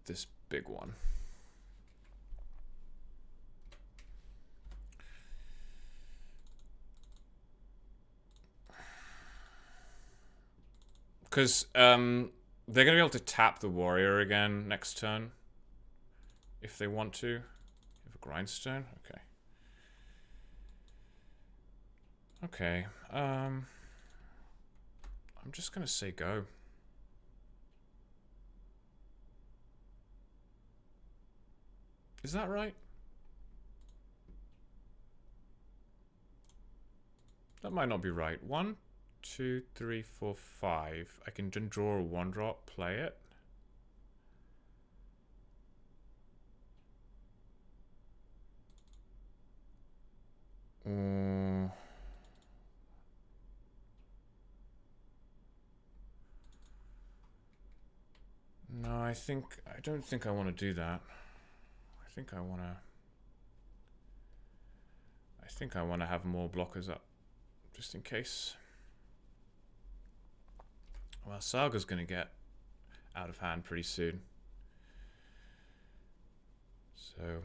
this big one. Because they're going to be able to tap the warrior again next turn. If they want to. You have a grindstone? Okay. Okay. I'm just going to say go. Is that right? That might not be right. 1, 2, 3, 4, 5. I can draw a 1-drop, play it. No, I don't think I want to do that. I think I want to have more blockers up, just in case. Well, Saga's going to get out of hand pretty soon. So...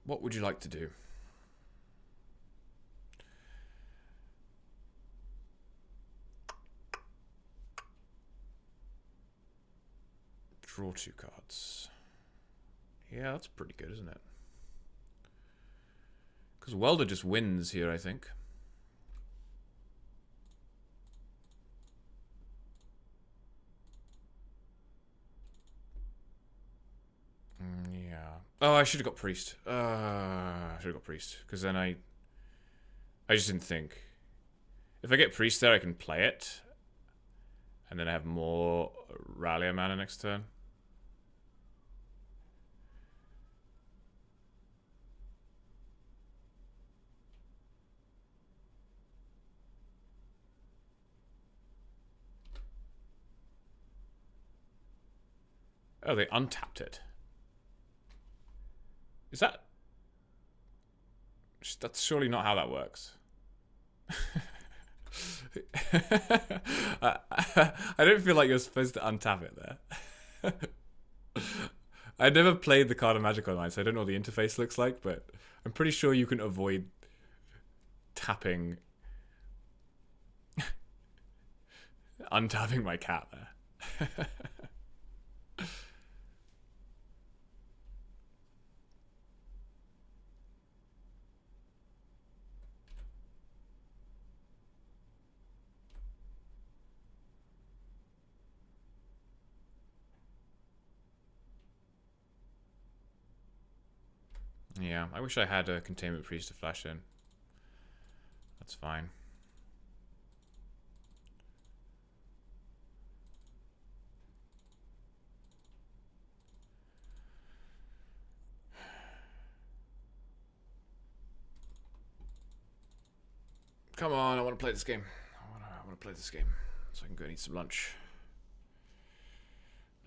what would you like to do? Draw 2 cards. Yeah, that's pretty good, isn't it? Because Welder just wins here, I think. Yeah. Oh, I should have got Priest. I should have got Priest. Because then I just didn't think. If I get Priest there, I can play it. And then I have more Rallia mana next turn. Oh, they untapped it. Is that... That's surely not how that works. I don't feel like you're supposed to untap it there. I never played the card of Magic Online, so I don't know what the interface looks like, but I'm pretty sure you can avoid tapping... untapping my cat there. Yeah, I wish I had a Containment Priest to flash in. That's fine. Come on, I want to play this game. I want to play this game so I can go and eat some lunch.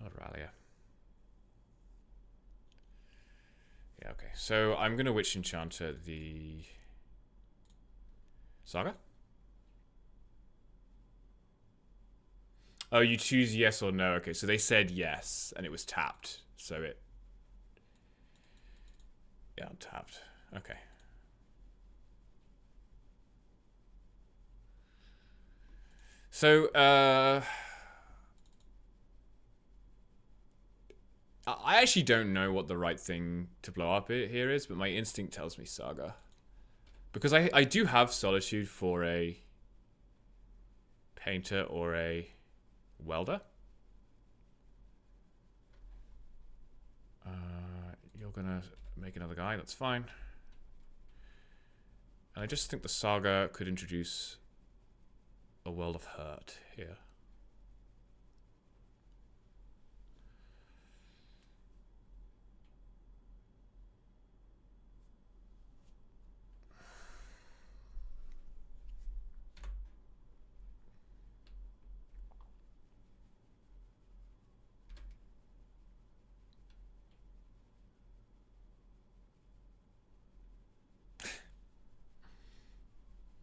Not Ralia. Yeah, okay. So I'm going to Witch Enchanter the Saga? Oh, you choose yes or no. Okay, so they said yes, and it was tapped. So it... Yeah, tapped. Okay. So, I actually don't know what the right thing to blow up here is, but my instinct tells me Saga. Because I do have Solitude for a Painter or a Welder. You're gonna make another guy, that's fine. And I just think the Saga could introduce a World of Hurt here.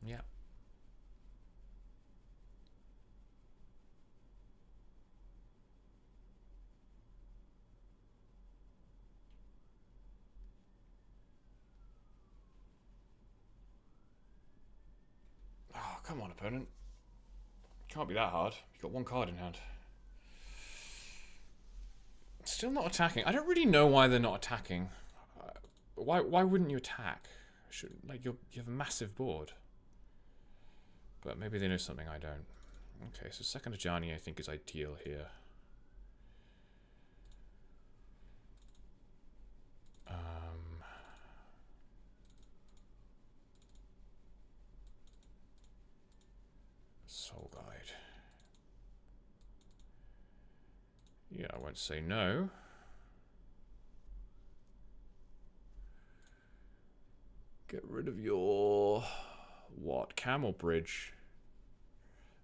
Yeah. Oh, come on, opponent. Can't be that hard. You've got one card in hand. Still not attacking. I don't really know why they're not attacking. Why wouldn't you attack? Like you have a massive board. But maybe they know something I don't. Okay, so second Ajani I think is ideal here. Soul Guide. Yeah, I won't say no. Get rid of your... What? Camel Bridge.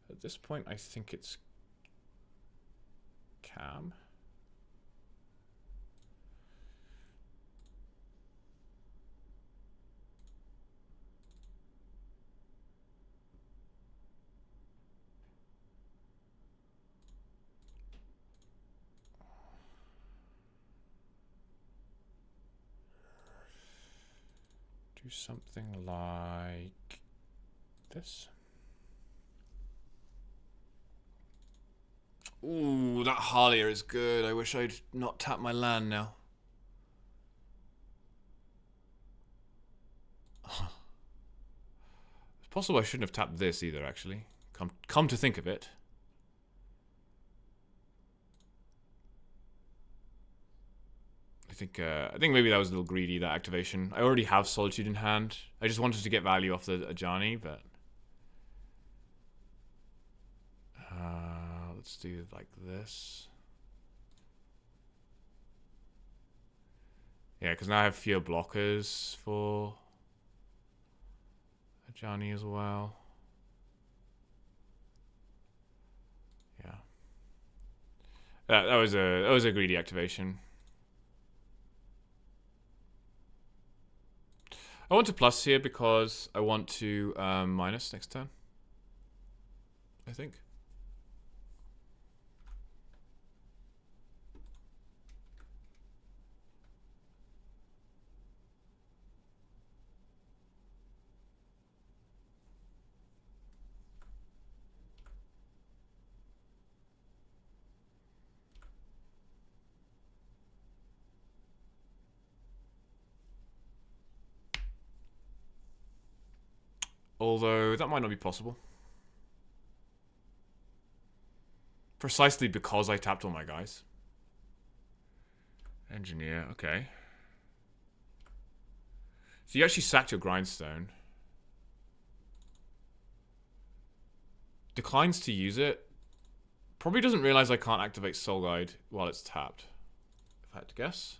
At this point, I think it's Cam. Do something like this. Ooh, that Harlier is good. I wish I'd not tapped my land now. It's possible I shouldn't have tapped this either, actually. Come to think of it. I think maybe that was a little greedy, that activation. I already have Solitude in hand. I just wanted to get value off the Ajani, but... let's do like this. Yeah, because now I have fewer blockers for Ajani as well. Yeah. That was a greedy activation. I want to plus here because I want to minus next turn. I think. Although that might not be possible. Precisely because I tapped all my guys. Engineer, okay. So you actually sacked your grindstone. Declines to use it. Probably doesn't realize I can't activate Soul Guide while it's tapped. If I had to guess.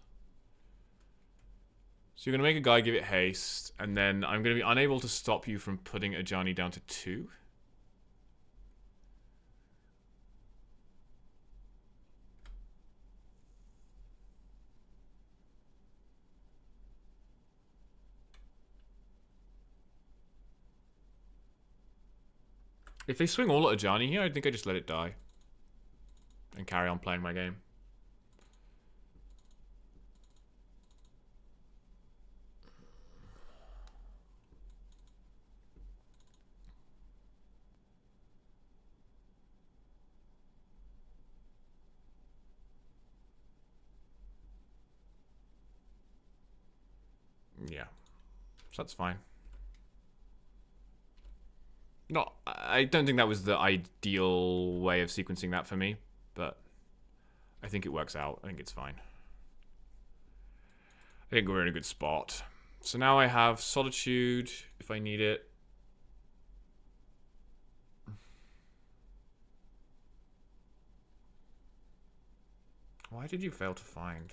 So you're going to make a guy give it haste, and then I'm going to be unable to stop you from putting Ajani down to 2. If they swing all at Ajani here, I think I just let it die. And carry on playing my game. Yeah. So that's fine. No, I don't think that was the ideal way of sequencing that for me, but I think it works out. I think it's fine. I think we're in a good spot. So now I have Solitude if I need it. Why did you fail to find?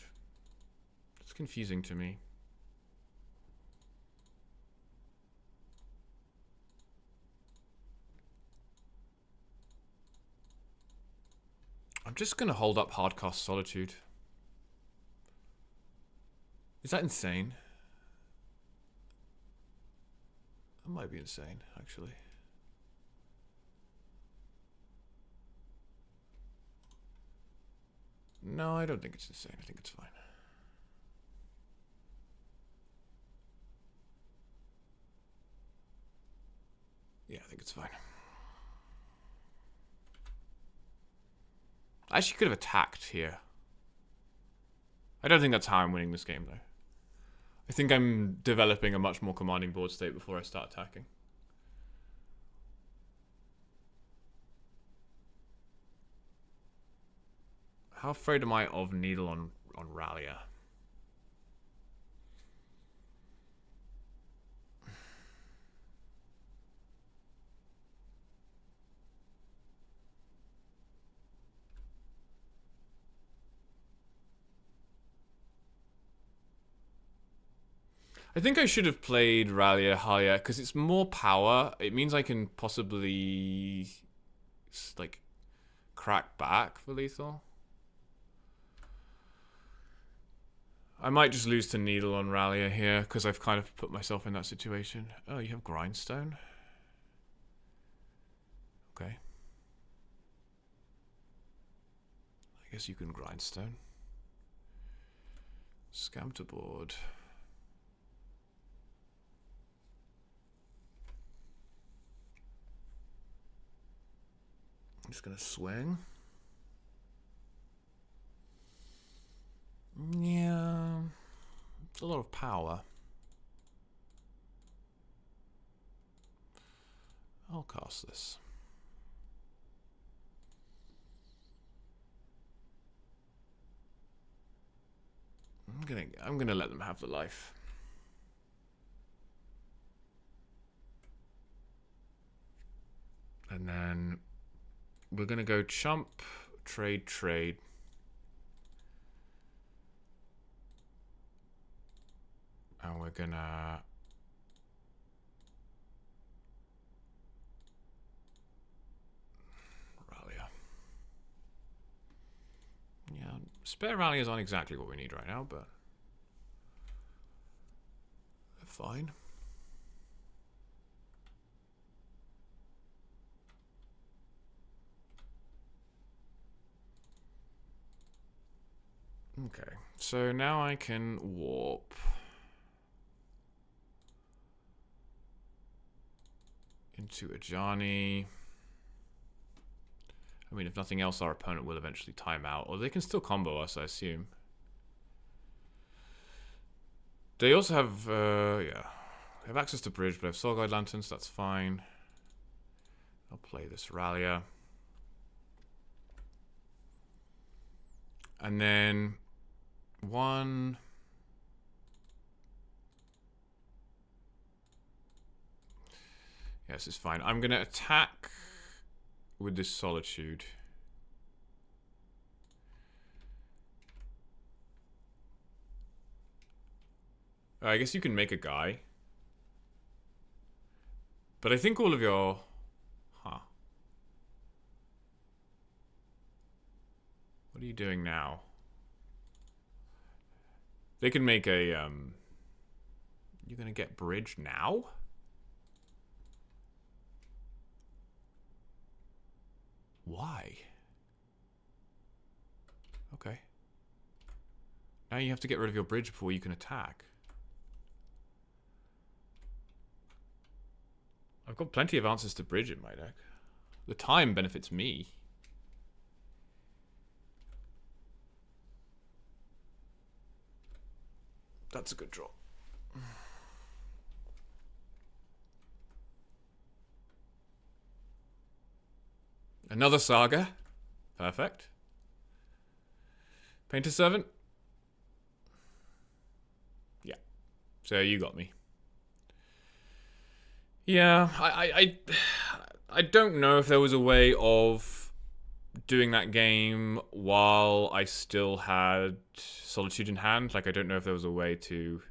It's confusing to me. I'm just going to hold up Hardcast Solitude. Is that insane? That might be insane, actually. No, I don't think it's insane. I think it's fine. Yeah, I think it's fine. I actually could have attacked here. I don't think that's how I'm winning this game, though. I think I'm developing a much more commanding board state before I start attacking. How afraid am I of Needle on Rallia? I think I should have played Rallia Halia because it's more power. It means I can possibly like crack back for lethal. I might just lose to Needle on Rallia here because I've kind of put myself in that situation. Oh, you have Grindstone? Okay. I guess you can Grindstone. Scam to board. I'm just going to swing. Yeah. It's a lot of power. I'll cast this. I'm gonna let them have the life. And then we're gonna go chump, trade. And we're gonna Rallia. Spare ralliers aren't exactly what we need right now, but they're fine. Okay, so now I can warp into Ajani. I mean, if nothing else, our opponent will eventually time out, or they can still combo us, I assume. They also have, yeah, they have access to bridge, but I have Soul Guide Lanterns, that's fine. I'll play this Rallier. And then one... Yeah, this is fine. I'm going to attack with this Solitude. I guess you can make a guy. But I think all of your... Huh. What are you doing now? They can make a... You're going to get bridge now? Why? Okay. Now you have to get rid of your bridge before you can attack. I've got plenty of answers to bridge in my deck. The time benefits me. That's a good draw. Another Saga. Perfect. Painter Servant. Yeah. So you got me. Yeah, I don't know if there was a way of doing that game while I still had Solitude in hand. Like, I don't know if there was a way to...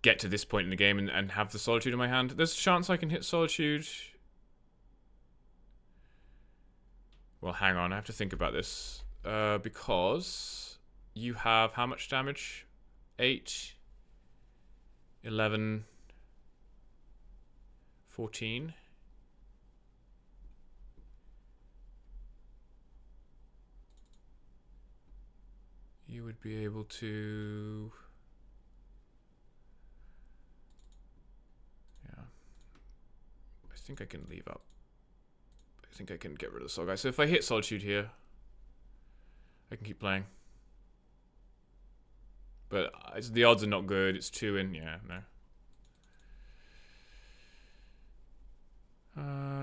get to this point in the game and have the Solitude in my hand. There's a chance I can hit Solitude. Well, hang on, I have to think about this. Because you have how much damage? 8, 11, 14. You would be able to... Yeah. I think I can leave up. I think I can get rid of the Soul Guy. So if I hit Solitude here, I can keep playing. But the odds are not good. It's 2 in. Yeah, no.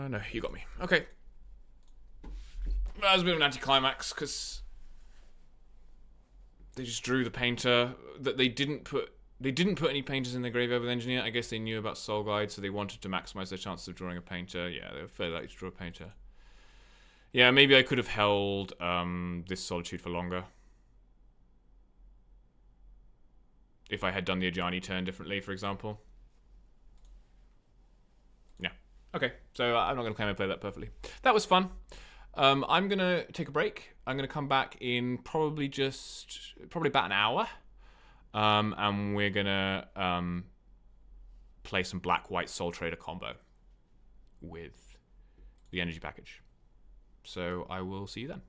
No, you got me. Okay. That was a bit of an anticlimax because they just drew the Painter. That they didn't put any Painters in their graveyard with Engineer. I guess they knew about Soul Guide, so they wanted to maximize their chances of drawing a Painter. Yeah, they were fairly likely to draw a Painter. Yeah, maybe I could have held this Solitude for longer. If I had done the Ajani turn differently, for example. Yeah. Okay, so I'm not going to claim I played that perfectly. That was fun. I'm going to take a break. I'm going to come back in probably about an hour. And we're going to play some Black-White Soul Trader combo with the energy package. So I will see you then.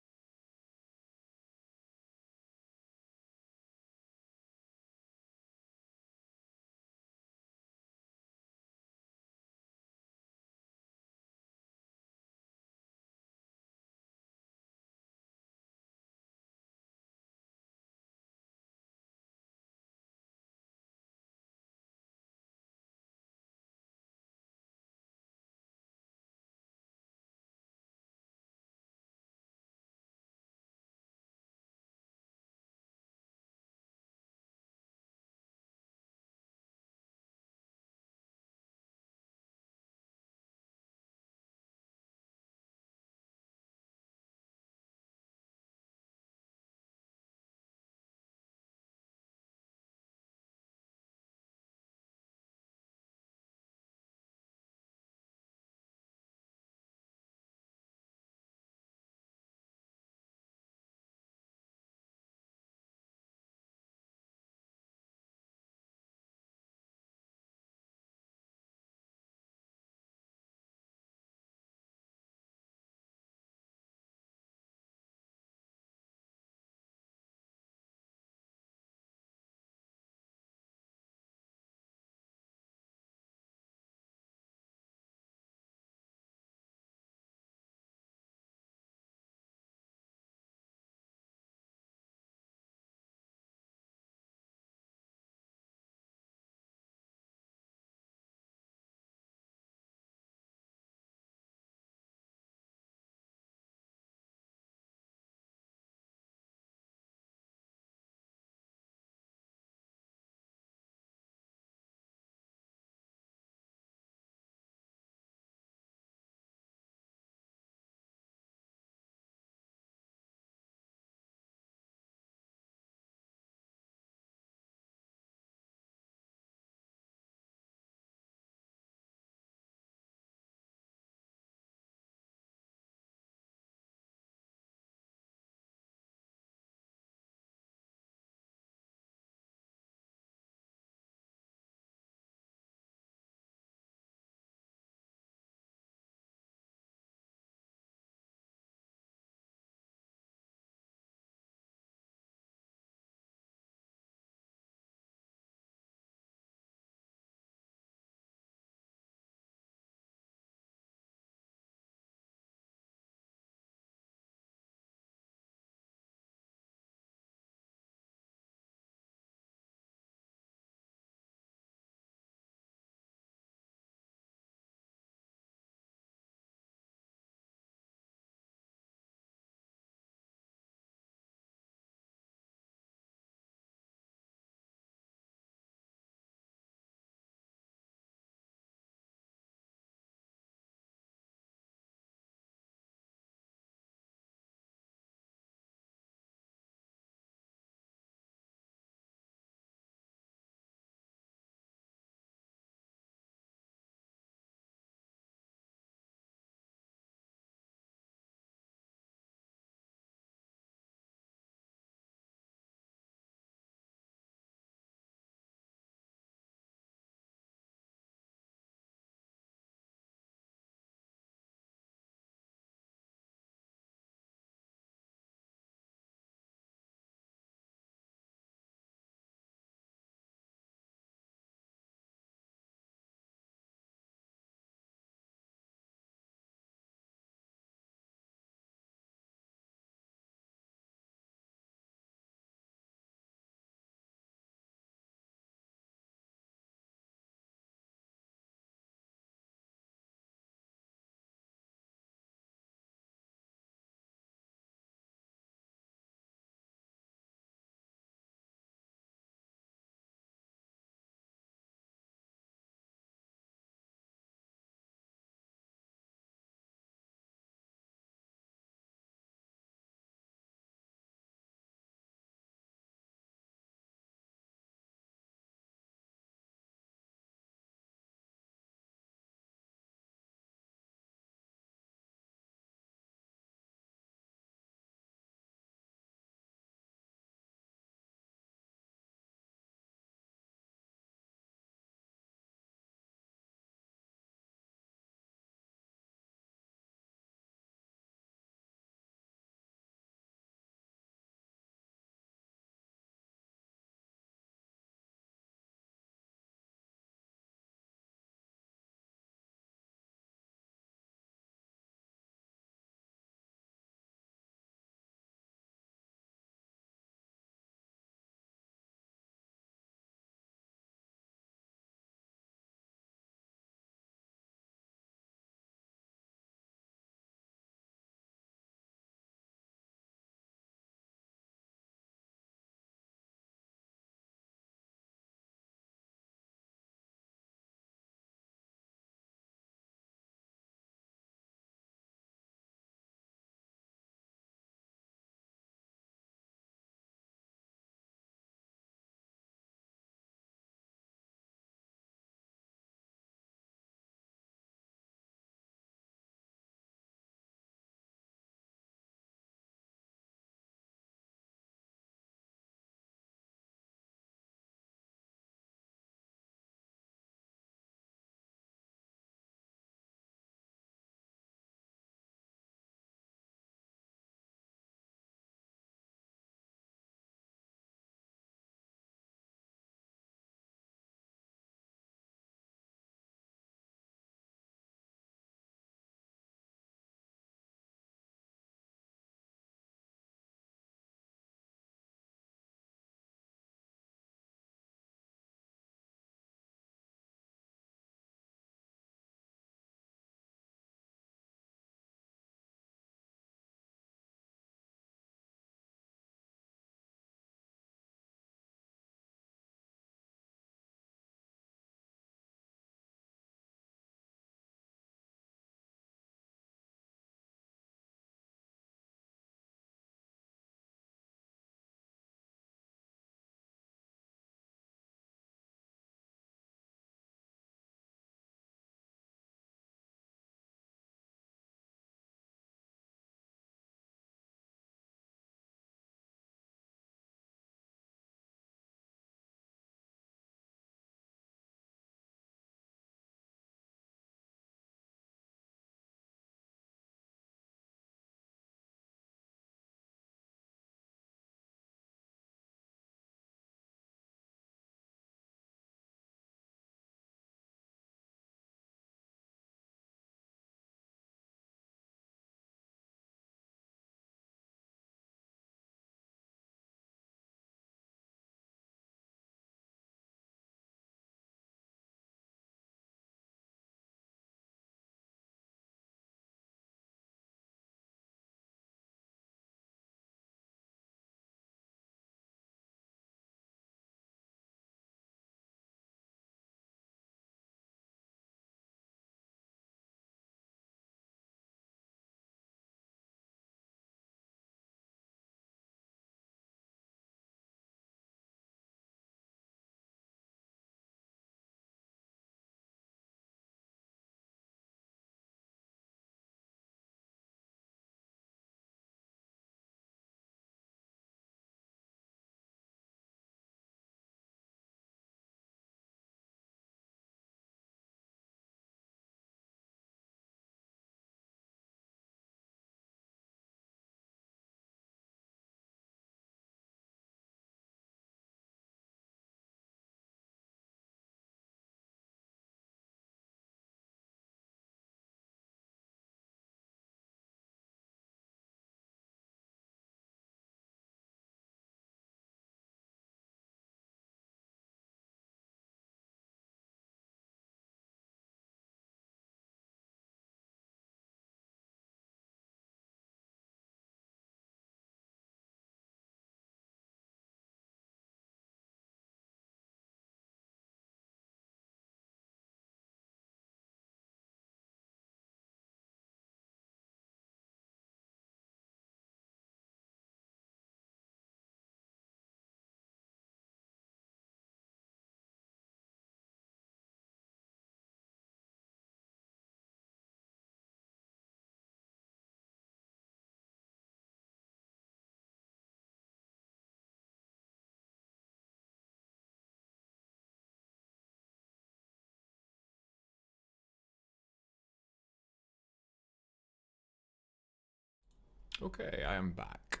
Okay, I am back.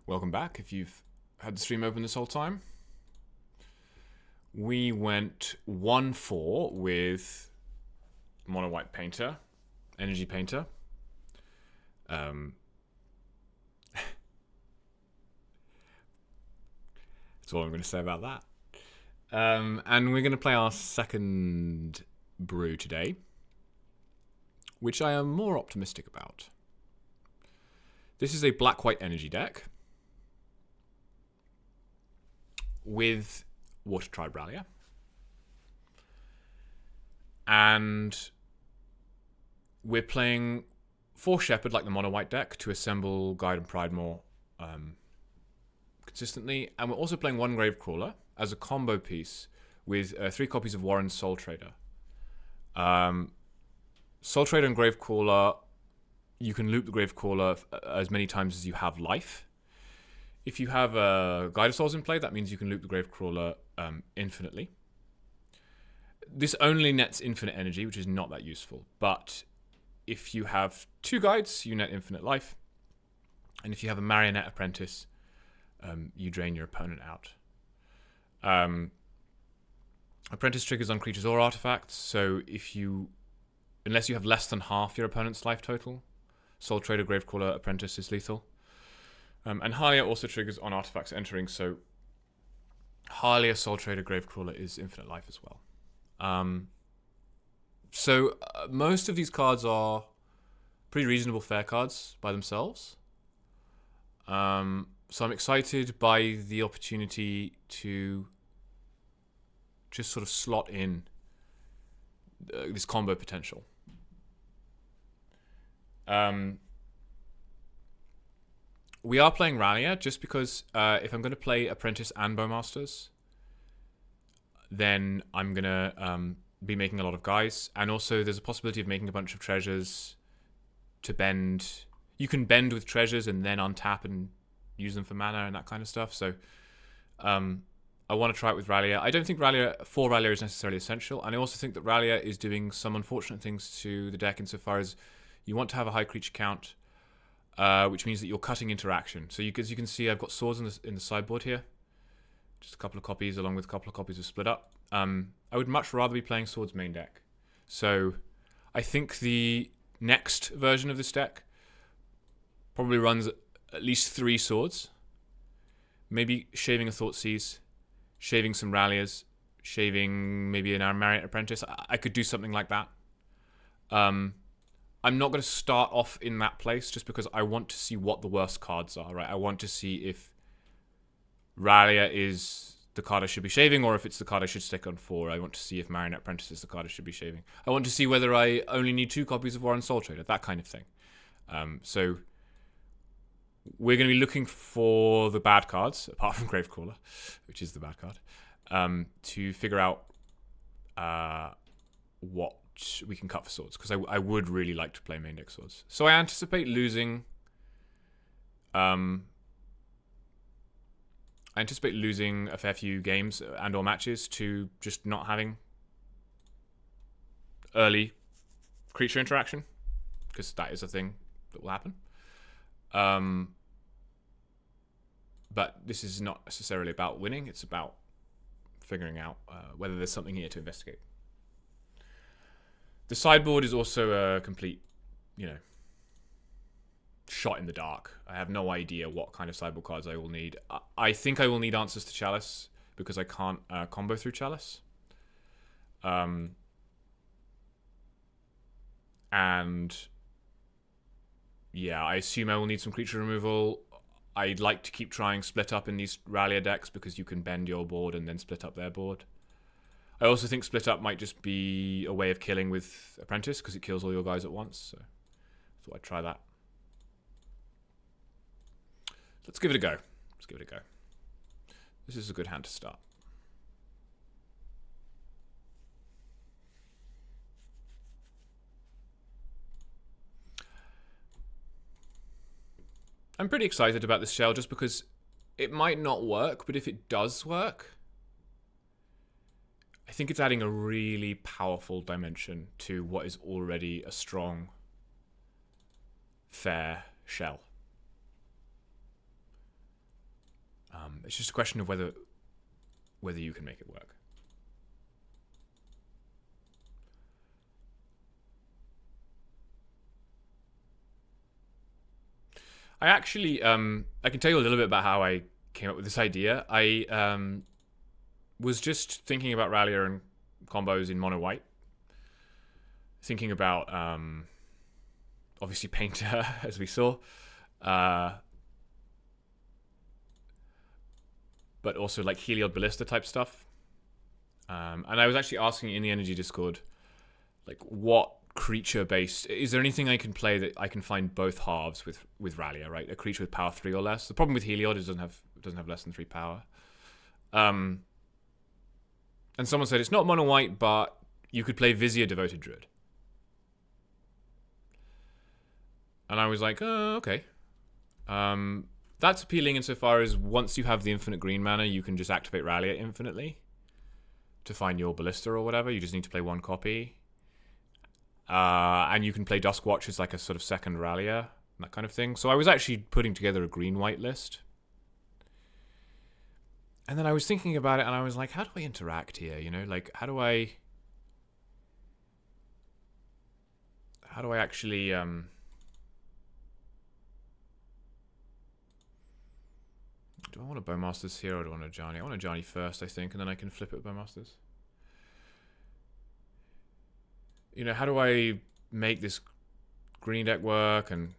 Welcome back if you've had the stream open this whole time. We went 1-4 with Mono White Painter, Energy Painter. That's all I'm going to say about that. And we're going to play our second brew today, which I am more optimistic about. This is a black-white energy deck with Water Tribe Rallier. And we're playing 4 Shepherd like the Mono White deck to assemble Guide and Pride more consistently. And we're also playing 1 Gravecrawler as a combo piece with 3 copies of Warren's Soul Trader. Soul Trader and Gravecrawler, you can loop the Gravecrawler as many times as you have life. If you have a Guide of Souls in play, that means you can loop the Gravecrawler infinitely. This only nets infinite energy, which is not that useful. But if you have 2 guides, you net infinite life. And if you have a Marionette Apprentice, you drain your opponent out. Apprentice triggers on creatures or artifacts, so unless you have less than half your opponent's life total, Soul Trader, Gravecrawler, Apprentice is lethal. And Harlia also triggers on artifacts entering, so Harlia, Soul Trader, Gravecrawler is infinite life as well. So most of these cards are pretty reasonable fair cards by themselves. So I'm excited by the opportunity to just sort of slot in this combo potential. We are playing Rallier just because if I'm going to play Apprentice and Bowmasters, then I'm going to be making a lot of guys. And also there's a possibility of making a bunch of treasures to bend. You can bend with treasures and then untap and use them for mana and that kind of stuff. So I want to try it with Rallier. I don't think Rallier is necessarily essential. And I also think that Rallier is doing some unfortunate things to the deck insofar as you want to have a high creature count, which means that you're cutting interaction. So as you can see, I've got swords in the sideboard here. Just a couple of copies along with a couple of copies of Split Up. I would much rather be playing swords main deck. So I think the next version of this deck probably runs at least 3 swords. Maybe shaving a Thoughtseize, shaving some Ralliers, shaving maybe an Marionette Apprentice. I could do something like that. I'm not going to start off in that place just because I want to see what the worst cards are, right? I want to see if Rallier is the card I should be shaving or if it's the card I should stick on 4. I want to see if Marionette Apprentice is the card I should be shaving. I want to see whether I only need 2 copies of Warren's Soul Trader, that kind of thing. So we're going to be looking for the bad cards, apart from Gravecrawler, which is the bad card, to figure out what we can cut for swords, because I would really like to play main deck swords. So I anticipate losing a fair few games and or matches to just not having early creature interaction, because that is a thing that will happen. But this is not necessarily about winning. It's about figuring out whether there's something here to investigate. The sideboard is also a complete, shot in the dark. I have no idea what kind of sideboard cards I will need. I think I will need Answers to Chalice because I can't combo through Chalice. And yeah, I assume I will need some creature removal. I'd like to keep trying Split Up in these Rallier decks because you can bend your board and then split up their board. I also think Split Up might just be a way of killing with Apprentice because it kills all your guys at once. So I thought I'd try that. Let's give it a go. This is a good hand to start. I'm pretty excited about this shell just because it might not work, but if it does work, I think it's adding a really powerful dimension to what is already a strong fair shell. It's just a question of whether you can make it work. I actually, I can tell you a little bit about how I came up with this idea. I was just thinking about Rallier and combos in mono white. Thinking about, obviously, Painter, as we saw. But also like Heliod Ballista type stuff. And I was actually asking in the Energy Discord, like, what creature based, is there anything I can play that I can find both halves with Rallier, right? A creature with power 3 or less. The problem with Heliod is it doesn't have less than 3 power. And someone said it's not mono white, but you could play Vizier Devoted Druid. And I was like, oh, okay. That's appealing insofar as once you have the infinite green mana, you can just activate Rallier infinitely to find your Ballista or whatever. You just need to play one copy. And you can play Duskwatch as like a sort of second Rallier, that kind of thing. So I was actually putting together a green-white list. And then I was thinking about it, and I was like, how do I interact here? You know, like, how do I actually... Do I want a Bowmasters here or do I want a Ajani? I want a Ajani first, I think, and then I can flip it with Bowmasters. You know, how do I make this green deck work? And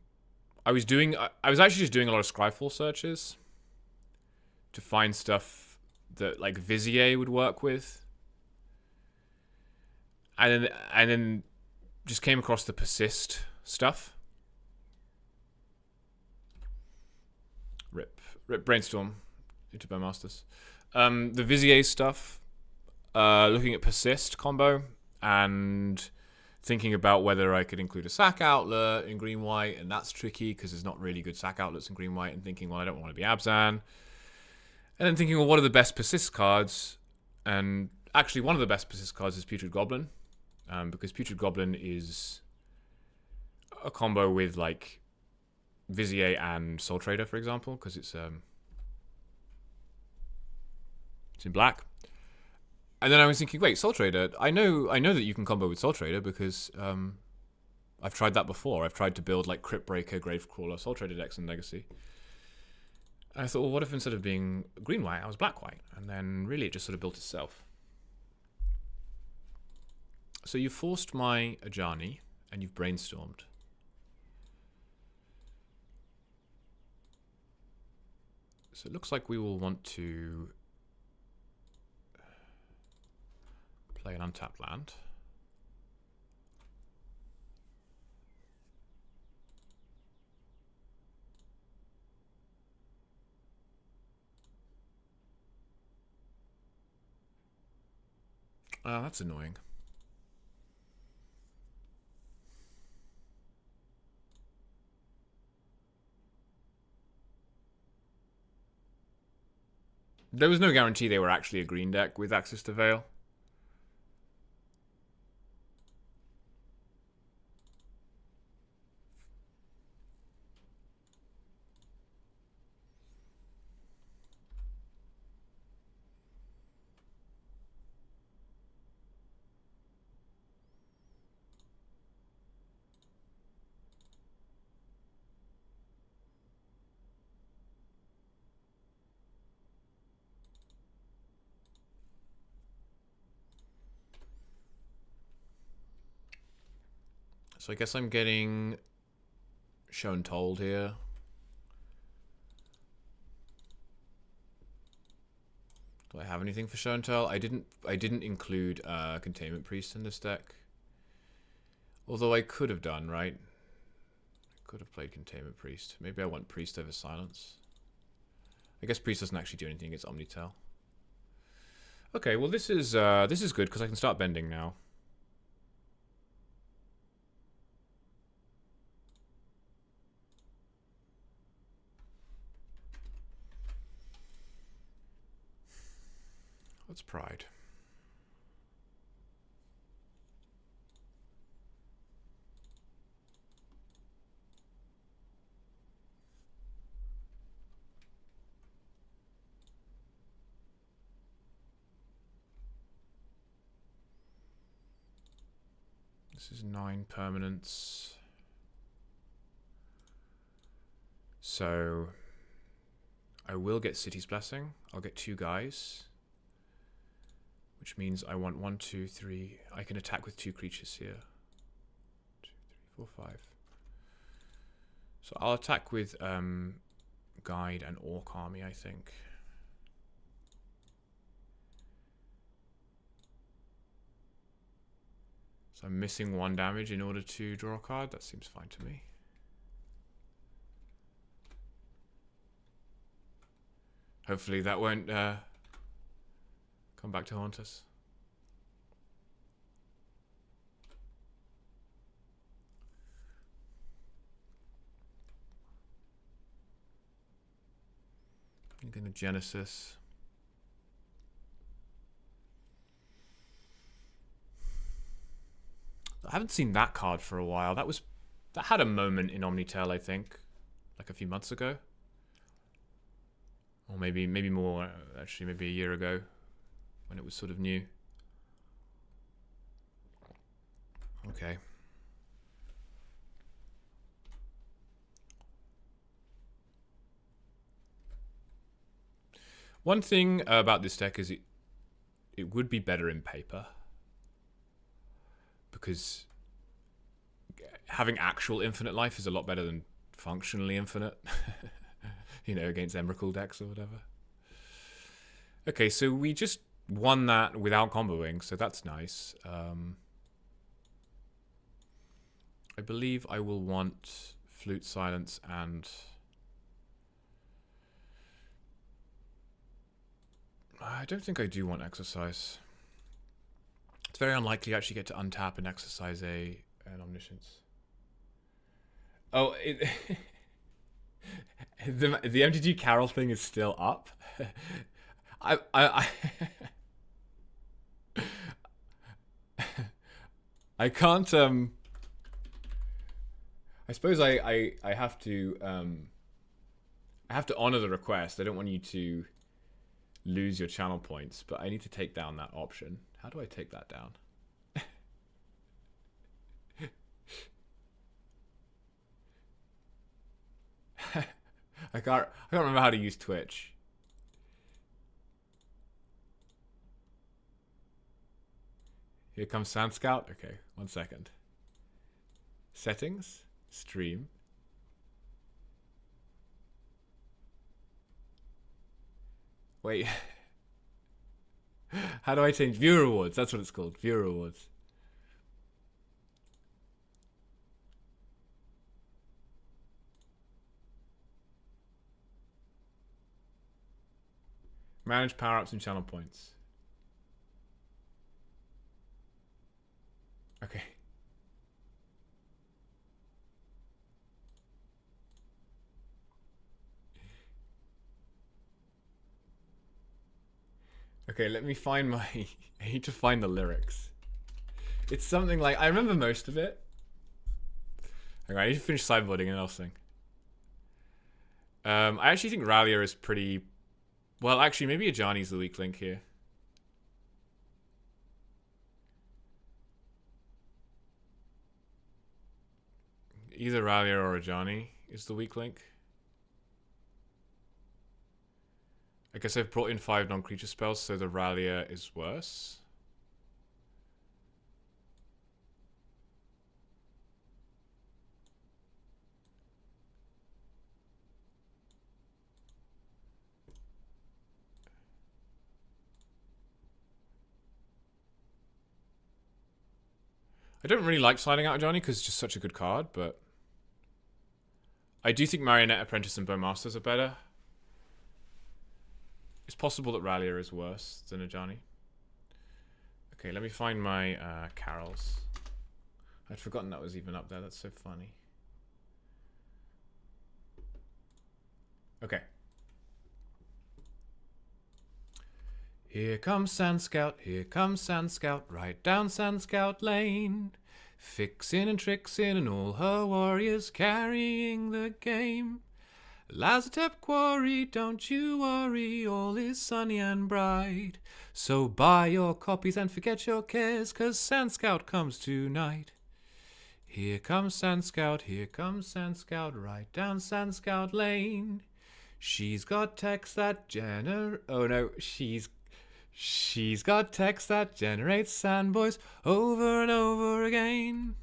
I was actually just doing a lot of Scryfall searches to find stuff that like Vizier would work with. And then just came across the Persist stuff. Rip Brainstorm into Bowmasters. The Vizier stuff, looking at Persist combo and thinking about whether I could include a sack outlet in green-white, and that's tricky because there's not really good sack outlets in green-white, and thinking, well, I don't want to be Abzan. And then thinking, well, what are the best Persist cards? And actually, one of the best Persist cards is Putrid Goblin, because Putrid Goblin is a combo with, like, Vizier and Soul Trader, for example, because it's in black. And then I was thinking, wait, Soul Trader, I know that you can combo with Soul Trader because I've tried that before. I've tried to build like Cryptbreaker, Gravecrawler, Soul Trader decks in Legacy. And I thought, well, what if instead of being green-white, I was black-white? And then really it just sort of built itself. So you forced my Ajani and you've brainstormed. So it looks like we will want to play an untapped land. That's annoying. There was no guarantee they were actually a green deck with access to Veil. So I guess I'm getting shown told here. Do I have anything for show and tell? I didn't include Containment Priest in this deck. Although I could have done, right? I could have played Containment Priest. Maybe I want Priest over Silence. I guess Priest doesn't actually do anything against Omnitel. Okay, well this is good because I can start bending now. What's Pride? This is 9 permanents. So I will get City's Blessing. I'll get 2 guys. Which means I want 1, 2, 3. I can attack with 2 creatures here. 2, 3, 4, 5. So I'll attack with Guide and Orc Army, I think. So I'm missing 1 damage in order to draw a card. That seems fine to me. Hopefully that won't come back to haunt us. I'm going to Genesis. I haven't seen that card for a while. That had a moment in Omnitel, I think, like a few months ago, or maybe more. Actually, maybe a year ago, when it was sort of new. Okay. One thing about this deck is it would be better in paper. Because having actual infinite life is a lot better than functionally infinite. You know, against Emrakul decks or whatever. Okay, so we just won that without comboing, so that's nice. I believe I will want Flute Silence and... I don't think I do want Exercise. It's very unlikely I actually get to untap and exercise an Omniscience. Oh, the MTG Carol thing is still up. I can't. I suppose I have to. I have to honor the request. I don't want you to lose your channel points, but I need to take down that option. How do I take that down? I can't remember how to use Twitch. Here comes Sand Scout. Okay, 1 second. Settings, stream. Wait. How do I change viewer rewards? That's what it's called. Viewer rewards. Manage power-ups and channel points. Okay. Okay, let me find my... I need to find the lyrics. It's something like... I remember most of it. Okay, I need to finish sideboarding and I'll sing. I actually think Rallier is pretty... Well, actually, maybe Ajani's the weak link here. Either Rallier or Ajani is the weak link. I guess I've brought in 5 non-creature spells, so the Rallier is worse. I don't really like sliding out Ajani because it's just such a good card, but I do think Marionette Apprentice and Bowmasters are better. It's possible that Rallier is worse than Ajani. Okay, let me find my carols. I'd forgotten that was even up there. That's so funny. Okay. Here comes Sand Scout, here comes Sand Scout, right down Sand Scout Lane. Fixin' and trixin' and all her warriors carrying the game. Lazotep Quarry, don't you worry, all is sunny and bright. So buy your copies and forget your cares, 'cause Sand Scout comes tonight. Here comes Sand Scout, right down Sand Scout Lane. She's got text that She's got text that generates sand boys over and over again.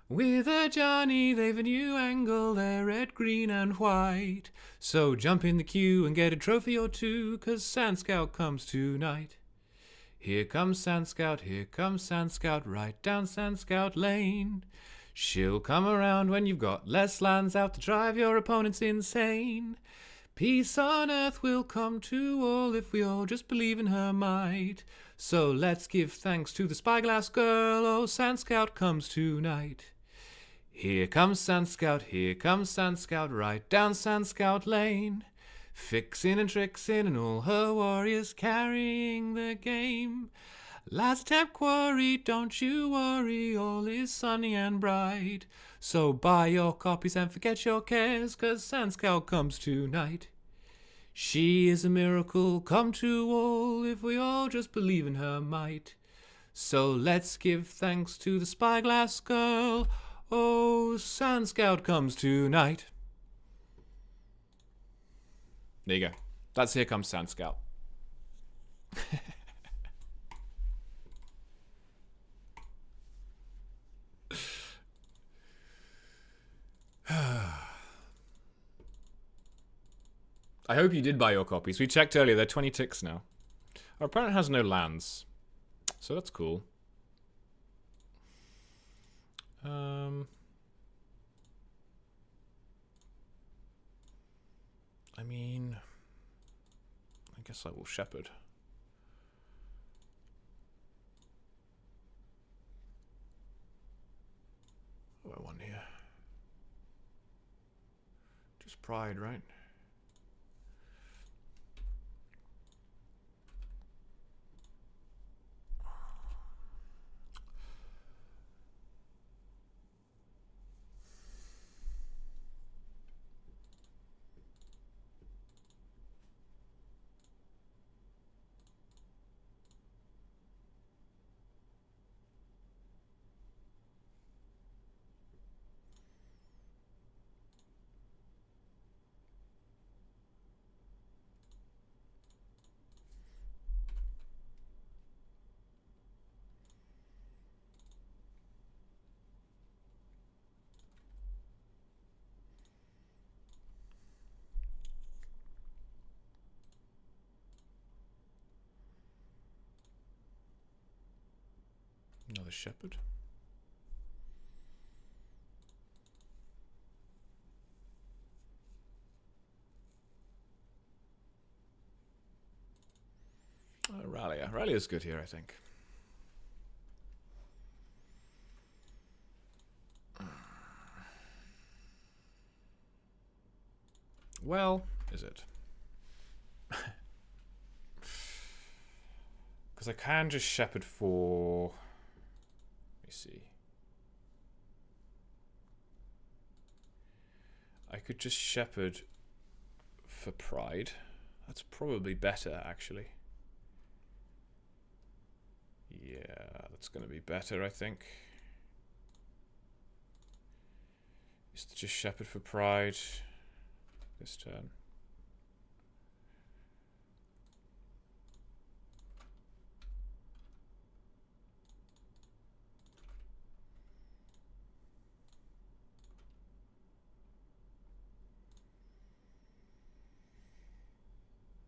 With a Johnny, they've a new angle, they're red, green, and white. So jump in the queue and get a trophy or two, 'cause Sand Scout comes tonight. Here comes Sand Scout, right down Sand Scout Lane. She'll come around when you've got less lands out to drive your opponents insane. Peace on earth will come to all if we all just believe in her might. So let's give thanks to the Spyglass Girl, oh, Sand Scout comes tonight. Here comes Sand Scout, right down Sand Scout Lane. Fixin' and trixin' and all her warriors carrying the game. Lazatep Quarry, don't you worry, all is sunny and bright. So buy your copies and forget your cares, 'cause Sand Scout comes tonight. She is a miracle come to all if we all just believe in her might. So let's give thanks to the Spyglass Girl, oh, Sand Scout comes tonight. There you go. That's Here Comes Sand Scout. I hope you did buy your copies. We checked earlier, they're 20 ticks now. Our opponent has no lands, so that's cool. I mean, I guess I will shepherd. What do I want here? Just pride, right? Another shepherd. Rallia. Rallia's good here, I think. Well, is it? Because I can just shepherd for... Let me see. I could just shepherd for pride. That's probably better, actually. Yeah, that's going to be better, I think. Is to just shepherd for pride this turn.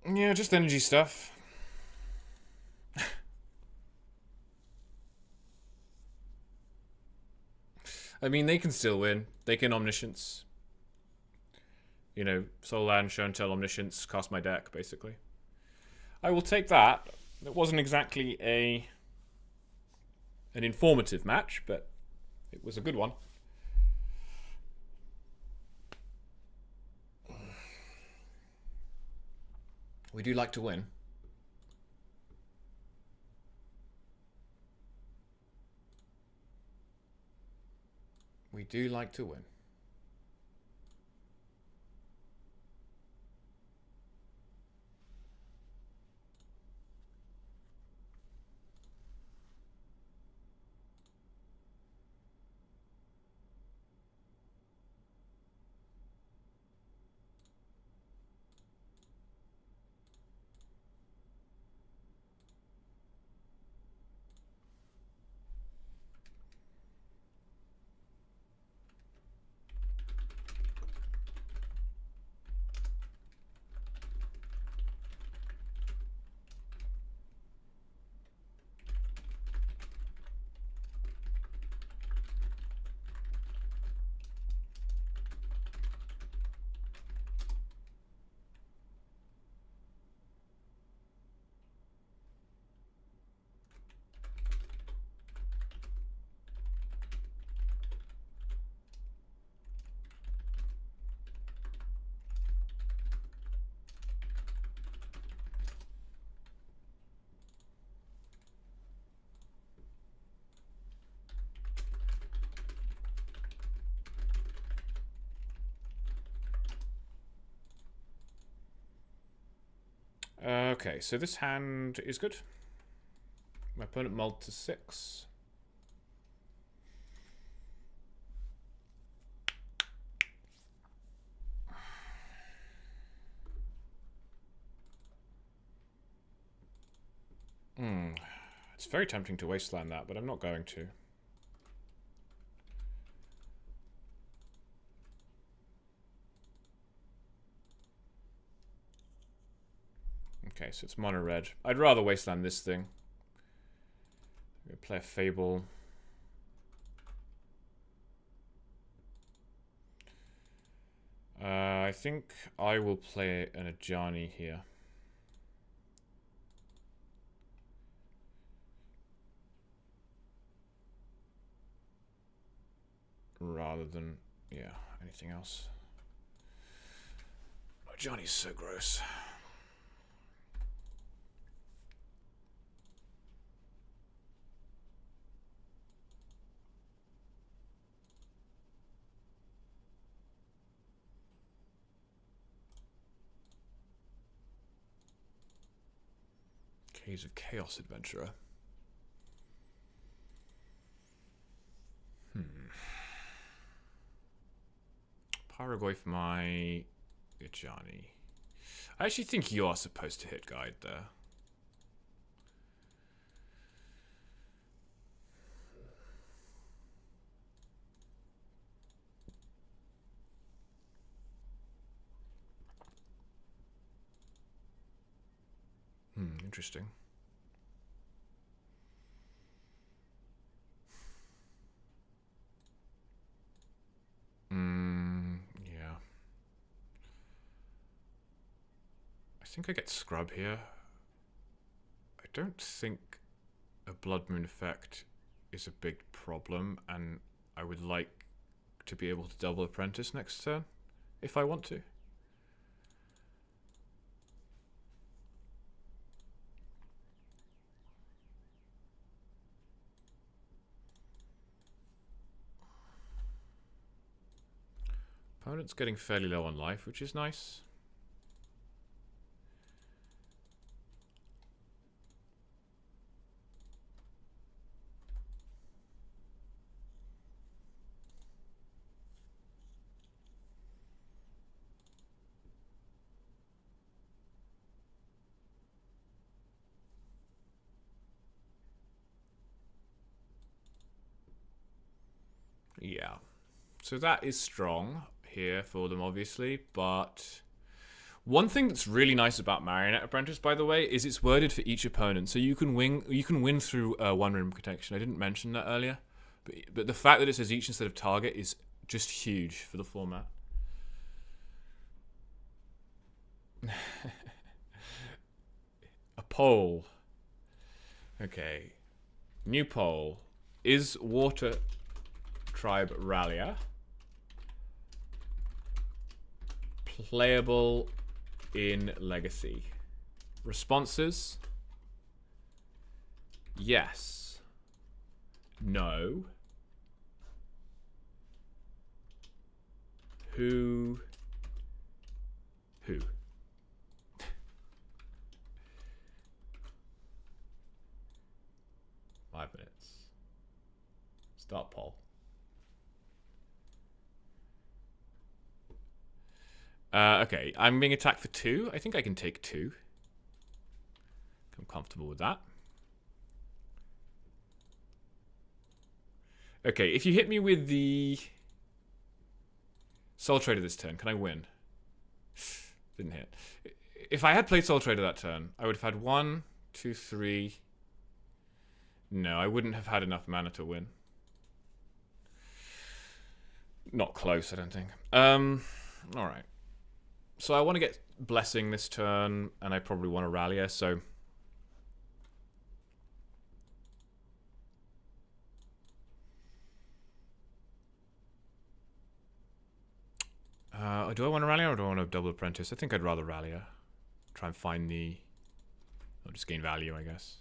Yeah, just energy stuff. I mean, they can still win. They can Omniscience. You know, Soul Land, Show and Tell, Omniscience, cast my deck, basically. I will take that. It wasn't exactly an informative match, but it was a good one. We do like to win. We do like to win. Okay, so this hand is good. My opponent mulled to 6. It's very tempting to wasteland that, but I'm not going to. Okay, so it's mono red. I'd rather wasteland this thing. I'm gonna play a Fable. I think I will play an Ajani here. Rather than, yeah, anything else. Ajani's so gross. Caves of Chaos Adventurer. Paragoy for my Ajani. I actually think you are supposed to hit guide there. Interesting. Yeah. I think I get Scrub here. I don't think a Blood Moon effect is a big problem, and I would like to be able to double Apprentice next turn, if I want to. Opponent's getting fairly low on life, which is nice. Yeah. So that is strong here for them, obviously, but one thing that's really nice about Marionette Apprentice, by the way, is it's worded for each opponent, so you can win through one rim protection. I didn't mention that earlier, but the fact that it says each instead of target is just huge for the format. A poll. Okay. New poll. Is Water Tribe Rallia playable in Legacy? Responses: yes, no, who 5 minutes. Start poll. Okay, I'm being attacked for 2. I think I can take 2. I'm comfortable with that. Okay, if you hit me with the Soul Trader this turn, can I win? Didn't hit. If I had played Soul Trader that turn, I would have had 1, 2, 3. No, I wouldn't have had enough mana to win. Not close, I don't think. Alright. So I want to get Blessing this turn, and I probably want to Rallia, so... do I want to Rallia or do I want to double Apprentice? I think I'd rather Rallia. Try and find the... I'll just gain value, I guess.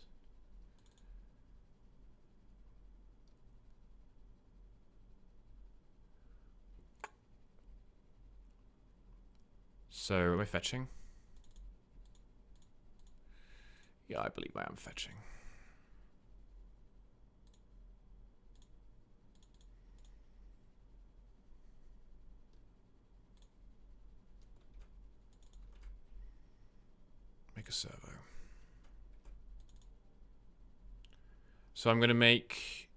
So, am I fetching? Yeah, I believe I am fetching. Make a servo. So I'm going to make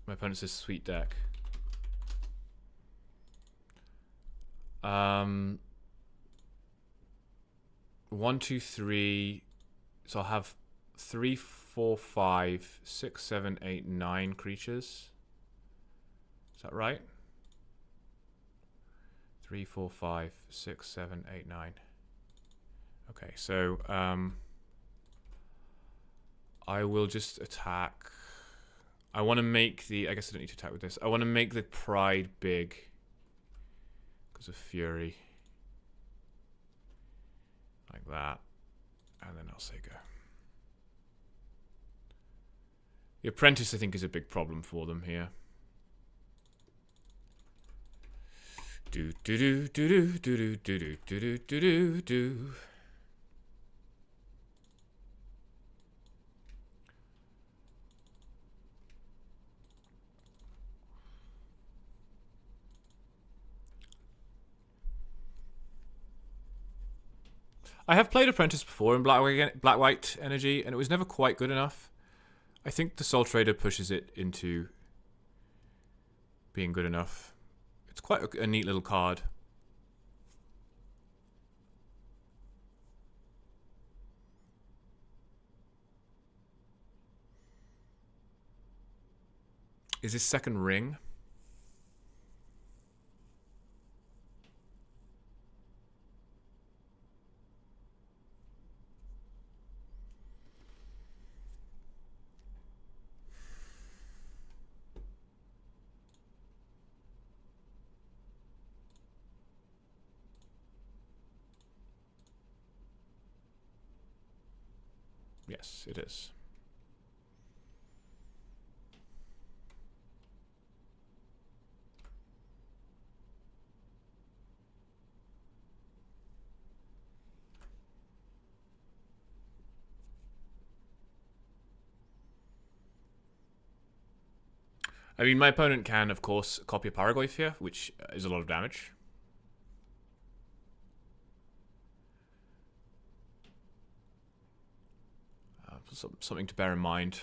my opponent's sweet deck. 1, 2, 3. So I'll have 3, 4, 5, 6, 7, 8, 9 creatures. Is that right? 3, 4, 5, 6, 7, 8, 9. Okay, so I will just attack. I want to make the... I guess I don't need to attack with this. I want to make the Pride big because of Fury. Like that. And then I'll say go. The Apprentice, I think, is a big problem for them here. Do do do do do do do do do do do. I have played Apprentice before in Black-White Energy, and it was never quite good enough. I think the Soul Trader pushes it into being good enough. It's quite a neat little card. Is this second ring? Yes, it is. I mean, my opponent can, of course, copy a Paragoyf here, which is a lot of damage. Something to bear in mind.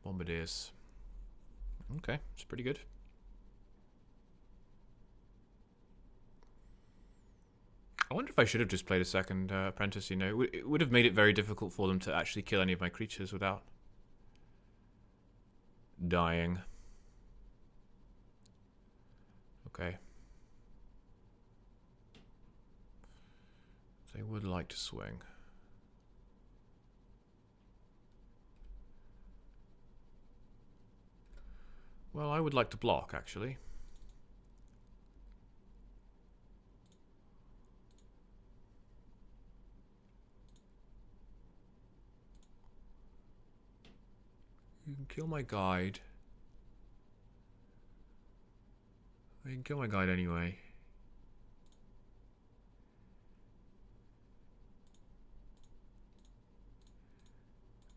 Bombardiers. Okay, it's pretty good. I wonder if I should have just played a second Apprentice, you know. It would have made it very difficult for them to actually kill any of my creatures without dying. Okay. They would like to swing. Well, I would like to block, actually. You can kill my guide. You can kill my guide anyway.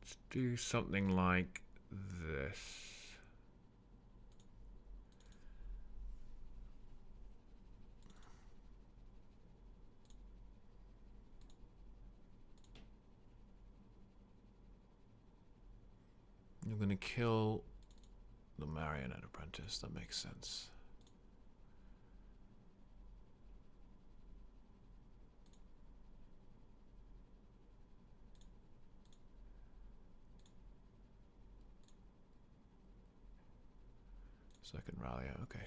Let's do something like this. You're going to kill the Marionette Apprentice. That makes sense. Second rally, okay.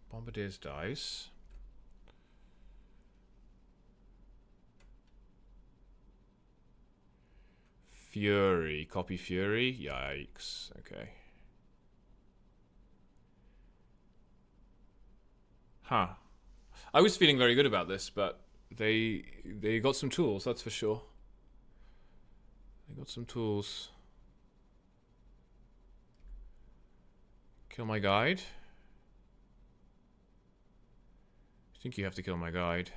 Bombardiers dies. Fury. Copy Fury. Yikes. Okay. Huh. I was feeling very good about this, but they got some tools, that's for sure. They got some tools. Kill my guide. I think you have to kill my guide.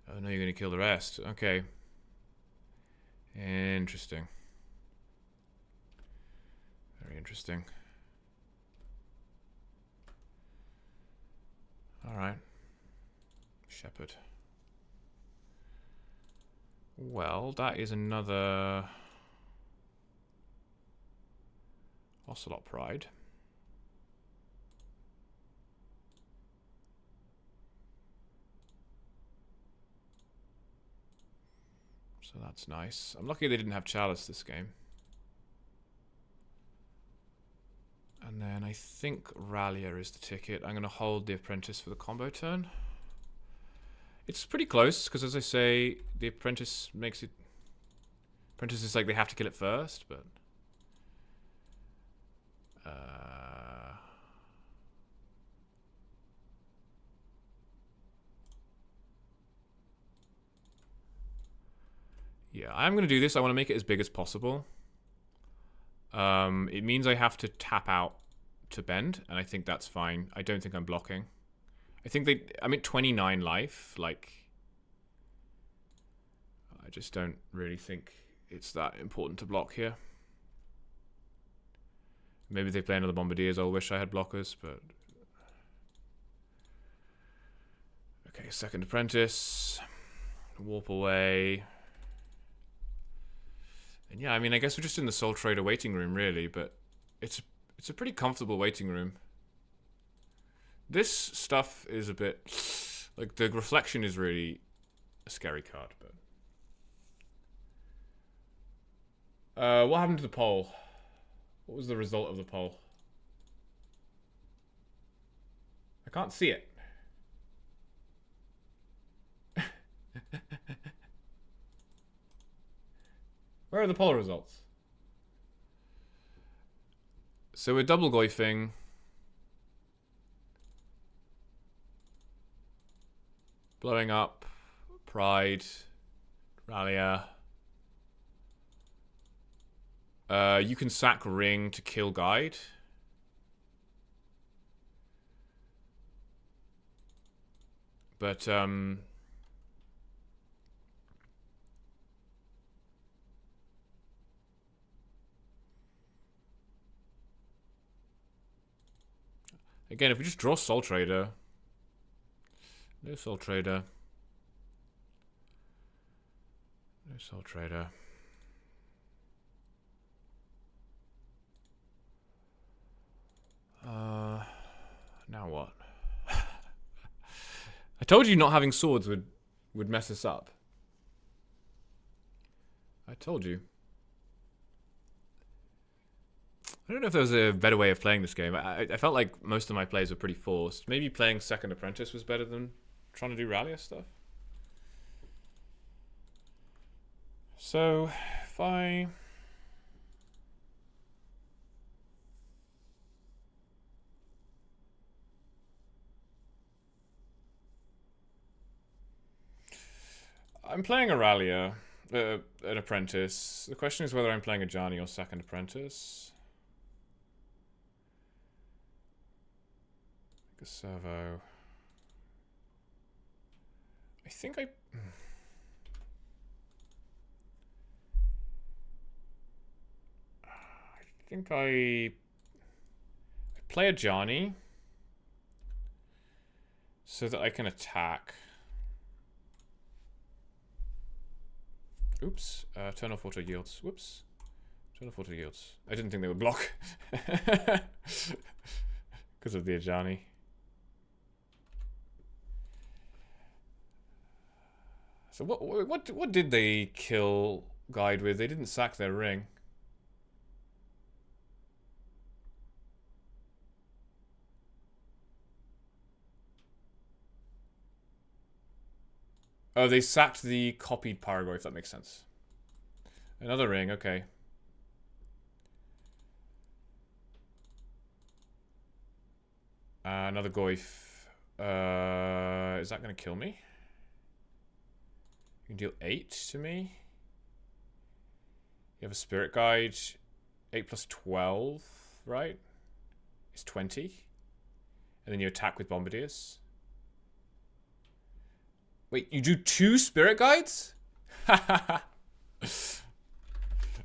Oh no, you're gonna kill the rest. Okay. Interesting. Very interesting. Alright. Shepherd. Well, that is another Ocelot Pride. So that's nice. I'm lucky they didn't have Chalice this game. And then I think Rallier is the ticket. I'm going to hold the Apprentice for the combo turn. It's pretty close, because as I say, the Apprentice makes it... Apprentice is like they have to kill it first, but... Yeah, I'm going to do this. I want to make it as big as possible. It means I have to tap out to bend, and I think that's fine. I don't think I'm blocking. I think I'm at 29 life. Like, I just don't really think it's that important to block here. Maybe they play another Bombardiers. I'll wish I had blockers, but... Okay, second Apprentice. Warp away. And yeah, I mean, I guess we're just in the Soul Trader waiting room, really, but it's a pretty comfortable waiting room. This stuff is a bit... Like, the reflection is really a scary card, but... what happened to the poll? What was the result of the poll? I can't see it. Where are the poll results? So we're double goifing. Blowing up. Pride. Rallier. You can sack Ring to kill Guide. But, again, if we just draw Soul Trader. No Soul Trader. No Soul Trader. Now what? I told you not having swords would mess us up. I told you. I don't know if there was a better way of playing this game. I felt like most of my plays were pretty forced. Maybe playing Second Apprentice was better than trying to do Rallier stuff. So, if I... I'm playing a Rallier, an Apprentice. The question is whether I'm playing a Ajani or Second Apprentice. A servo. I think I play a Ajani so that I can attack. Oops. Turn off auto yields. Whoops. Turn off auto yields. I didn't think they would block. Because of the Ajani. So what did they kill Guide with? They didn't sack their ring. Oh, they sacked the copied Paraguay, if that makes sense. Another ring, okay. Another Goyf. Is that going to kill me? You can deal 8 to me. You have a Spirit Guide. 8 plus 12, right? Is 20. And then you attack with Bombardiers. Wait, you do 2 Spirit Guides?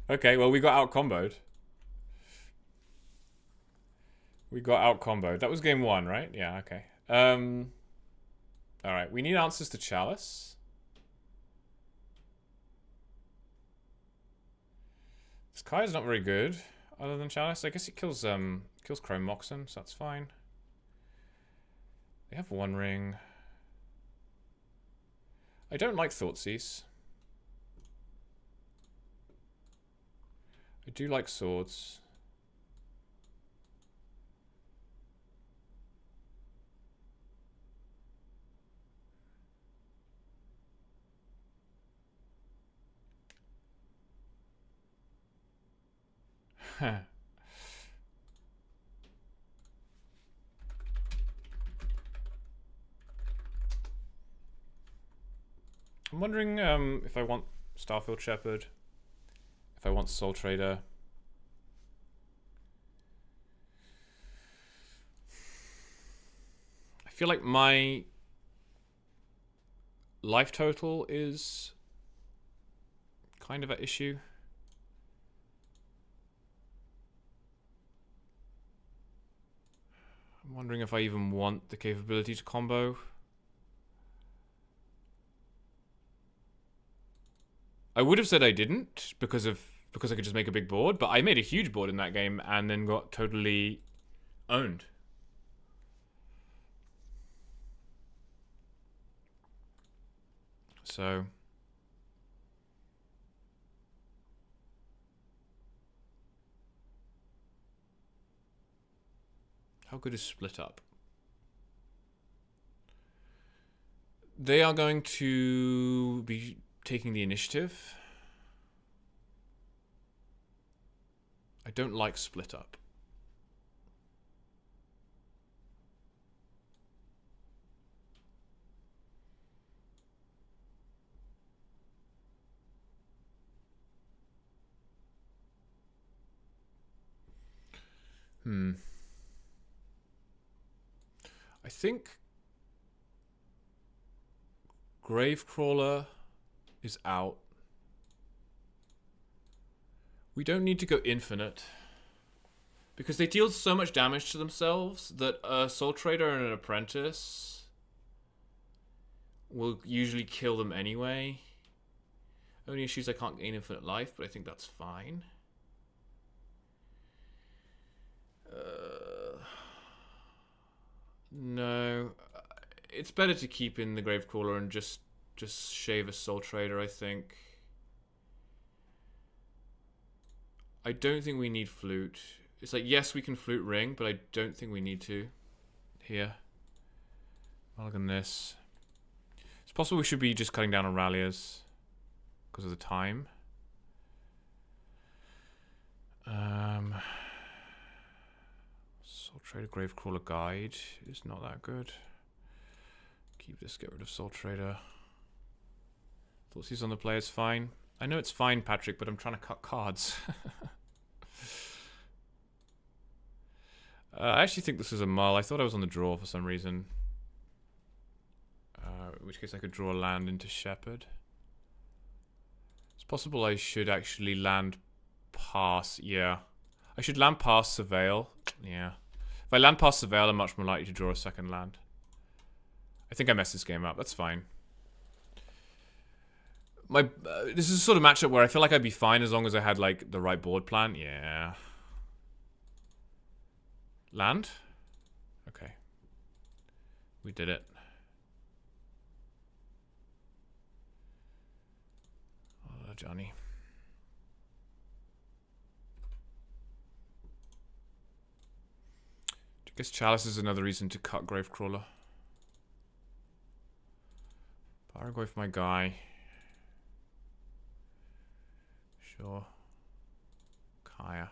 Okay, well, we got out-comboed. We got out-comboed. That was game 1, right? Yeah, okay. Alright, we need answers to Chalice. This card's not very good, other than Chalice. I guess it kills Chrome Moxen, so that's fine. They have 1 ring. I don't like Thoughtseize. I do like swords. I'm wondering if I want Starfield Shepherd, if I want Soul Trader. I feel like my life total is kind of at issue. I'm wondering if I even want the capability to combo. I would have said I didn't because I could just make a big board, but I made a huge board in that game and then got totally owned. So how good is Split Up? They are going to be taking the initiative. I don't like Split Up. I think Gravecrawler is out. We don't need to go infinite because they deal so much damage to themselves that a Soul Trader and an Apprentice will usually kill them anyway. Only issue is I can't gain infinite life, but I think that's fine. No, it's better to keep in the Gravecrawler and just shave a Soul Trader, I think. I don't think we need Flute. It's like, yes, we can Flute Ring, but I don't think we need to. Here. Mulligan this. It's possible we should be just cutting down on Ralliers because of the time. Soul Trader Gravecrawler Guide is not that good. Keep this, get rid of Soul Trader. Thoughtseize on the play is fine. I know it's fine, Patrick, but I'm trying to cut cards. I actually think this is a mull. I thought I was on the draw for some reason. In which case I could draw a land into Shepherd. It's possible I should actually land past... Yeah. I should land past Surveil. Yeah. If I land past Surveil, I'm much more likely to draw a second land. I think I messed this game up. That's fine. This is a sort of matchup where I feel like I'd be fine as long as I had, like, the right board plan. Yeah. Land? Okay. We did it. Oh, Johnny. I guess Chalice is another reason to cut Gravecrawler. Paraguay for my guy. Sure. Kaya.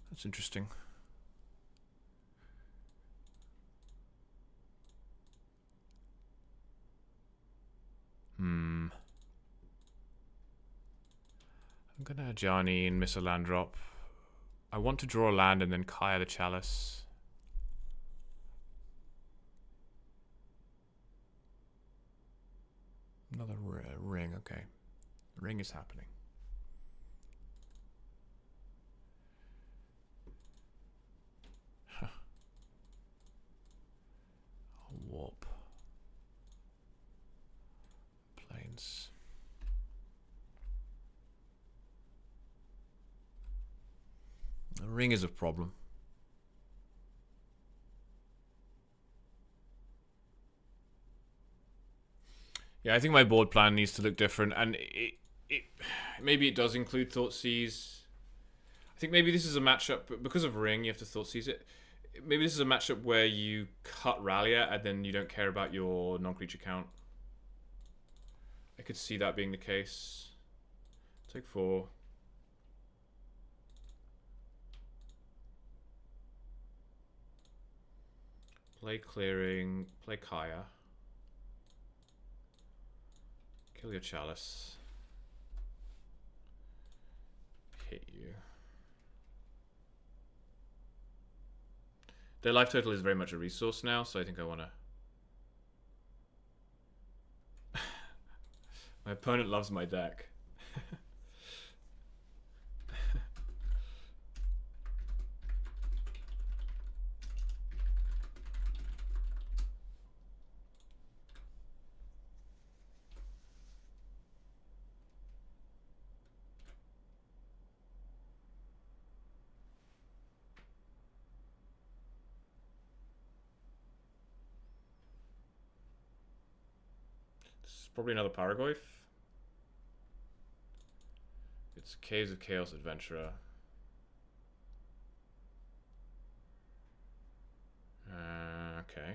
That's interesting. I'm gonna Ajani and miss a land drop. I want to draw a land and then Kaya the Chalice. Another ring, okay. Ring is happening. Huh. Warp. Planes. The ring is a problem. Yeah, I think my board plan needs to look different, and maybe it does include Thoughtseize. I think maybe this is a matchup, but because of ring, you have to Thoughtseize it. Maybe this is a matchup where you cut Rallia and then you don't care about your non-creature count. I could see that being the case. Take 4. Play Clearing. Play Kaya. Kill your Chalice. Hit you. Their life total is very much a resource now, so I think I want to... My opponent loves my deck. Probably another Paragoyf. It's Caves of Chaos Adventurer. Okay.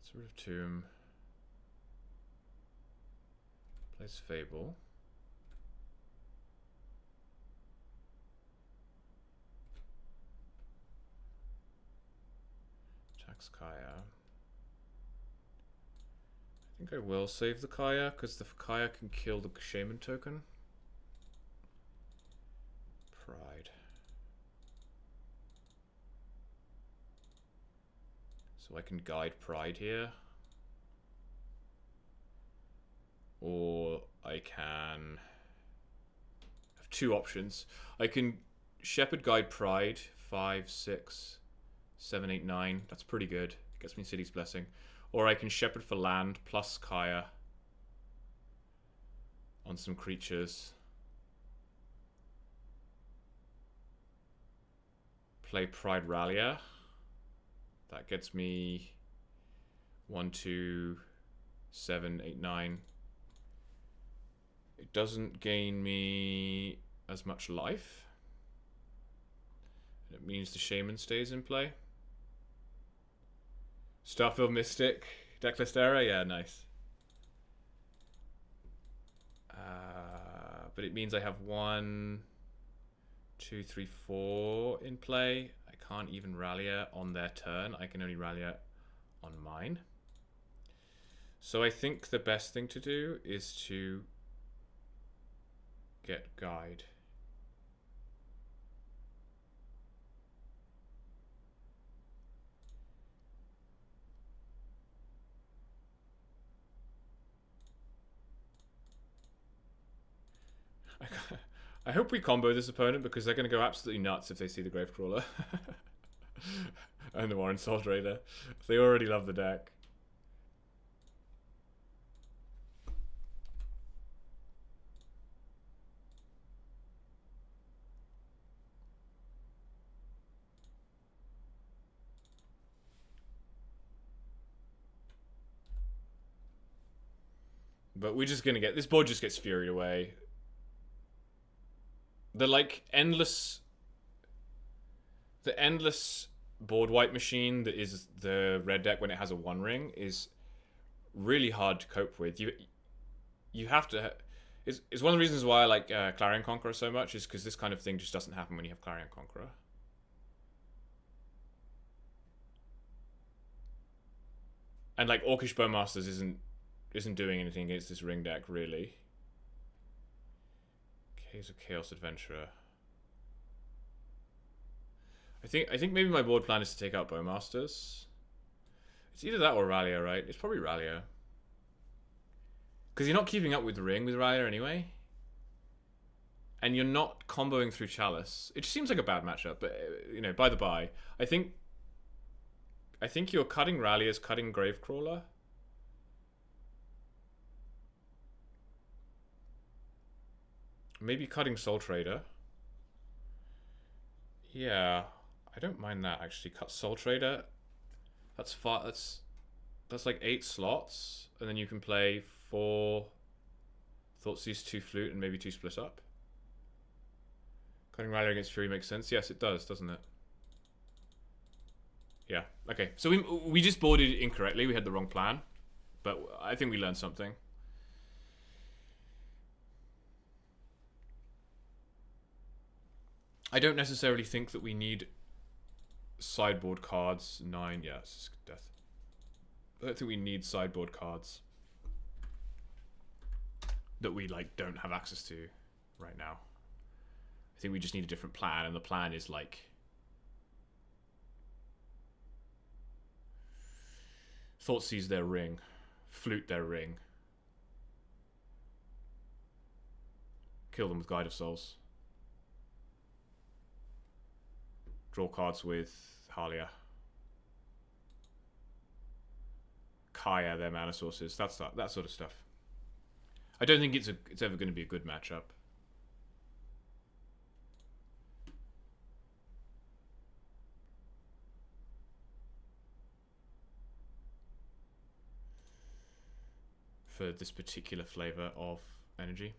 Sort of Tomb. Plays Fable. Attacks Kaya. I think I will save the Kaya, because the Kaya can kill the Shaman token. Pride. So I can guide Pride here. Or I can have 2 options. I can Shepherd Guide Pride, 5, 6, 7, 8, 9. That's pretty good. Gets me City's Blessing. Or I can Shepherd for land plus Kaya on some creatures. Play Pride Rallia. That gets me 1, 2, 7, 8, 9. It doesn't gain me as much life. It means the Shaman stays in play. Starfield Mystic, Decklist Era, yeah, nice. But it means I have 1, 2, 3, 4 in play. I can't even Rallia on their turn. I can only Rallia on mine. So I think the best thing to do is to get Guide. I hope we combo this opponent because they're going to go absolutely nuts if they see the Gravecrawler. And the Warren Salt Raider. They already love the deck. But we're just gonna get this board just gets furied away. The like endless board wipe machine that is the red deck when it has a one ring is really hard to cope with. You have to. It's one of the reasons why I like Clarion Conqueror so much is because this kind of thing just doesn't happen when you have Clarion Conqueror. And like Orcish Bowmasters isn't doing anything against this ring deck really. Caves of Chaos Adventurer. I think maybe my board plan is to take out Bowmasters. It's either that or Rallia, right? It's probably Rallia. Because you're not keeping up with the ring with Rallia anyway. And you're not comboing through Chalice. It just seems like a bad matchup, but, you know, by the by. I think you're cutting Rallia's, cutting Gravecrawler. Maybe cutting Soul Trader. Yeah, I don't mind that actually. Cut Soul Trader. That's far. That's like 8 slots, and then you can play 4 Thoughtseize, 2 Flute, and maybe 2 Split Up. Cutting Rallia against Fury makes sense. Yes, it does, doesn't it? Yeah. Okay. So we just boarded incorrectly. We had the wrong plan, but I think we learned something. I don't necessarily think that we need sideboard cards. 9, yeah, it's death. I don't think we need sideboard cards that we like don't have access to right now. I think we just need a different plan, and the plan is like Thoughtseize their ring, Flute their ring, kill them with Guide of Souls. Draw cards with Halia. Kaya, their mana sources. That sort of stuff. I don't think it's ever going to be a good matchup. For this particular flavor of energy.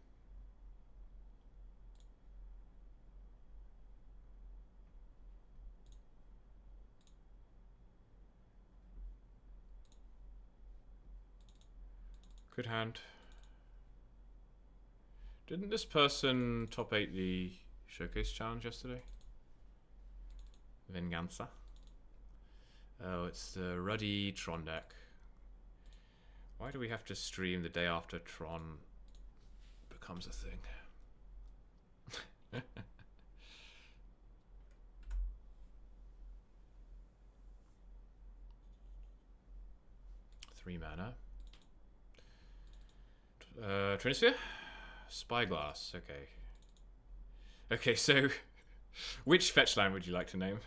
Good hand. Didn't this person top 8 the showcase challenge yesterday? Venganza. Oh, it's the Ruddy Tron deck. Why do we have to stream the day after Tron becomes a thing? 3 mana. Trinisphere? Spyglass, okay. Okay, so which fetch line would you like to name?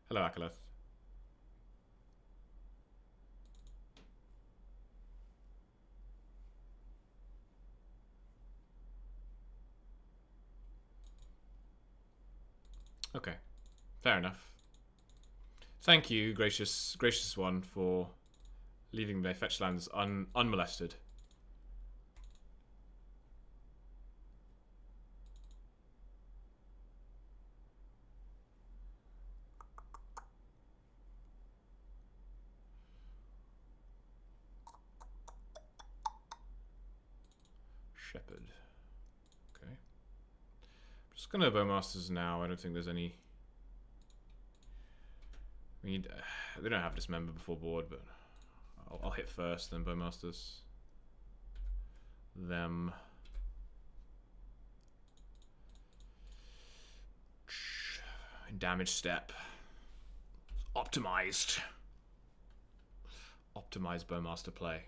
Hello, Akaleth. Okay, fair enough. Thank you, gracious one, for leaving their fetch lands unmolested. Shepherd. Okay. I'm just gonna Bowmasters now. I don't think there's any. We need. They don't have Dismember before board, but I'll hit first, then Bowmasters. Them. Damage step. Optimized. Optimized Bowmaster play.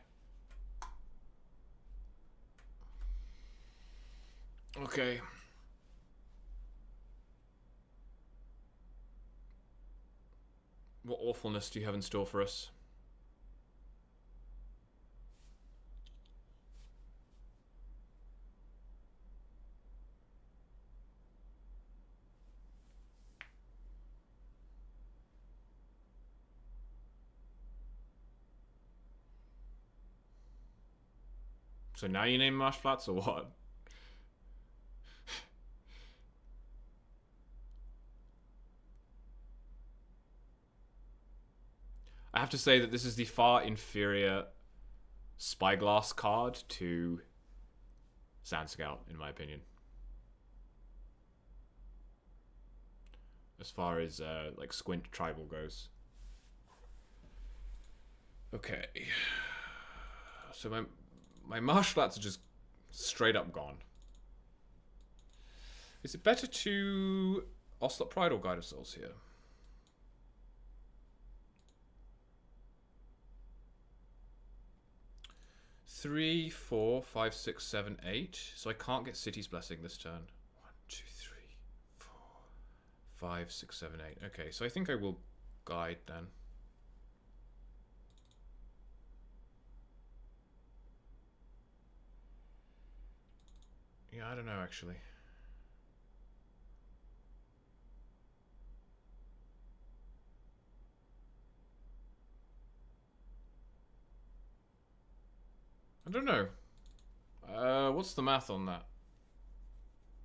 Okay. What awfulness do you have in store for us? So now you name marsh flats or what? I have to say that this is the far inferior Spyglass card to Sand Scout, in my opinion. As far as like Squint Tribal goes. Okay. So my marsh flats are just straight up gone. Is it better to Ocelot Pride or Guide of Souls here? Three, 4, 5, 6, 7, 8. So I can't get City's Blessing this turn. 1, 2, 3, 4, 5, 6, 7, 8. Okay, so I think I will Guide then. Yeah, I don't know actually. I don't know. What's the math on that?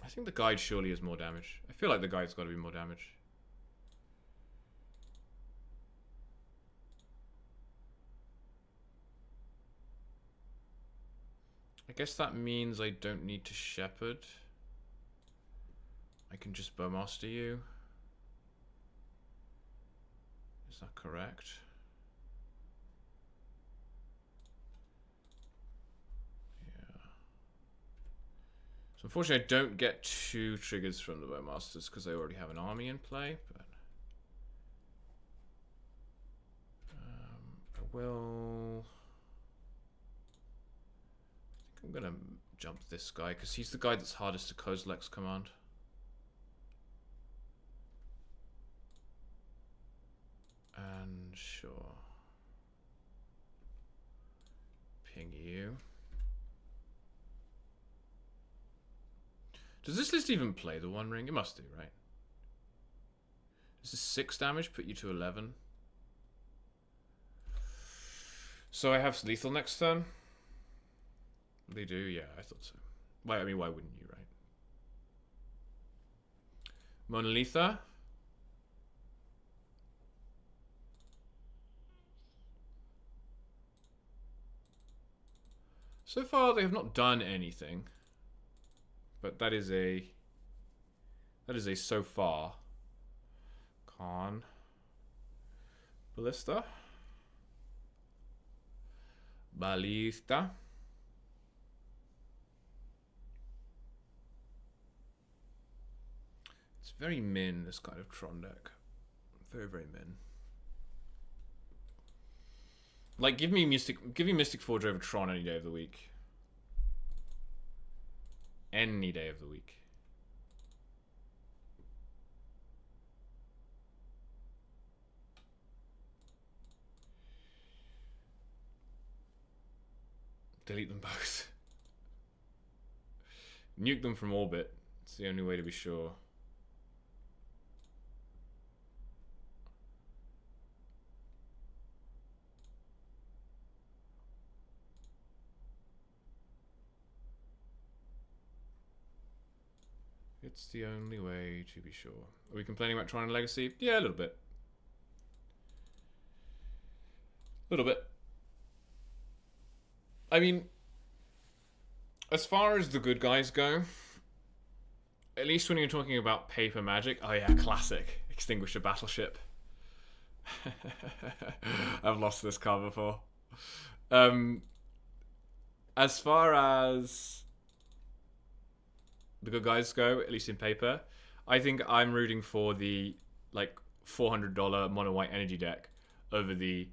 I think the guide surely is more damage. I feel like the guide's got to be more damage. I guess that means I don't need to shepherd. I can just bowmaster you. Is that correct? So unfortunately I don't get 2 triggers from the Bowmasters because I already have an army in play, but I will... I think I'm going to jump this guy because he's the guy that's hardest to Kozilek's command. And sure. Ping you. Does this list even play the One Ring? It must do, right? Does this 6 damage put you to 11? So I have lethal next turn? They do? Yeah, I thought so. Why? I mean, why wouldn't you, right? Monolitha? So far, they have not done anything. But that is a so far. Khan. Ballista. Ballista. It's very min, this kind of Tron deck. Very, very min. Like, give me Mystic Forge over Tron any day of the week. Any day of the week. Delete them both. Nuke them from orbit. It's the only way to be sure. It's the only way to be sure. Are we complaining about Tron and Legacy? Yeah, a little bit. A little bit. I mean, as far as the good guys go, at least when you're talking about paper magic, oh yeah, classic. Extinguish a battleship. I've lost this card before. As far as the good guys go, at least in paper, I think I'm rooting for the like $400 mono white energy deck over the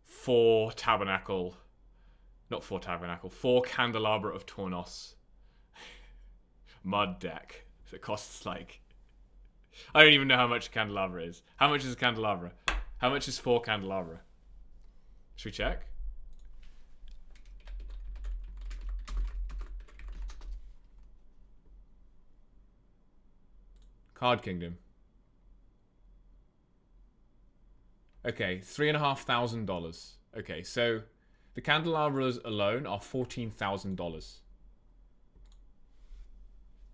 4 Candelabra of Tornos mud deck that costs like, I don't even know how much a Candelabra is. How much is a Candelabra? How much is 4 Candelabra? Should we check? Card Kingdom. Okay, $3,500. Okay, so The candelabras alone are $14,000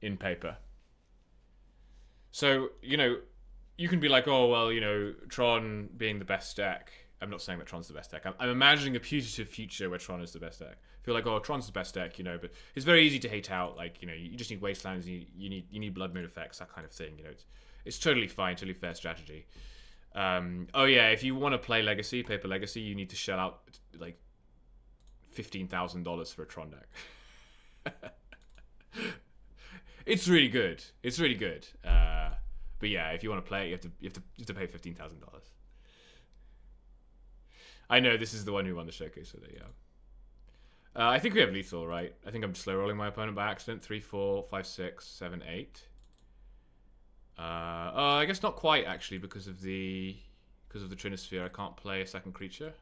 in paper. So, you know, you can be like, oh, well, you know, Tron being the best deck. I'm not saying that Tron's the best deck. I'm imagining a putative future where Tron is the best deck. I feel like, oh, Tron's the best deck, you know, but it's very easy to hate out. Like, you know, you just need Wastelands, you need Blood Moon effects, that kind of thing. You know, it's totally fine, totally fair strategy. Oh yeah, if you want to play Legacy, Paper Legacy, you need to shell out like $15,000 for a Tron deck. It's really good. It's really good. But yeah, if you want to play it, you have to pay $15,000. I know this is the one who won the showcase with it. Yeah. I think we have lethal, right? I think I'm slow rolling my opponent by accident. 3, 4, 5, 6, 7, 8. I guess not quite actually because of the Trinisphere. I can't play a second creature.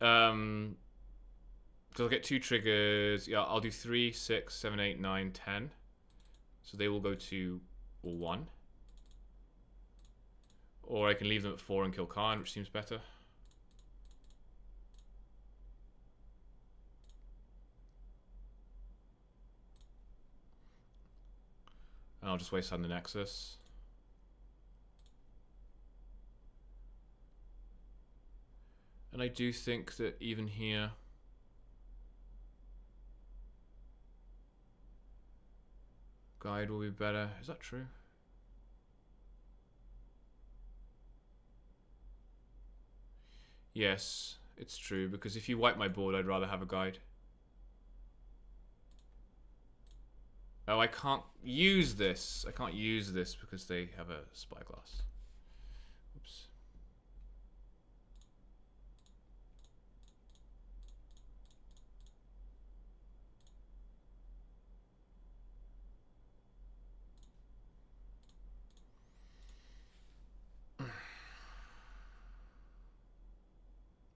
So I'll get 2 triggers. Yeah, I'll do 3, 6, 7, 8, 9, 10. So they will go to 1. Or I can leave them at 4 and kill Khan, which seems better. And I'll just waste on the Nexus. And I do think that even here, Guide will be better. Is that true? Yes, it's true, because if you wipe my board, I'd rather have a Guide. Oh, I can't use this. I can't use this because they have a Spyglass. Oops.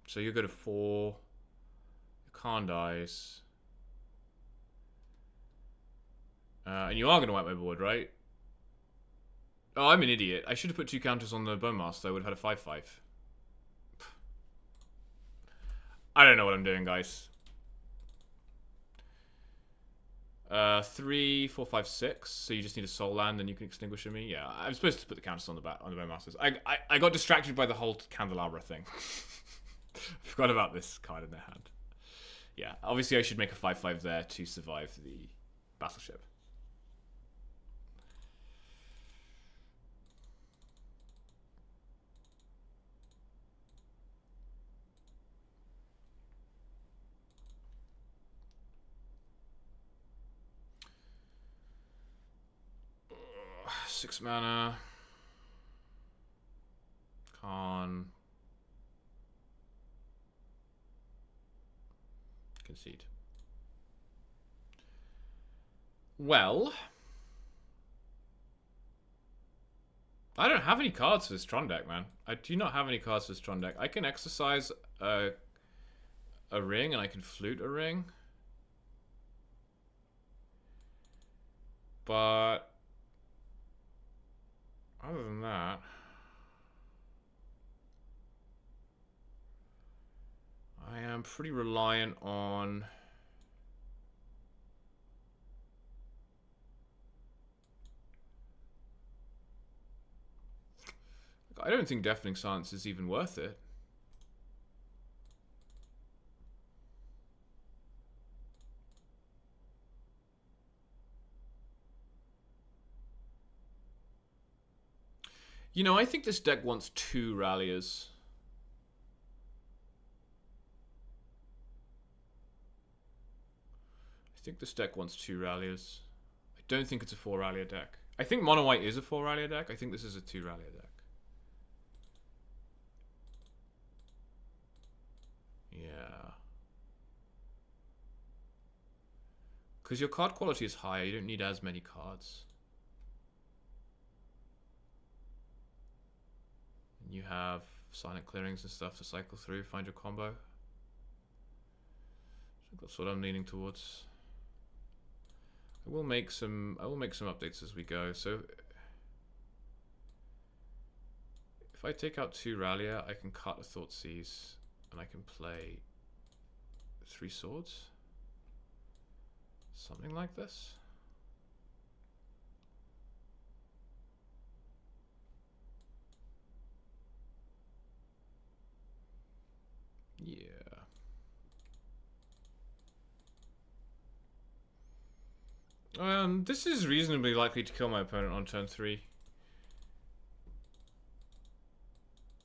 So you go to 4. Khan dies. And you are going to wipe my board, right? Oh, I'm an idiot. I should have put 2 counters on the Bone Master. I would have had a 5/5. I don't know what I'm doing, guys. 3, 4, 5, 6. So you just need a Soul Land, and you can extinguish me. Yeah, I'm supposed to put the counters on the Bone Masters. I got distracted by the whole Candelabra thing. Forgot about this card in their hand. Yeah, obviously I should make a 5/5 there to survive the battleship. Six mana. Khan. Concede. Well, I don't have any cards for this Tron deck, man. I do not have any cards for this Tron deck. I can exercise a ring, and I can flute a ring. But other than that, I am pretty reliant on... I don't think Deafening Silence is even worth it. You know, I think this deck wants 2 Ralliers. I think this deck wants 2 Ralliers. I don't think it's a 4 Rallier deck. I think Mono White is a 4 Rallier deck. I think this is a 2 Rallier deck. Yeah. Because your card quality is higher, you don't need as many cards. And you have silent clearings and stuff to cycle through, find your combo. So that's what I'm leaning towards. I will make some updates as we go. So If I take out 2 Rallia, I can cut a Thoughtseize, and I can play 3 swords. Something like this. Yeah. This is reasonably likely to kill my opponent on turn 3.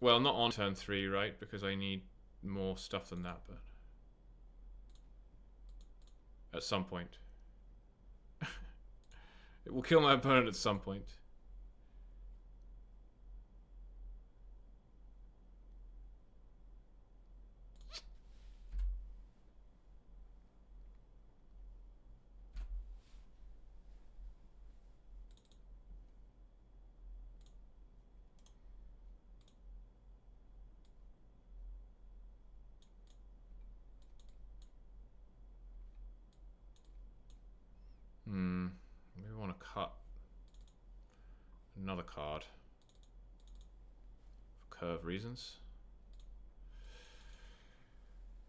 Well, not on turn 3, right? Because I need more stuff than that, but... at some point. It will kill my opponent at some point. Maybe I want to cut another card for curve reasons.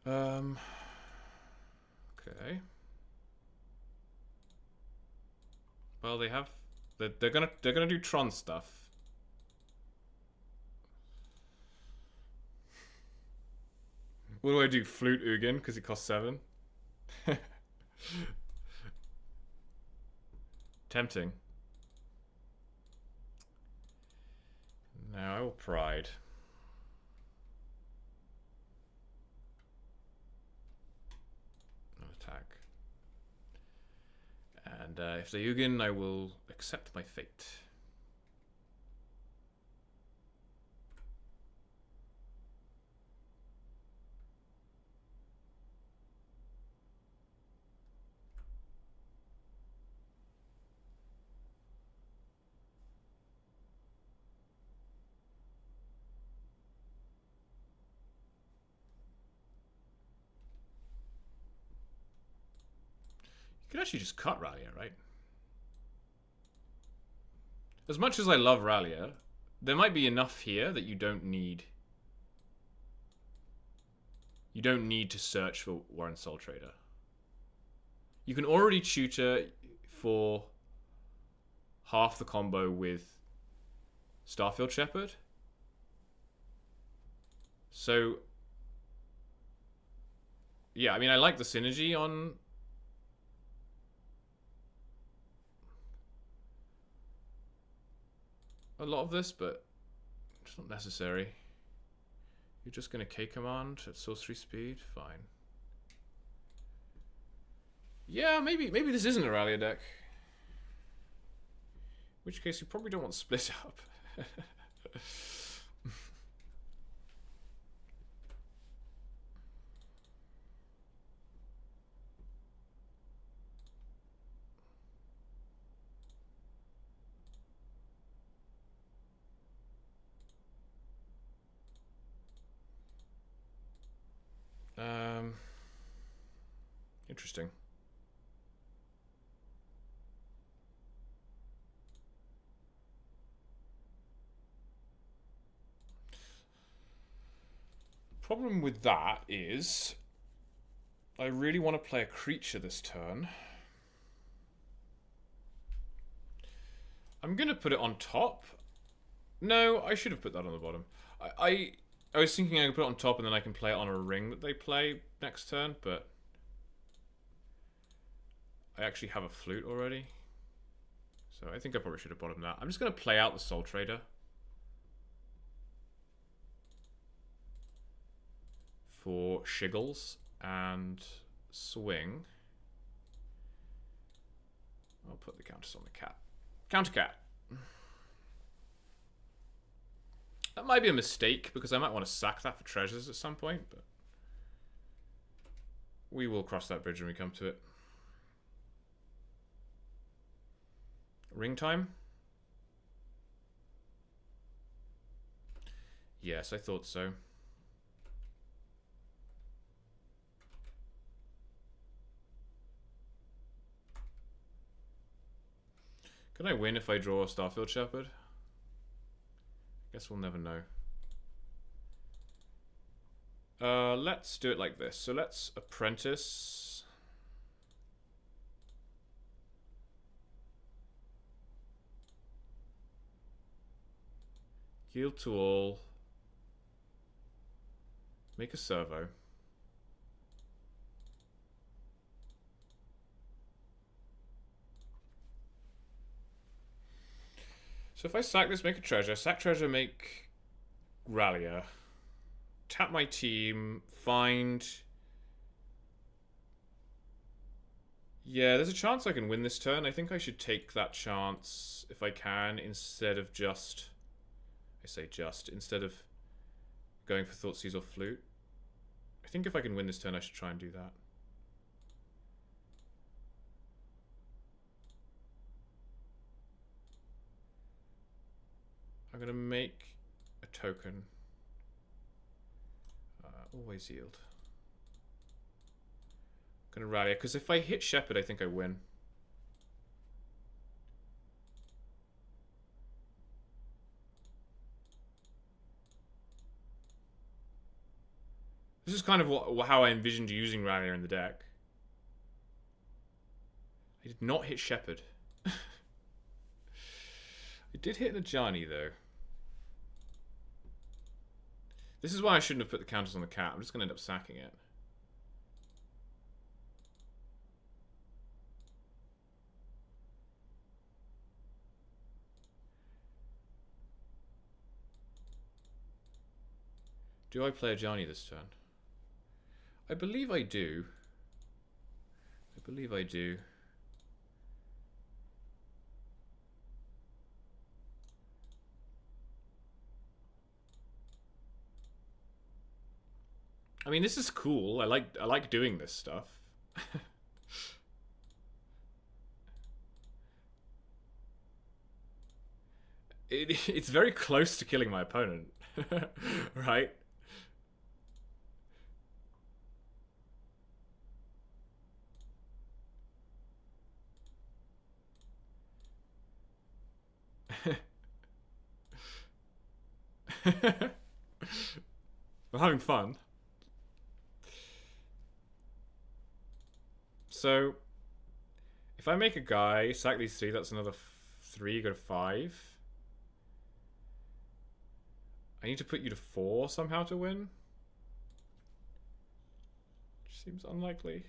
Okay. Well, they have they're gonna do Tron stuff. What do I do? Flute Ugin because it costs 7. Tempting. Now I will Pride. Attack. And if they Ugin, I will accept my fate. You could actually just cut Rallia, right? As much as I love Rallia, there might be enough here that you don't need. You don't need to search for Warren Soul Trader. You can already tutor for half the combo with Starfield Shepherd. So, yeah, I mean, I like the synergy on a lot of this, but it's not necessary. You're just going to K-Command at sorcery speed? Fine. Yeah, maybe this isn't a Rallia deck. In which case you probably don't want Split Up. Interesting. Problem with that is I really want to play a creature this turn. I'm gonna put it on top. No, I should have put that on the bottom. I was thinking I could put it on top and then I can play it on a ring that they play next turn, but I actually have a flute already. So I think I probably should have bottomed that. I'm just going to play out the Soul Trader. For Shiggles and swing. I'll put the counters on the cat. Counter cat. That might be a mistake because I might want to sack that for treasures at some point, but we will cross that bridge when we come to it. Ring time? Yes, I thought so. Can I win if I draw a Starfield Shepherd? Guess we'll never know. Let's do it like this. So let's apprentice. Yield to all. Make a servo. So if I sack this, make a treasure. Sack treasure, make Rallier. Tap my team. Find... Yeah, there's a chance I can win this turn. I think I should take that chance if I can, instead of just... I say just, instead of going for Thoughtseize or Flute. I think if I can win this turn, I should try and do that. I'm going to make a token. Always yield. I'm going to rally it, because if I hit Shepherd, I think I win. This is kind of how I envisioned using Rallier in the deck. I did not hit Shepherd. I did hit Najani, though. This is why I shouldn't have put the counters on the cat. I'm just going to end up sacking it. Do I play Ajani this turn? I believe I do. I believe I do. I mean, this is cool. I like doing this stuff. It's very close to killing my opponent, right? I'm having fun. So, if I make a guy, sack these three, that's another 3, go to 5. I need to put you to 4 somehow to win. Which seems unlikely.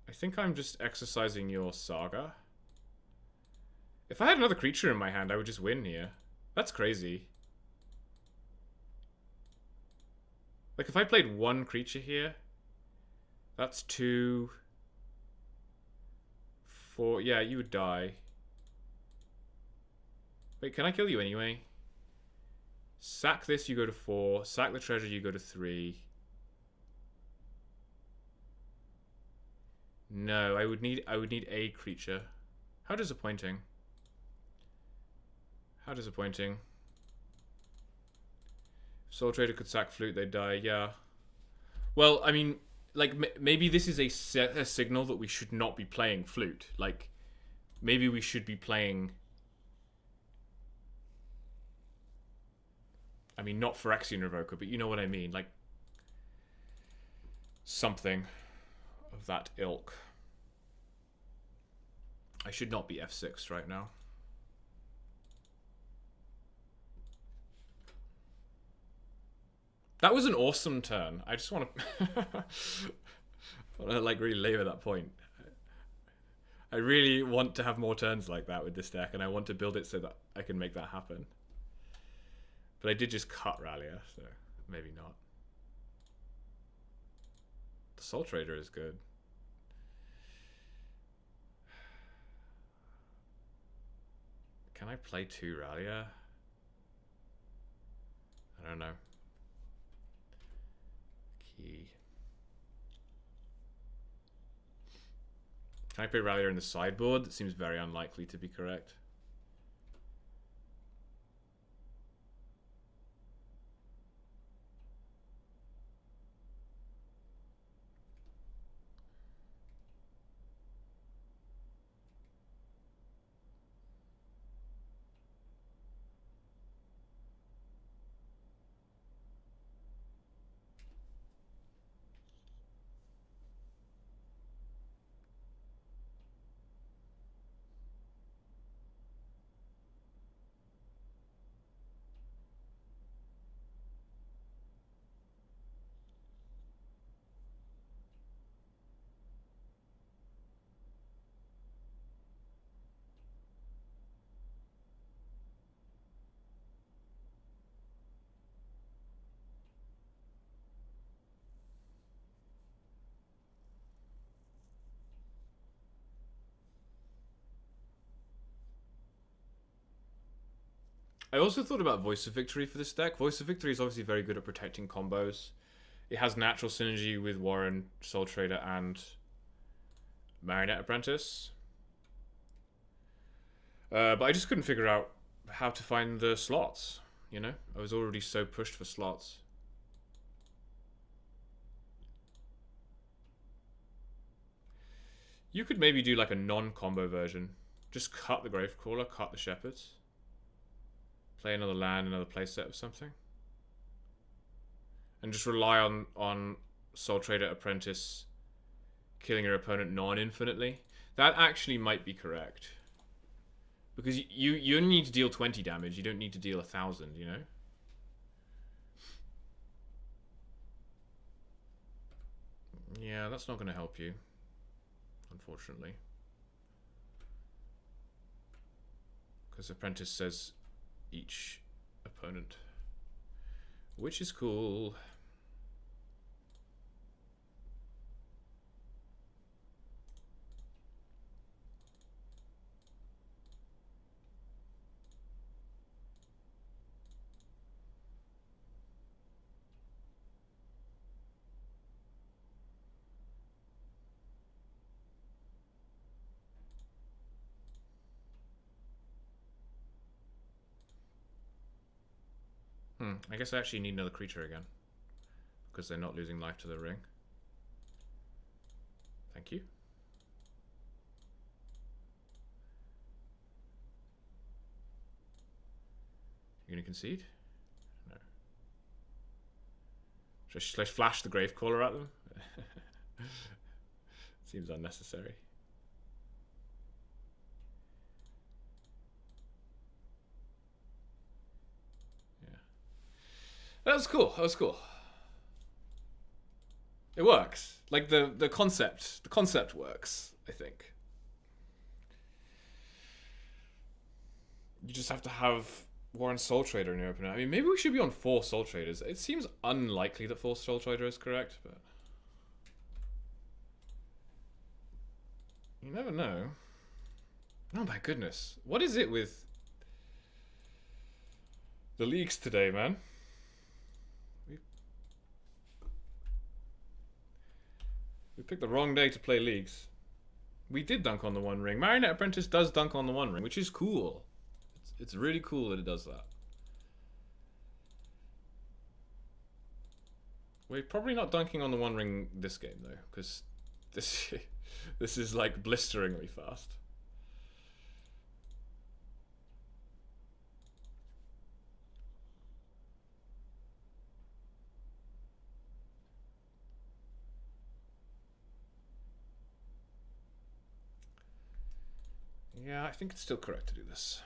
I think I'm just exercising your Saga. If I had another creature in my hand, I would just win here. That's crazy. Like, if I played one creature here, that's 2, 4. Yeah, you would die. Wait, can I kill you anyway? Sack this, you go to 4. Sack the treasure, you go to 3. No, I would need a creature. How disappointing. How disappointing. If Soul Trader could sack Flute, they'd die. Yeah. Well, I mean, like, maybe this is a signal that we should not be playing Flute. Like, maybe we should be playing... I mean, not Phyrexian Revoker, but you know what I mean. Like, something of that ilk. I should not be F6 right now. That was an awesome turn. I just want to like really labor that point. I really want to have more turns like that with this deck, and I want to build it so that I can make that happen. But I did just cut Rallier, so maybe not. The Soul Trader is good. Can I play 2 Rallier? I don't know. Key. Can I play Rallier in the sideboard? That seems very unlikely to be correct. I also thought about Voice of Victory for this deck. Voice of Victory is obviously very good at protecting combos. It has natural synergy with Warren, Soul Trader, and Marionette Apprentice. But I just couldn't figure out how to find the slots, you know? I was already so pushed for slots. You could maybe do like a non-combo version. Just cut the Gravecrawler, cut the Shepherds. Play another land, another playset of something. And just rely on Soul Trader Apprentice killing your opponent non-infinitely. That actually might be correct. Because you only need to deal 20 damage. You don't need to deal 1,000, you know? Yeah, that's not going to help you. Unfortunately. Because Apprentice says each opponent. Which is cool. I guess I actually need another creature again. Because they're not losing life to the ring. Thank you. You gonna concede? No. Should I flash the Gravecaller at them? Seems unnecessary. That was cool. That was cool. It works. Like the concept works, I think. You just have to have Warren Soul Trader in your opener. I mean, maybe we should be on 4 Soul Traders. It seems unlikely that 4 Soul Trader is correct, but you never know. Oh my goodness. What is it with the leagues today, man? We picked the wrong day to play leagues. We did dunk on the One Ring. Marionette Apprentice does dunk on the One Ring, which is cool. It's really cool that it does that. We're probably not dunking on the One Ring this game, though, because this is like blisteringly fast. Yeah, I think it's still correct to do this.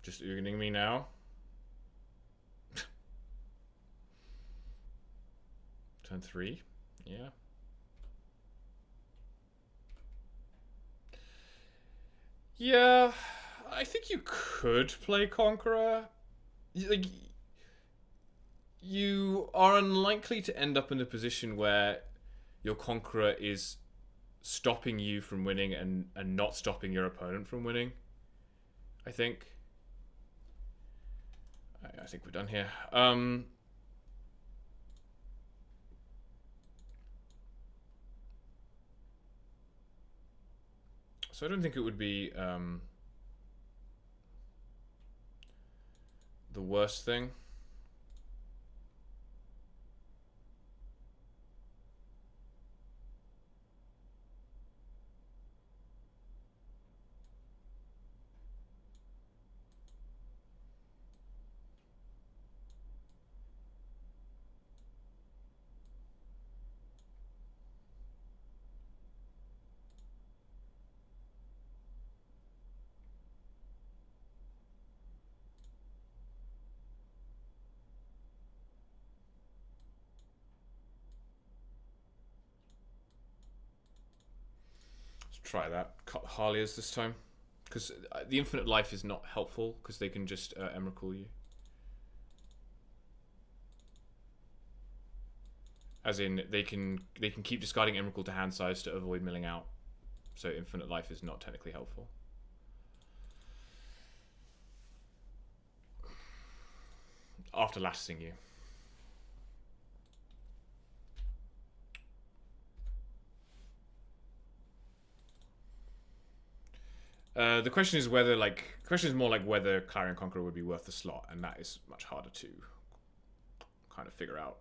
Just Uganing me now. Turn 3. Yeah. Yeah, I think you could play Conqueror. Like, you are unlikely to end up in a position where your Conqueror is stopping you from winning and not stopping your opponent from winning. I think. I think we're done here. So I don't think it would be the worst thing. Try that. Cut the Harliers this time. Because the infinite life is not helpful, because they can just Emrakul you. As in, they can keep discarding Emrakul to hand size to avoid milling out. So infinite life is not technically helpful. After lasting you. The question is whether, like, the question is more like whether Clarion Conqueror would be worth the slot, and that is much harder to kind of figure out.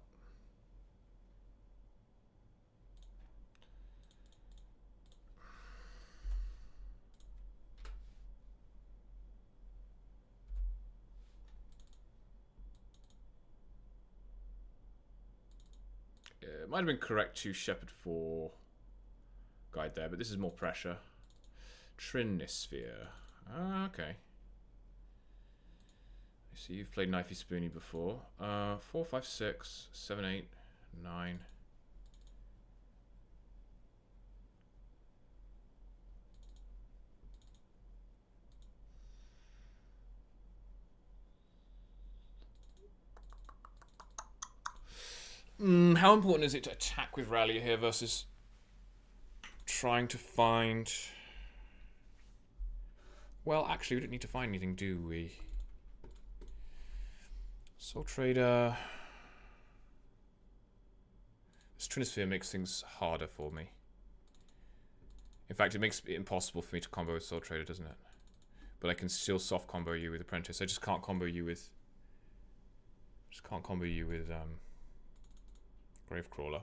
It might have been correct to Shepherd for Guide there, but this is more pressure. Trinisphere. Ah, okay. I see you've played Knifey Spoony before. 4, 5, 6, 7, 8, 9. How important is it to attack with Rally here versus trying to find... Well, actually, we don't need to find anything, do we? Soul Trader... This Trinisphere makes things harder for me. In fact, it makes it impossible for me to combo with Soul Trader, doesn't it? But I can still soft combo you with Apprentice. I just can't combo you with... Gravecrawler.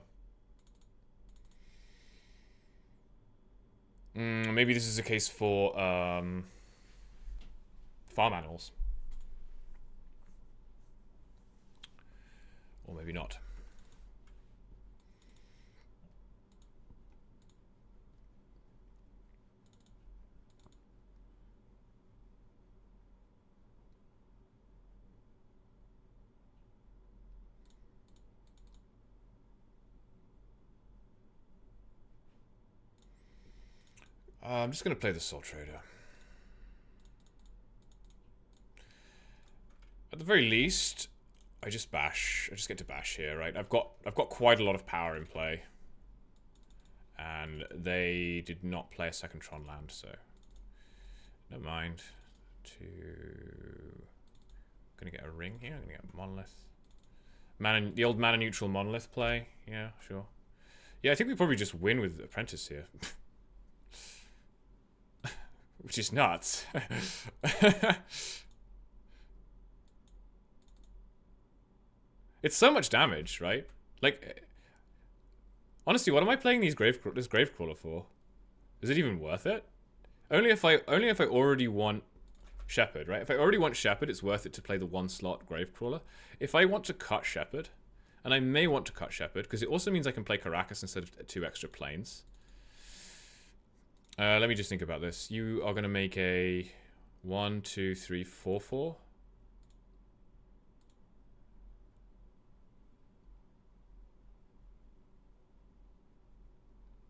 Maybe this is a case for farm animals. Or maybe not. I'm just going to play the Soul Trader. At the very least, I just bash. I just get to bash here, right? I've got quite a lot of power in play, and they did not play a second Tron land, so never mind. Gonna get a ring here. I'm gonna get a Monolith. The old mana neutral Monolith play. Yeah, sure. Yeah, I think we probably just win with Apprentice here. Which is nuts. It's so much damage, right? Like, honestly, what am I playing this Gravecrawler for? Is it even worth it? Only if I already want Shepherd, right? If I already want Shepherd, it's worth it to play the 1-slot Gravecrawler. If I want to cut Shepherd, and I may want to cut Shepherd, because it also means I can play Karakas instead of 2 extra planes. Let me just think about this. You are going to make a 1, 2, 3, 4, 4.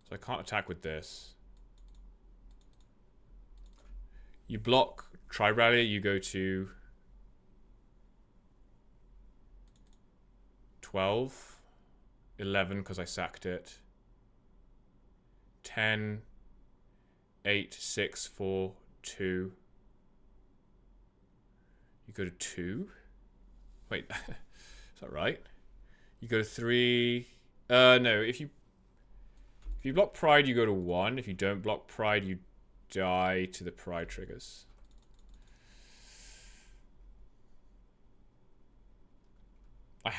So I can't attack with this. You block Tri-Rally, you go to 12, 11 because I sacked it, 10, 8, 6, 4, 2. You go to 2. Wait, is that right? You go to 3. No, if you block Pride, you go to 1. If you don't block Pride, you die to the Pride triggers. I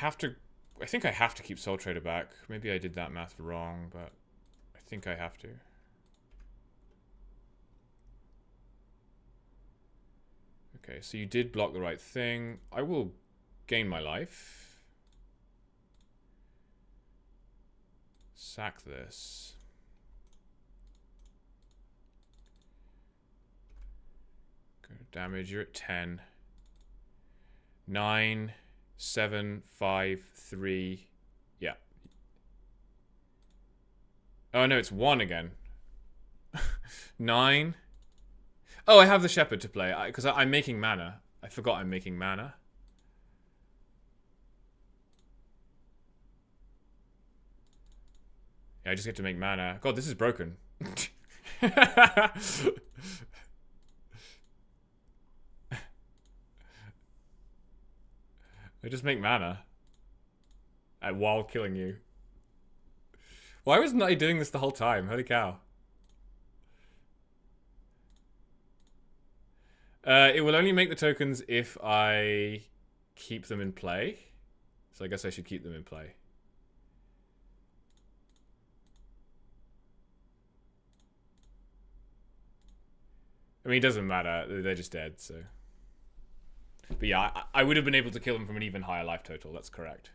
think I have to keep Soul Trader back. Maybe I did that math wrong, but I think I have to. Okay, so you did block the right thing. I will gain my life. Sack this. Go to damage, you're at 10. 9, 7, 5, 3. Yeah. Oh no, it's 1 again. 9. Oh, I have the Shepherd to play, because I'm making mana. I forgot I'm making mana. Yeah, I just get to make mana. God, this is broken. I just make mana. While killing you. Why wasn't I doing this the whole time? Holy cow. It will only make the tokens if I keep them in play. So I guess I should keep them in play. I mean, it doesn't matter. They're just dead, so. But yeah, I would have been able to kill them from an even higher life total. That's correct.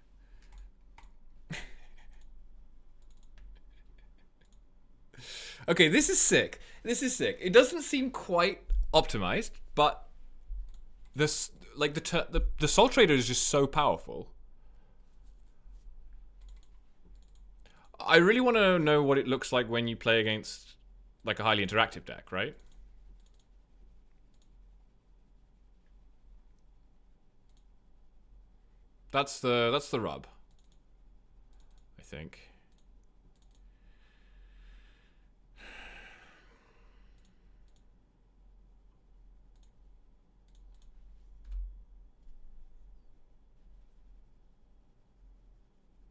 Okay, this is sick. This is sick. It doesn't seem quite optimized, but this, like, the Soul Trader is just so powerful. I really want to know what it looks like when you play against, like, a highly interactive deck, right? That's the rub, I think.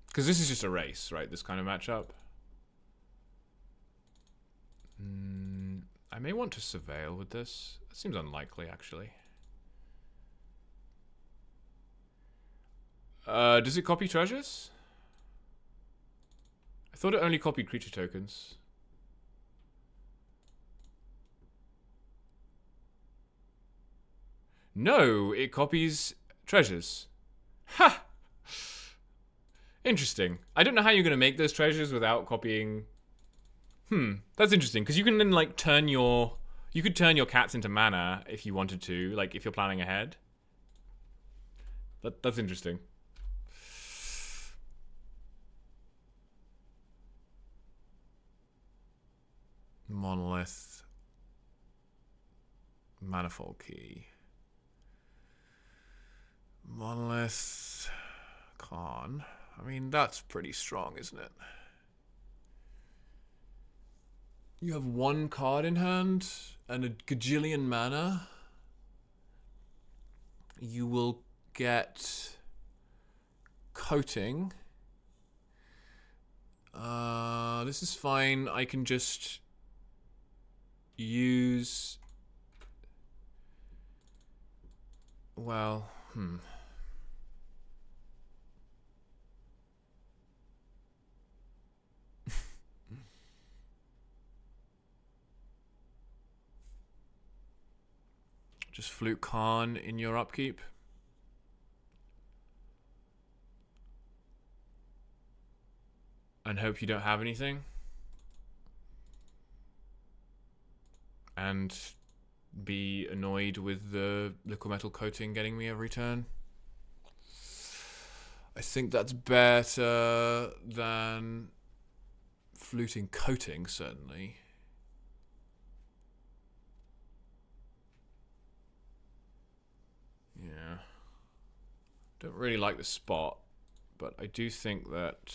Because this is just a race, right? This kind of matchup. I may want to Surveil with this. That seems unlikely, actually. Does it copy treasures? I thought it only copied creature tokens. No, it copies treasures. Ha! Interesting. I don't know how you're going to make those treasures without copying... That's interesting, because you can then, like, turn your... You could turn your cats into mana if you wanted to, like, if you're planning ahead. That's interesting. Monolith. Manifold Key. Monolith. Khan. I mean, that's pretty strong, isn't it? You have 1 card in hand and a gajillion mana. You will get Coating. This is fine. I can just use... Well, Just Flute Khan in your upkeep. And hope you don't have anything. And be annoyed with the Liquid Metal Coating getting me every turn. I think that's better than Fluting Coating, certainly. Yeah. Don't really like the spot, but I do think that...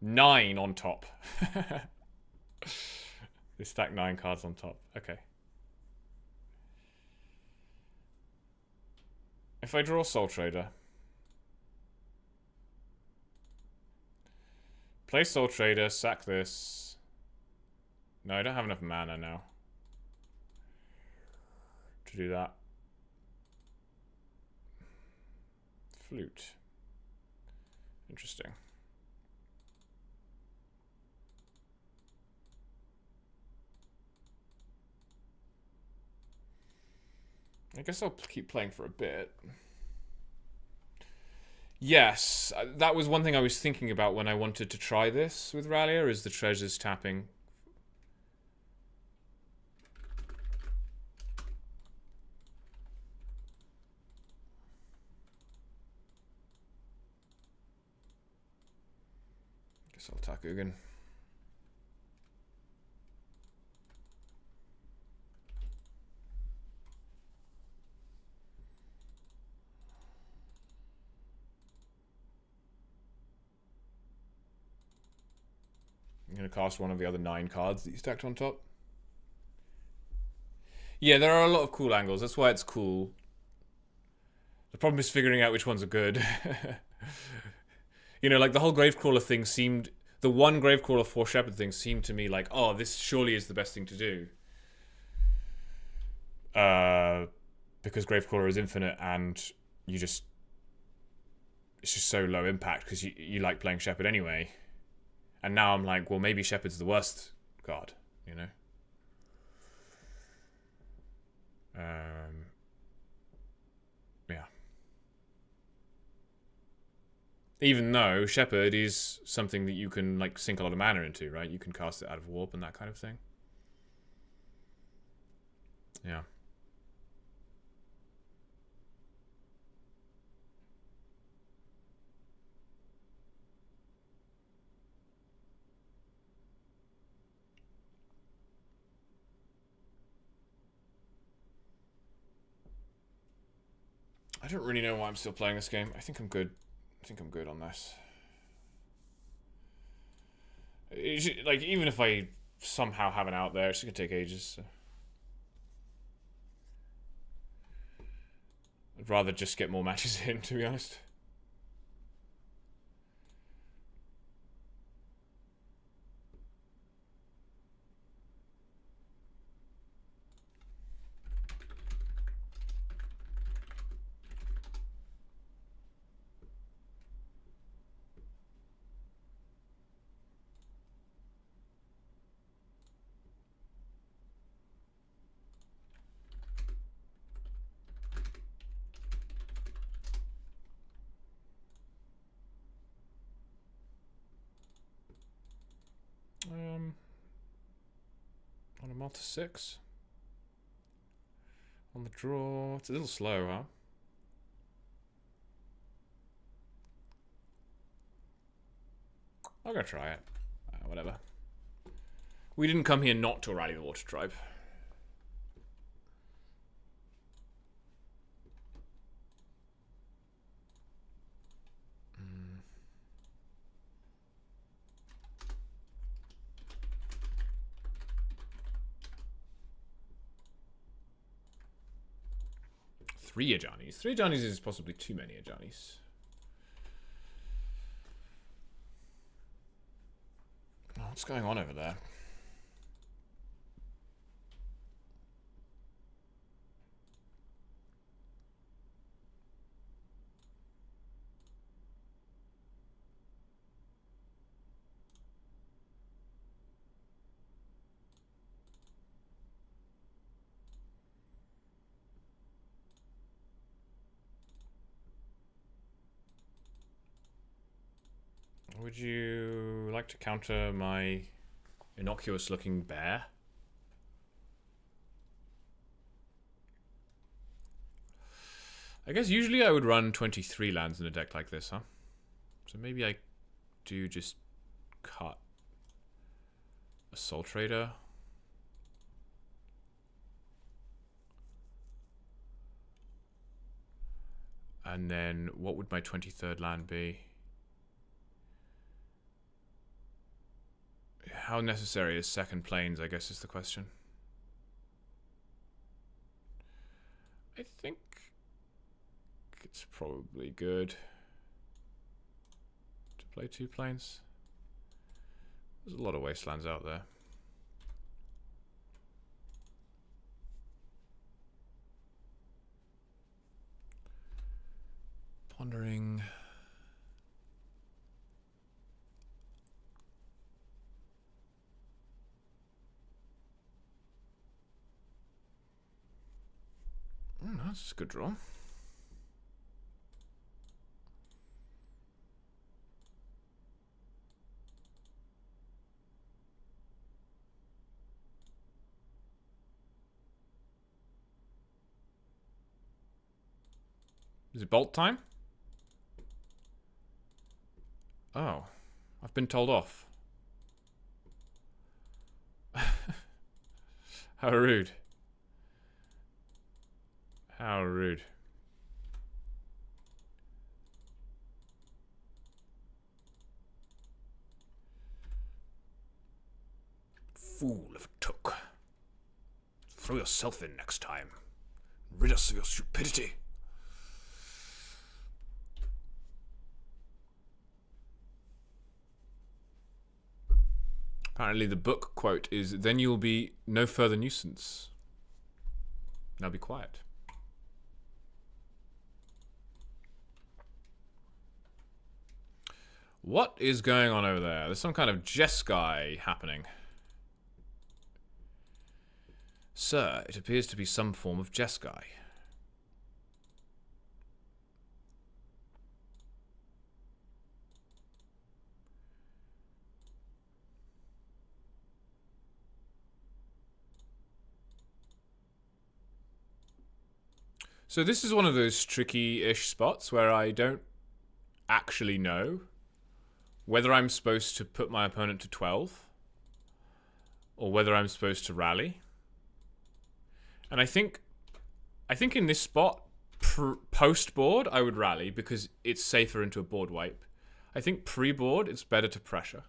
9 on top. They stack 9 cards on top. Okay. If I draw Soul Trader, play Soul Trader, sack this. No, I don't have enough mana now to do that. Flute. Interesting. I guess I'll keep playing for a bit. Yes, that was one thing I was thinking about when I wanted to try this with Rallier, is the treasures tapping. Guess I'll attack Ugin. I'm going to cast one of the other 9 cards that you stacked on top. Yeah, there are a lot of cool angles. That's why it's cool. The problem is figuring out which ones are good. You know, like the whole Gravecrawler thing seemed... The one Gravecrawler 4 Shepherd thing seemed to me like, oh, this surely is the best thing to do. Because Gravecrawler is infinite and you just... It's just so low impact because you like playing Shepherd anyway. And now I'm like, well, maybe Shepherd's the worst card, you know? Yeah. Even though Shepherd is something that you can, like, sink a lot of mana into, right? You can cast it out of Warp and that kind of thing. Yeah. I don't really know why I'm still playing this game. I think I'm good. I think I'm good on this. Like, even if I somehow have an out there, it's going to take ages. So. I'd rather just get more matches in, to be honest. On a Malta 6. On the draw. It's a little slow, huh? I'm gonna try it. Whatever. We didn't come here not to rally the Water Tribe. Three Ajanis. 3 Ajanis is possibly too many Ajanis. Oh, what's going on over there? Would you like to counter my innocuous looking bear? I guess usually I would run 23 lands in a deck like this, huh? So maybe I do just cut a Soul Trader. And then what would my 23rd land be? how necessary is second planes, I guess is the question. I think it's probably good to play 2 planes. There's a lot of wastelands out there. Pondering. That's a good draw. Is it bolt time? Oh, I've been told off. How rude. How rude. Fool of a took. Throw yourself in next time. Rid us of your stupidity. Apparently the book quote is, "Then you'll be no further nuisance. Now be quiet." What is going on over there? There's some kind of Jeskai happening. Sir, it appears to be some form of Jeskai. So this is one of those tricky-ish spots where I don't actually know whether I'm supposed to put my opponent to 12 or whether I'm supposed to rally. And I think in this spot, post-board, I would rally because it's safer into a board wipe. I think pre-board, it's better to pressure.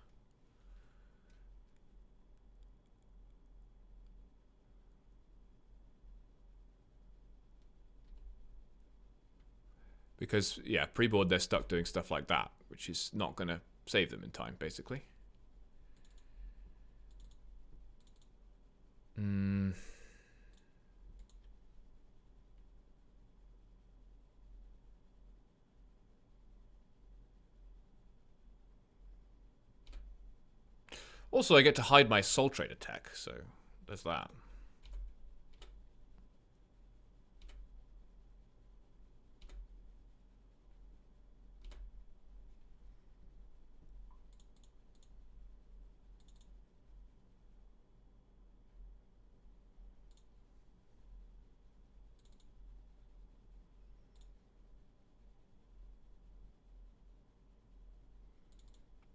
Because, yeah, pre-board they're stuck doing stuff like that, which is not going to save them in time, basically. Also, I get to hide my Soul Trade attack, so there's that.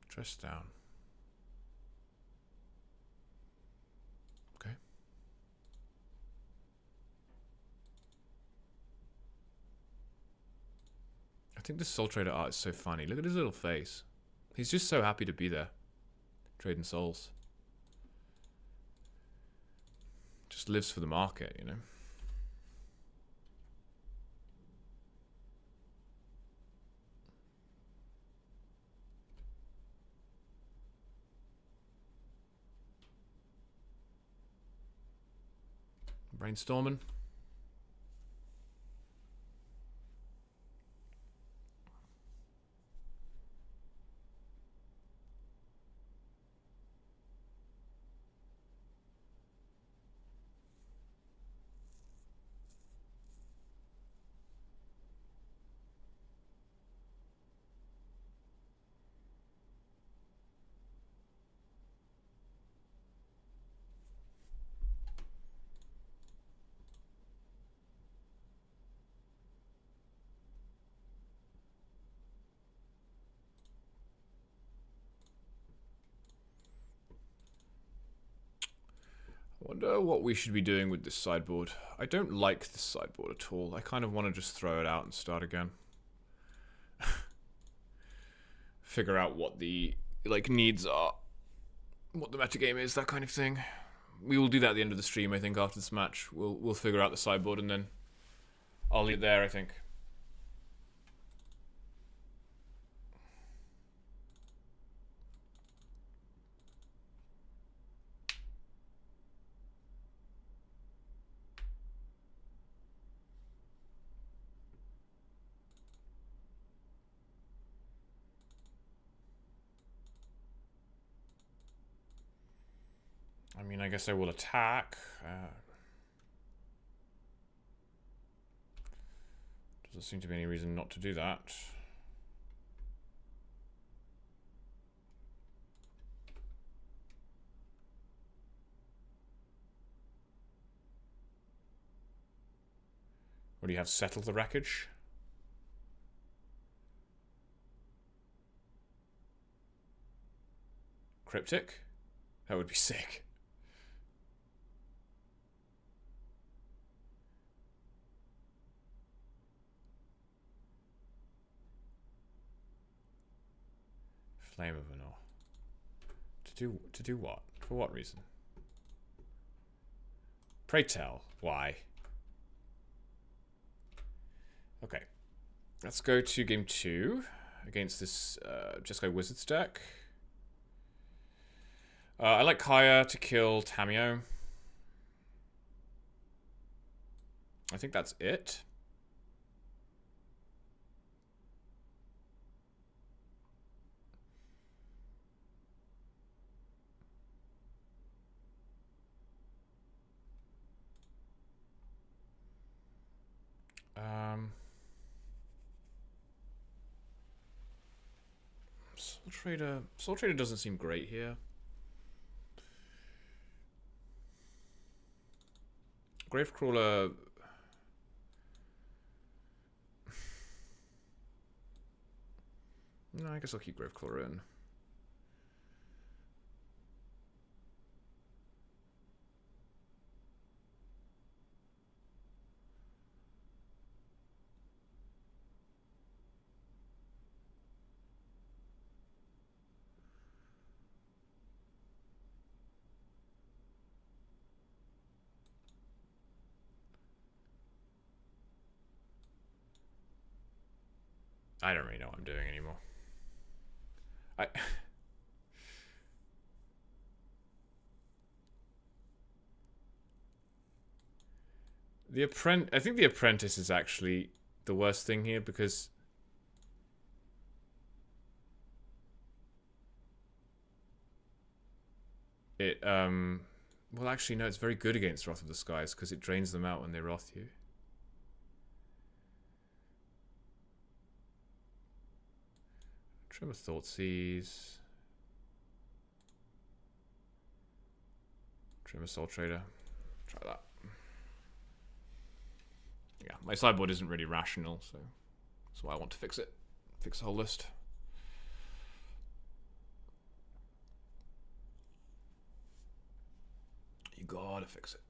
Dress down. Okay. I think this Soul Trader art is so funny. Look at his little face. He's just so happy to be there. Trading souls. Just lives for the market, you know. Brainstorming. I wonder what we should be doing with this sideboard. I don't like this sideboard at all. I kind of want to just throw it out and start again. Figure out what the needs are. what the metagame is, that kind of thing. We will do that at the end of the stream, I think, after this match. We'll figure out the sideboard, and then I'll leave it there, I think. I mean, I guess I will attack. Doesn't seem to be any reason not to do that. What do you have? Settle the wreckage? Cryptic? That would be sick. Flame of Anor. To do what? For what reason? Pray tell. Why? Okay. Let's go to game 2 against this Jeskai Wizards deck. I like Kaya to kill Tamiyo. I think that's it. Soul Trader doesn't seem great here. Gravecrawler. No, I guess I'll keep Gravecrawler in. I don't really know what I'm doing anymore. I think the Apprentice is actually the worst thing here because it well, actually no, it's very good against Wrath of the Skies because it drains them out when they wrath you. Tremor Thoughtseize. Tremor Soul Trader. Try that. Yeah, my sideboard isn't really rational, so that's why I want to fix it. Fix the whole list. You gotta fix it.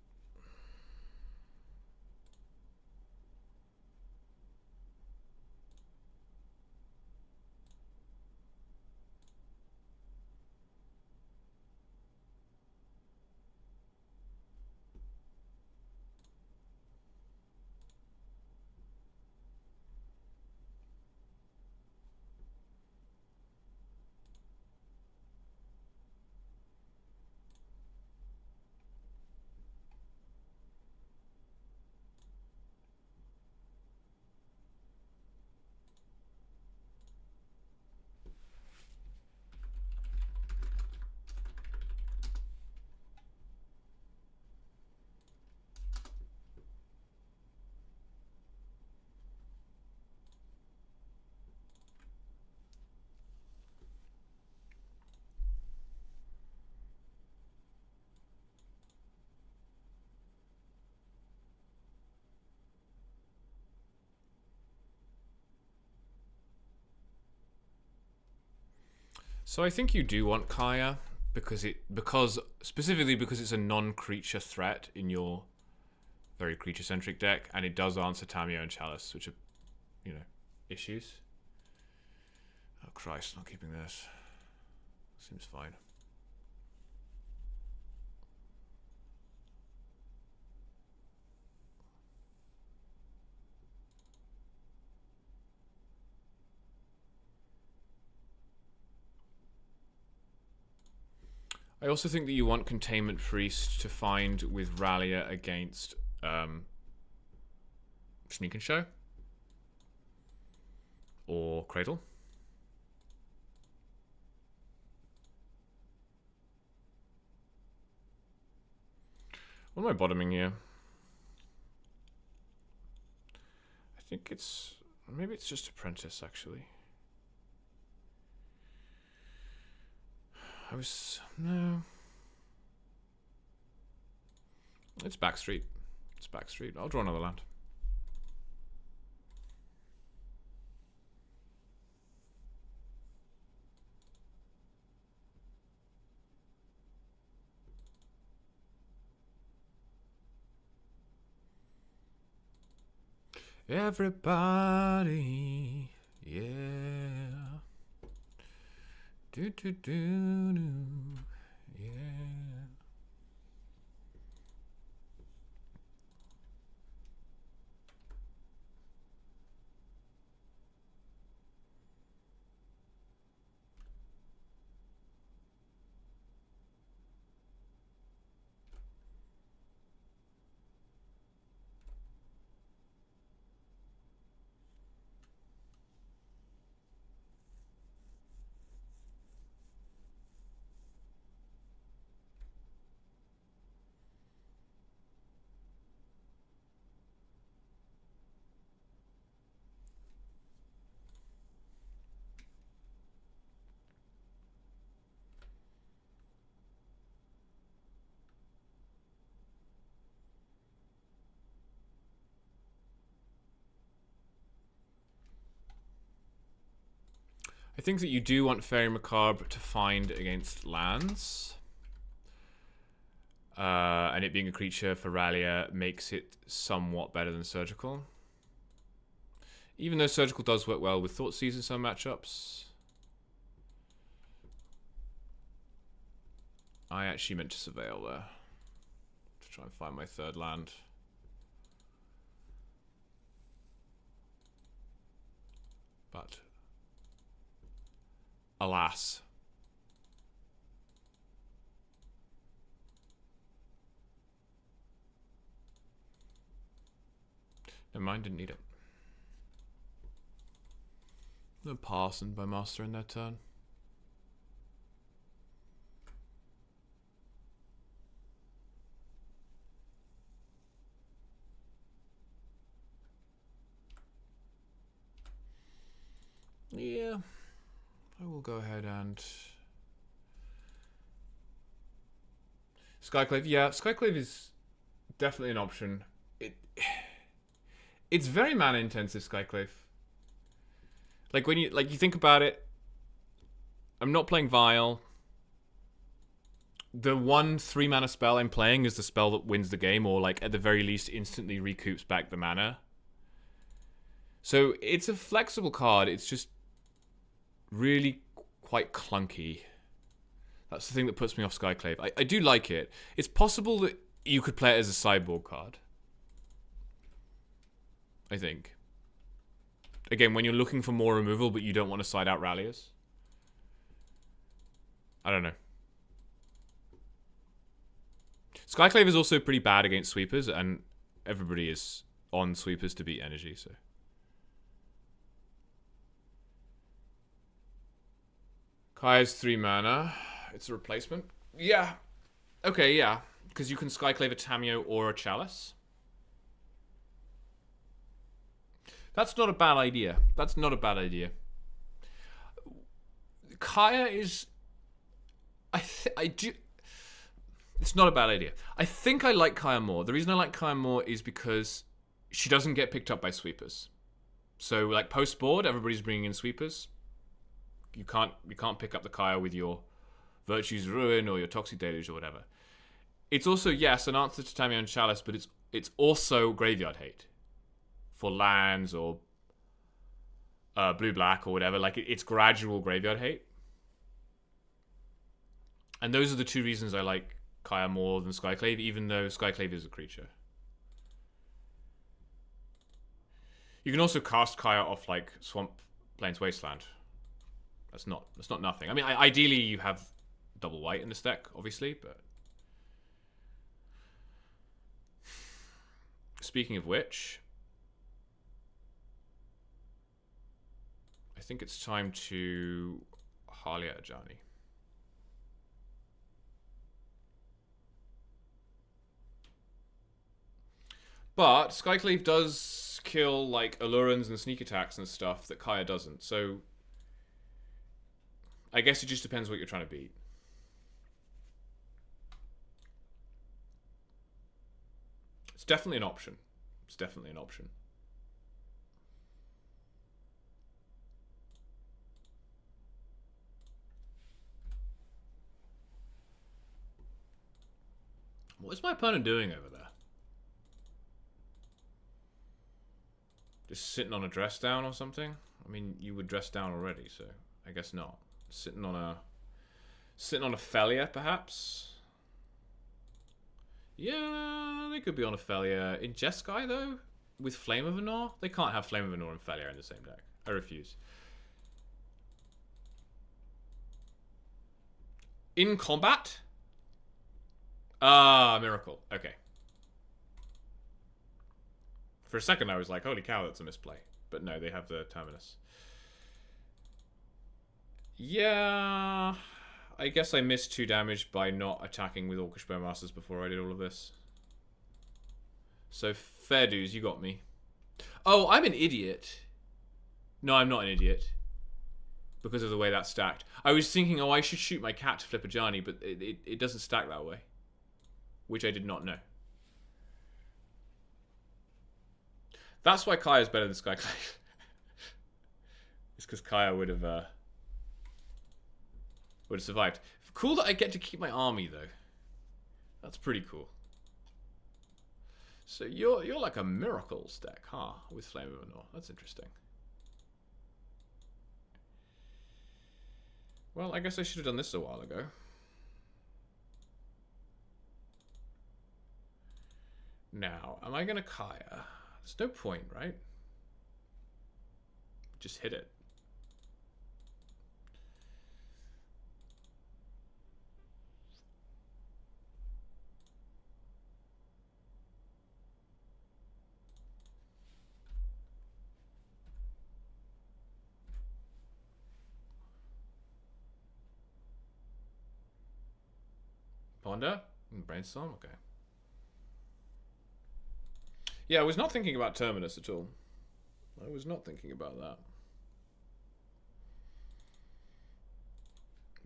So I think you do want Kaya because specifically because it's a non-creature threat in your very creature-centric deck, and it does answer Tamiyo and Chalice, which are, you know, issues. Oh Christ, not keeping this. Seems fine. I also think that you want Containment Priest to find with Rallia against Sneak and Show or Cradle. What am I bottoming here? I think it's... maybe it's just Apprentice, actually. No. It's Backstreet. It's Backstreet. I'll draw another land. Everybody, yeah. Do do do do, yeah. I think that you do want Fairy Macabre to find against lands. And it being a creature for Rallia makes it somewhat better than Surgical. Even though Surgical does work well with Thoughtseize in some matchups. I actually meant to Surveil there. To try and find my third land. But... alas. Never mind, didn't need it. No Parson by Master in their turn. Yeah. I will go ahead and... Skyclave. Yeah, Skyclave is definitely an option. It's very mana intensive, Skyclave. Like when you think about it, I'm not playing Vial. The 1 3-mana spell I'm playing is the spell that wins the game, or like at the very least instantly recoups back the mana. So it's a flexible card, it's just really quite clunky. That's the thing that puts me off Skyclave. I do like it. It's possible that you could play it as a sideboard card. I think. Again, when you're looking for more removal but you don't want to side out Ralliers. I don't know. Skyclave is also pretty bad against sweepers, and everybody is on sweepers to beat energy, so... Kaya's 3 mana. It's a replacement. Yeah. Okay, yeah. Because you can Skyclave a Tamiyo or a Chalice. That's not a bad idea. That's not a bad idea. Kaya is... I do... It's not a bad idea. I think I like Kaya more. The reason I like Kaya more is because she doesn't get picked up by sweepers. So, like, post-board, everybody's bringing in sweepers. You can't pick up the Kaya with your Virtue's Ruin or your Toxic Deluge or whatever. It's also, yes, an answer to Tamiyo and Chalice, but it's also Graveyard Hate. For lands or blue-black or whatever. Like, it's gradual Graveyard Hate. And those are the 2 reasons I like Kaya more than Skyclave, even though Skyclave is a creature. You can also cast Kaya off, like, Swamp Plains Wasteland. That's not nothing. I mean, ideally you have double white in this deck, obviously, but... Speaking of which... I think it's time to Halia Ajani. But Skyclave does kill, like, Allurans and sneak attacks and stuff that Kaya doesn't, so... I guess it just depends what you're trying to beat. It's definitely an option. It's definitely an option. What is my opponent doing over there? Just sitting on a dress down or something? I mean, you would dress down already, so I guess not. Sitting on a Felia, perhaps? Yeah, they could be on a Felia. In Jeskai, though? With Flame of Anor? They can't have Flame of Anor and Felia in the same deck. I refuse. In combat? Ah, Miracle. Okay. For a second I was like, holy cow, that's a misplay. But no, they have the Terminus. Yeah... I guess I missed 2 damage by not attacking with Orcish Bowmasters before I did all of this. So, fair dues, you got me. Oh, I'm an idiot. No, I'm not an idiot. Because of the way that's stacked. I was thinking, oh, I should shoot my cat to flip Ajani, but it doesn't stack that way. Which I did not know. That's why Kaya's better than Skyclave. It's because Kaya would have survived. Cool that I get to keep my army, though. That's pretty cool. So you're like a Miracles deck, huh? With Flame of Anor. That's interesting. Well, I guess I should have done this a while ago. Now, am I going to Kaya? There's no point, right? Just hit it. Ponder? Brainstorm? Okay. Yeah, I was not thinking about Terminus at all. I was not thinking about that.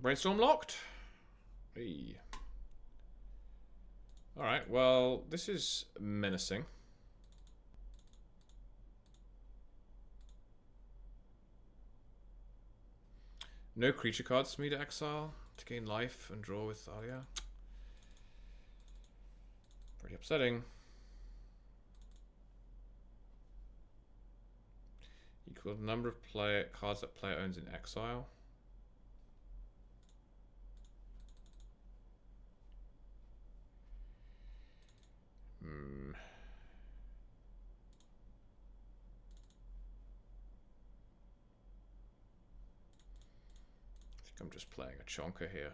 Brainstorm locked? Hey. Alright, well, this is menacing. No creature cards for me to exile to gain life and draw with Thalia. Pretty upsetting. Equal the number of cards that player owns in exile. I think I'm just playing a chonker here.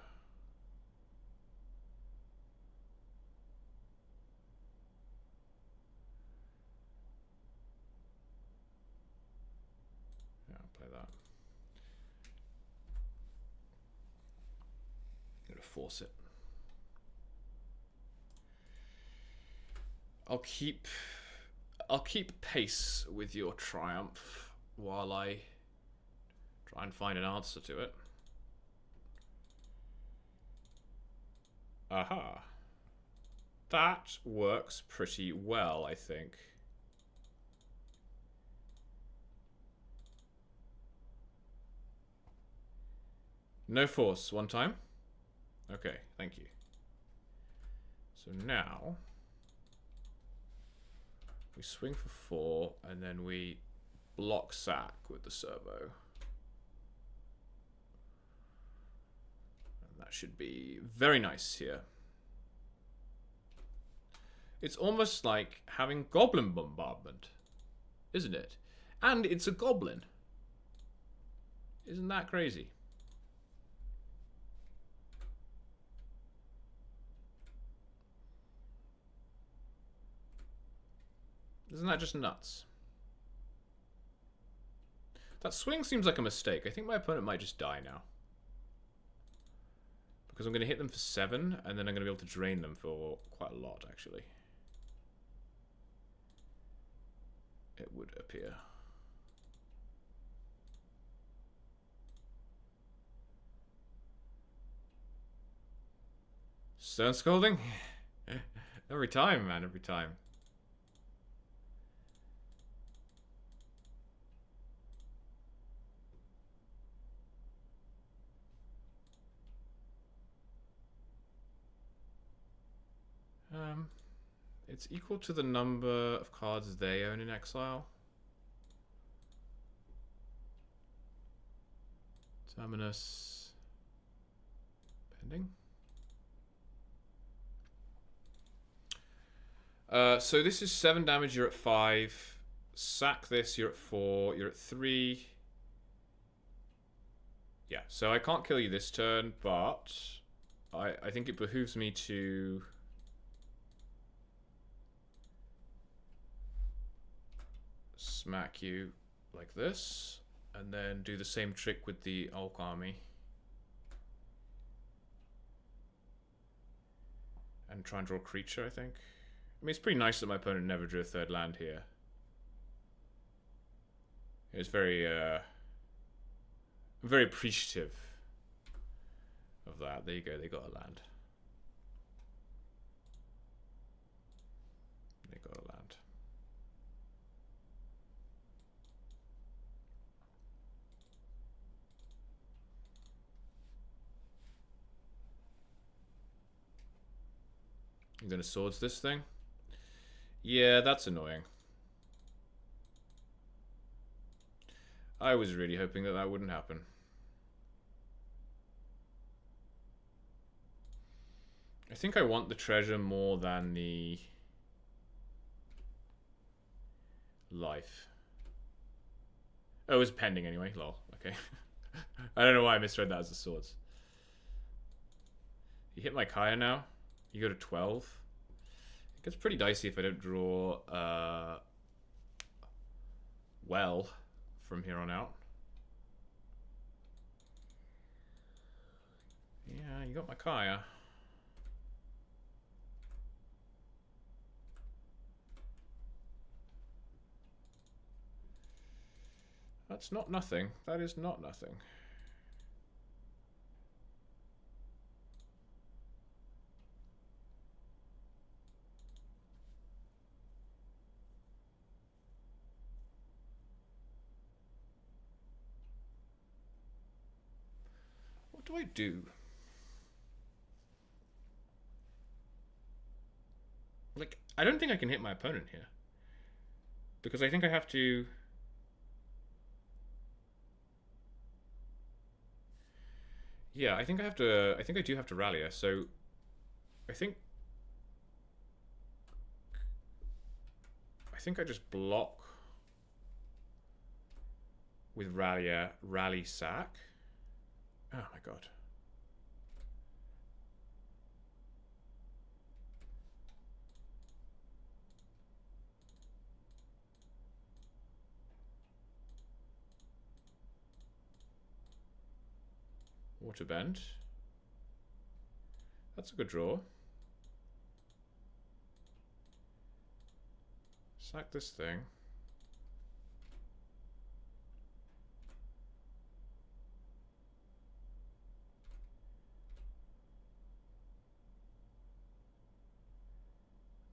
That. I'm gonna force it. I'll keep pace with your triumph while I try and find an answer to it. Aha. That works pretty well, I think. No force, one time? Okay, thank you. So now... we swing for 4, and then we block sack with the servo. And that should be very nice here. It's almost like having Goblin Bombardment, isn't it? And it's a goblin. Isn't that crazy? Isn't that just nuts? That swing seems like a mistake. I think my opponent might just die now. Because I'm going to hit them for 7, and then I'm going to be able to drain them for quite a lot, actually. It would appear. Stern Scolding? Every time, man, every time. It's equal to the number of cards they own in exile. Terminus. Pending. So this is 7 damage, you're at 5. Sack this, you're at 4. You're at 3. Yeah, so I can't kill you this turn, but I think it behooves me to... smack you like this, and then do the same trick with the Ulk army. And try and draw a creature, I think. I mean, it's pretty nice that my opponent never drew a 3rd land here. It was very, very appreciative of that. There you go, they got a land. They got a land. I'm gonna swords this thing. Yeah, that's annoying. I was really hoping that that wouldn't happen. I think I want the treasure more than the life. Oh, it was pending anyway. Lol. Okay. I don't know why I misread that as the swords. You hit my Kaya now. You go to 12. It gets pretty dicey if I don't draw well from here on out. Yeah, you got my Kaya. That's not nothing. That is not nothing. What do I do? Like, I don't think I can hit my opponent here. Because I think I have to... Yeah, I think I have to... I think I do have to rally her, so... I think I just block with Rallier, rally sack. Oh my god. Waterbend. That's a good draw. Sack this thing.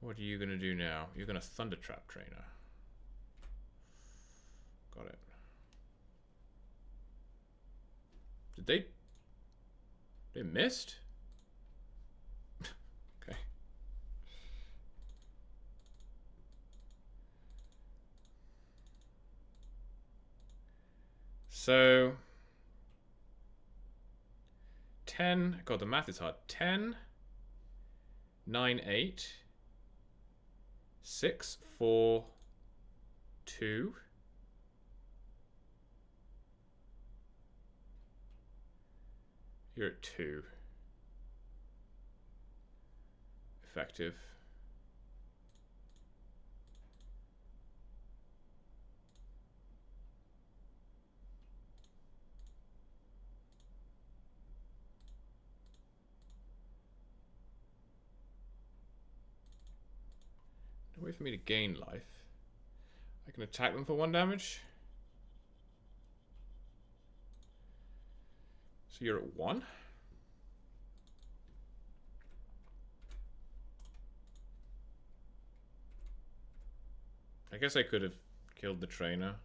What are you going to do now? You're going to Thunder Trap Trainer. Got it. Did they... They missed? Okay. So... 10... God, the math is hard. 10... 9, 8... 6, 4, 2. You're at 2. Effective. No way for me to gain life. I can attack them for 1 damage. So you're at 1. I guess I could have killed the trainer.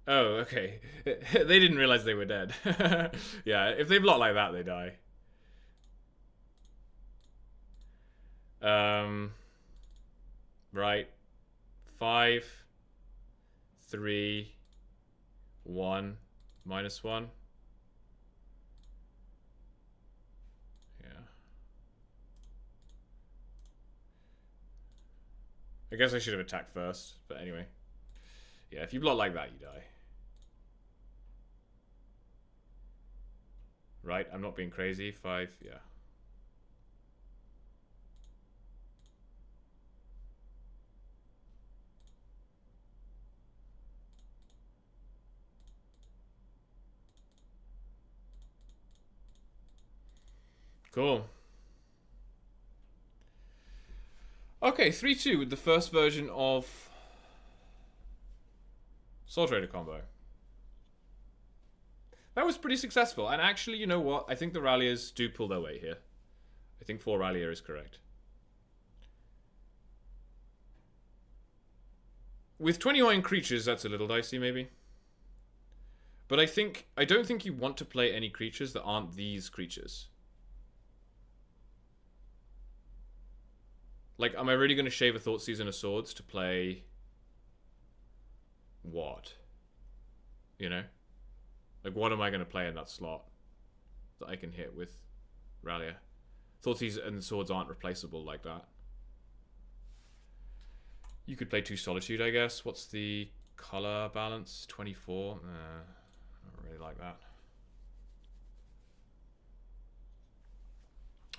Oh, okay. They didn't realize they were dead. Yeah, if they block like that, they die. Right. 5, 3, 1, -1. Yeah. I guess I should have attacked first, but anyway. Yeah, if you block like that, you die. Right, I'm not being crazy. 5, yeah. Cool. Okay, 3-2 with the first version of Soul Trader combo. That was pretty successful. And actually, you know what? I think the Ralliers do pull their weight here. I think 4 Rallier is correct. With 29 creatures, that's a little dicey, maybe. But I don't think you want to play any creatures that aren't these creatures. Like, am I really going to shave a Thoughtseize of Swords to play... what? You know? Like, what am I going to play in that slot that I can hit with Rallier? Thoughtseize and Swords aren't replaceable like that. You could play 2 Solitude, I guess. What's the color balance? 24? I don't really like that.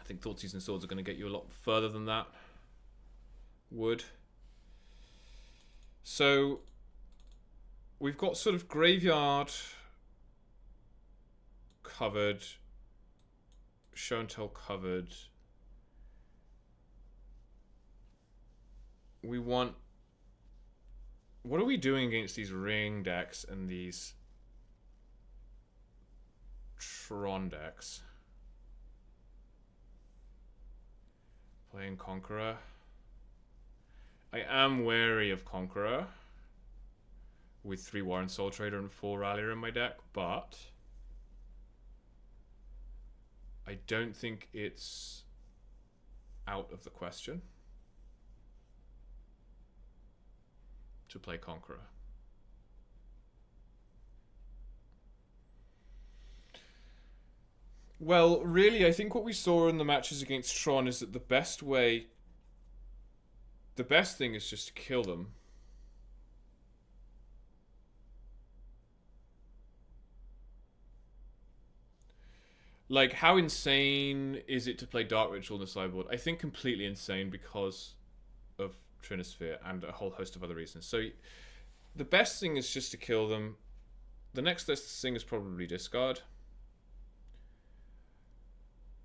I think Thoughtseize and Swords are going to get you a lot further than that. Would. So, we've got sort of Graveyard covered, Show and Tell covered. We want... what are we doing against these Ring decks and these Tron decks? Playing Conqueror. I am wary of Conqueror with 3 Warren Soul Trader and 4 Rallier in my deck, but I don't think it's out of the question to play Conqueror. Well, really, I think what we saw in the matches against Tron is that the best thing is just to kill them. Like, how insane is it to play Dark Ritual in the sideboard? I think completely insane because of Trinisphere and a whole host of other reasons. So, the best thing is just to kill them. The next best thing is probably discard.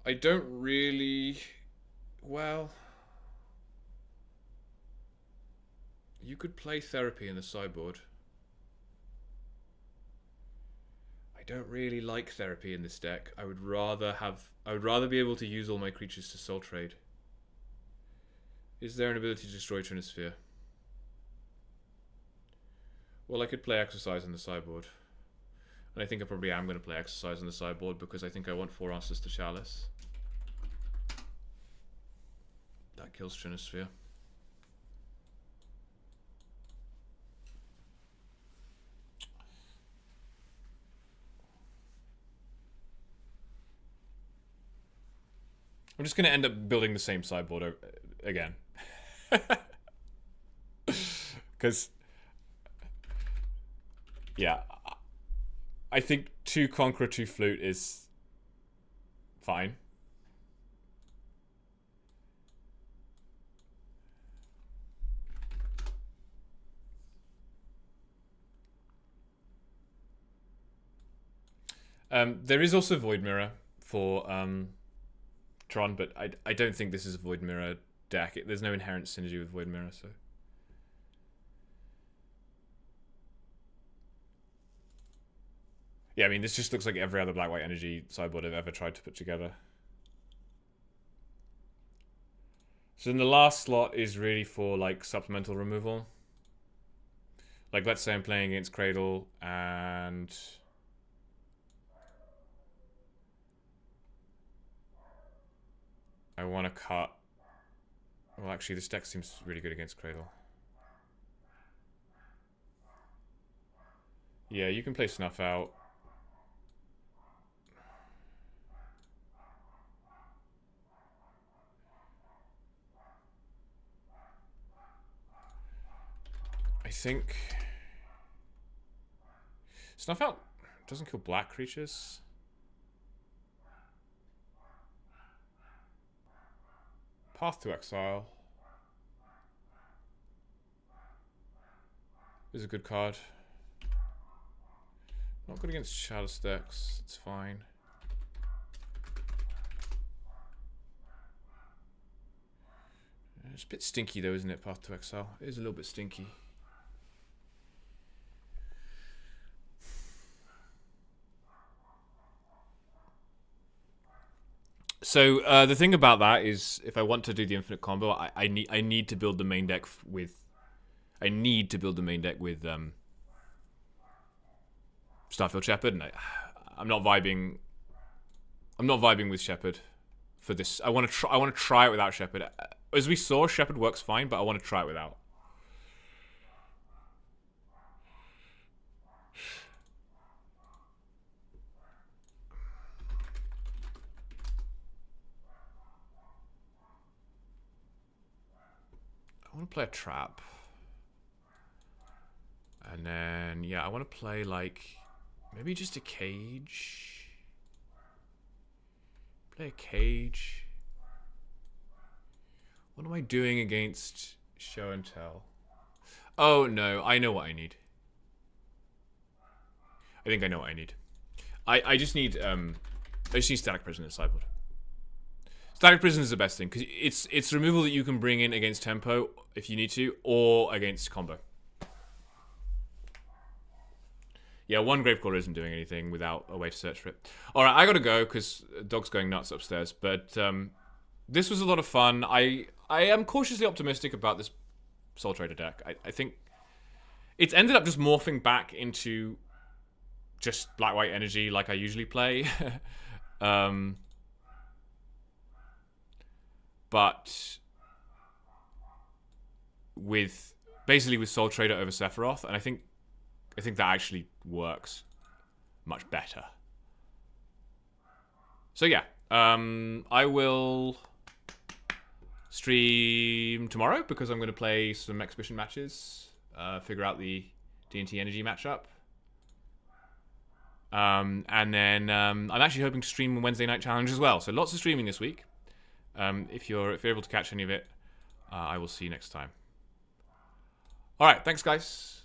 I don't really... well... you could play Therapy in the sideboard. I don't really like Therapy in this deck. I would rather be able to use all my creatures to Soul Trade. Is there an ability to destroy Trinisphere? Well, I could play Exercise in the sideboard. And I think I probably am going to play Exercise in the sideboard because I think I want 4 Answers to Chalice. That kills Trinisphere. I'm just going to end up building the same sideboard again. Because, yeah, I think 2 Conqueror, 2 Flute is fine. There is also Void Mirror for... Tron, but I don't think this is a Void Mirror deck. There's no inherent synergy with Void Mirror, so. Yeah, I mean, this just looks like every other Black-White Energy sideboard I've ever tried to put together. So then the last slot is really for, like, supplemental removal. Like, let's say I'm playing against Cradle, and I want to cut... Well, actually, this deck seems really good against Cradle. Yeah, you can play Snuff out. I think Snuff out doesn't kill black creatures. Path to Exile is a good card. Not good against Shadow's decks. It's fine. It's a bit stinky though, isn't it? Path to Exile. It is a little bit stinky. So the thing about that is, if I want to do the infinite combo, I need to build the main deck with. I need to build the main deck with Starfield Shepherd, and I'm not vibing. I'm not vibing with Shepherd for this. I want to try it without Shepherd. As we saw, Shepherd works fine, but I want to try it without. I want to play a trap. And then, yeah, I want to play, like, maybe just a cage. Play a cage. What am I doing against Show and Tell? Oh, no, I know what I need. I think I know what I need. I just need Static Prison in the sideboard. Static Prison is the best thing, because it's removal that you can bring in against tempo if you need to, or against combo. Yeah, one Gravecaller isn't doing anything without a way to search for it. Alright, I gotta go, because dog's going nuts upstairs, but this was a lot of fun. I am cautiously optimistic about this Soul Trader deck. I think it's ended up just morphing back into just Black-White Energy like I usually play. But with basically with Soul Trader over Sephiroth, and I think that actually works much better. So yeah, I will stream tomorrow because I'm going to play some exhibition matches, figure out the D&T Energy matchup. And then I'm actually hoping to stream a Wednesday night challenge as well. So lots of streaming this week. If you're able to catch any of it, I will see you next time. All right, thanks guys.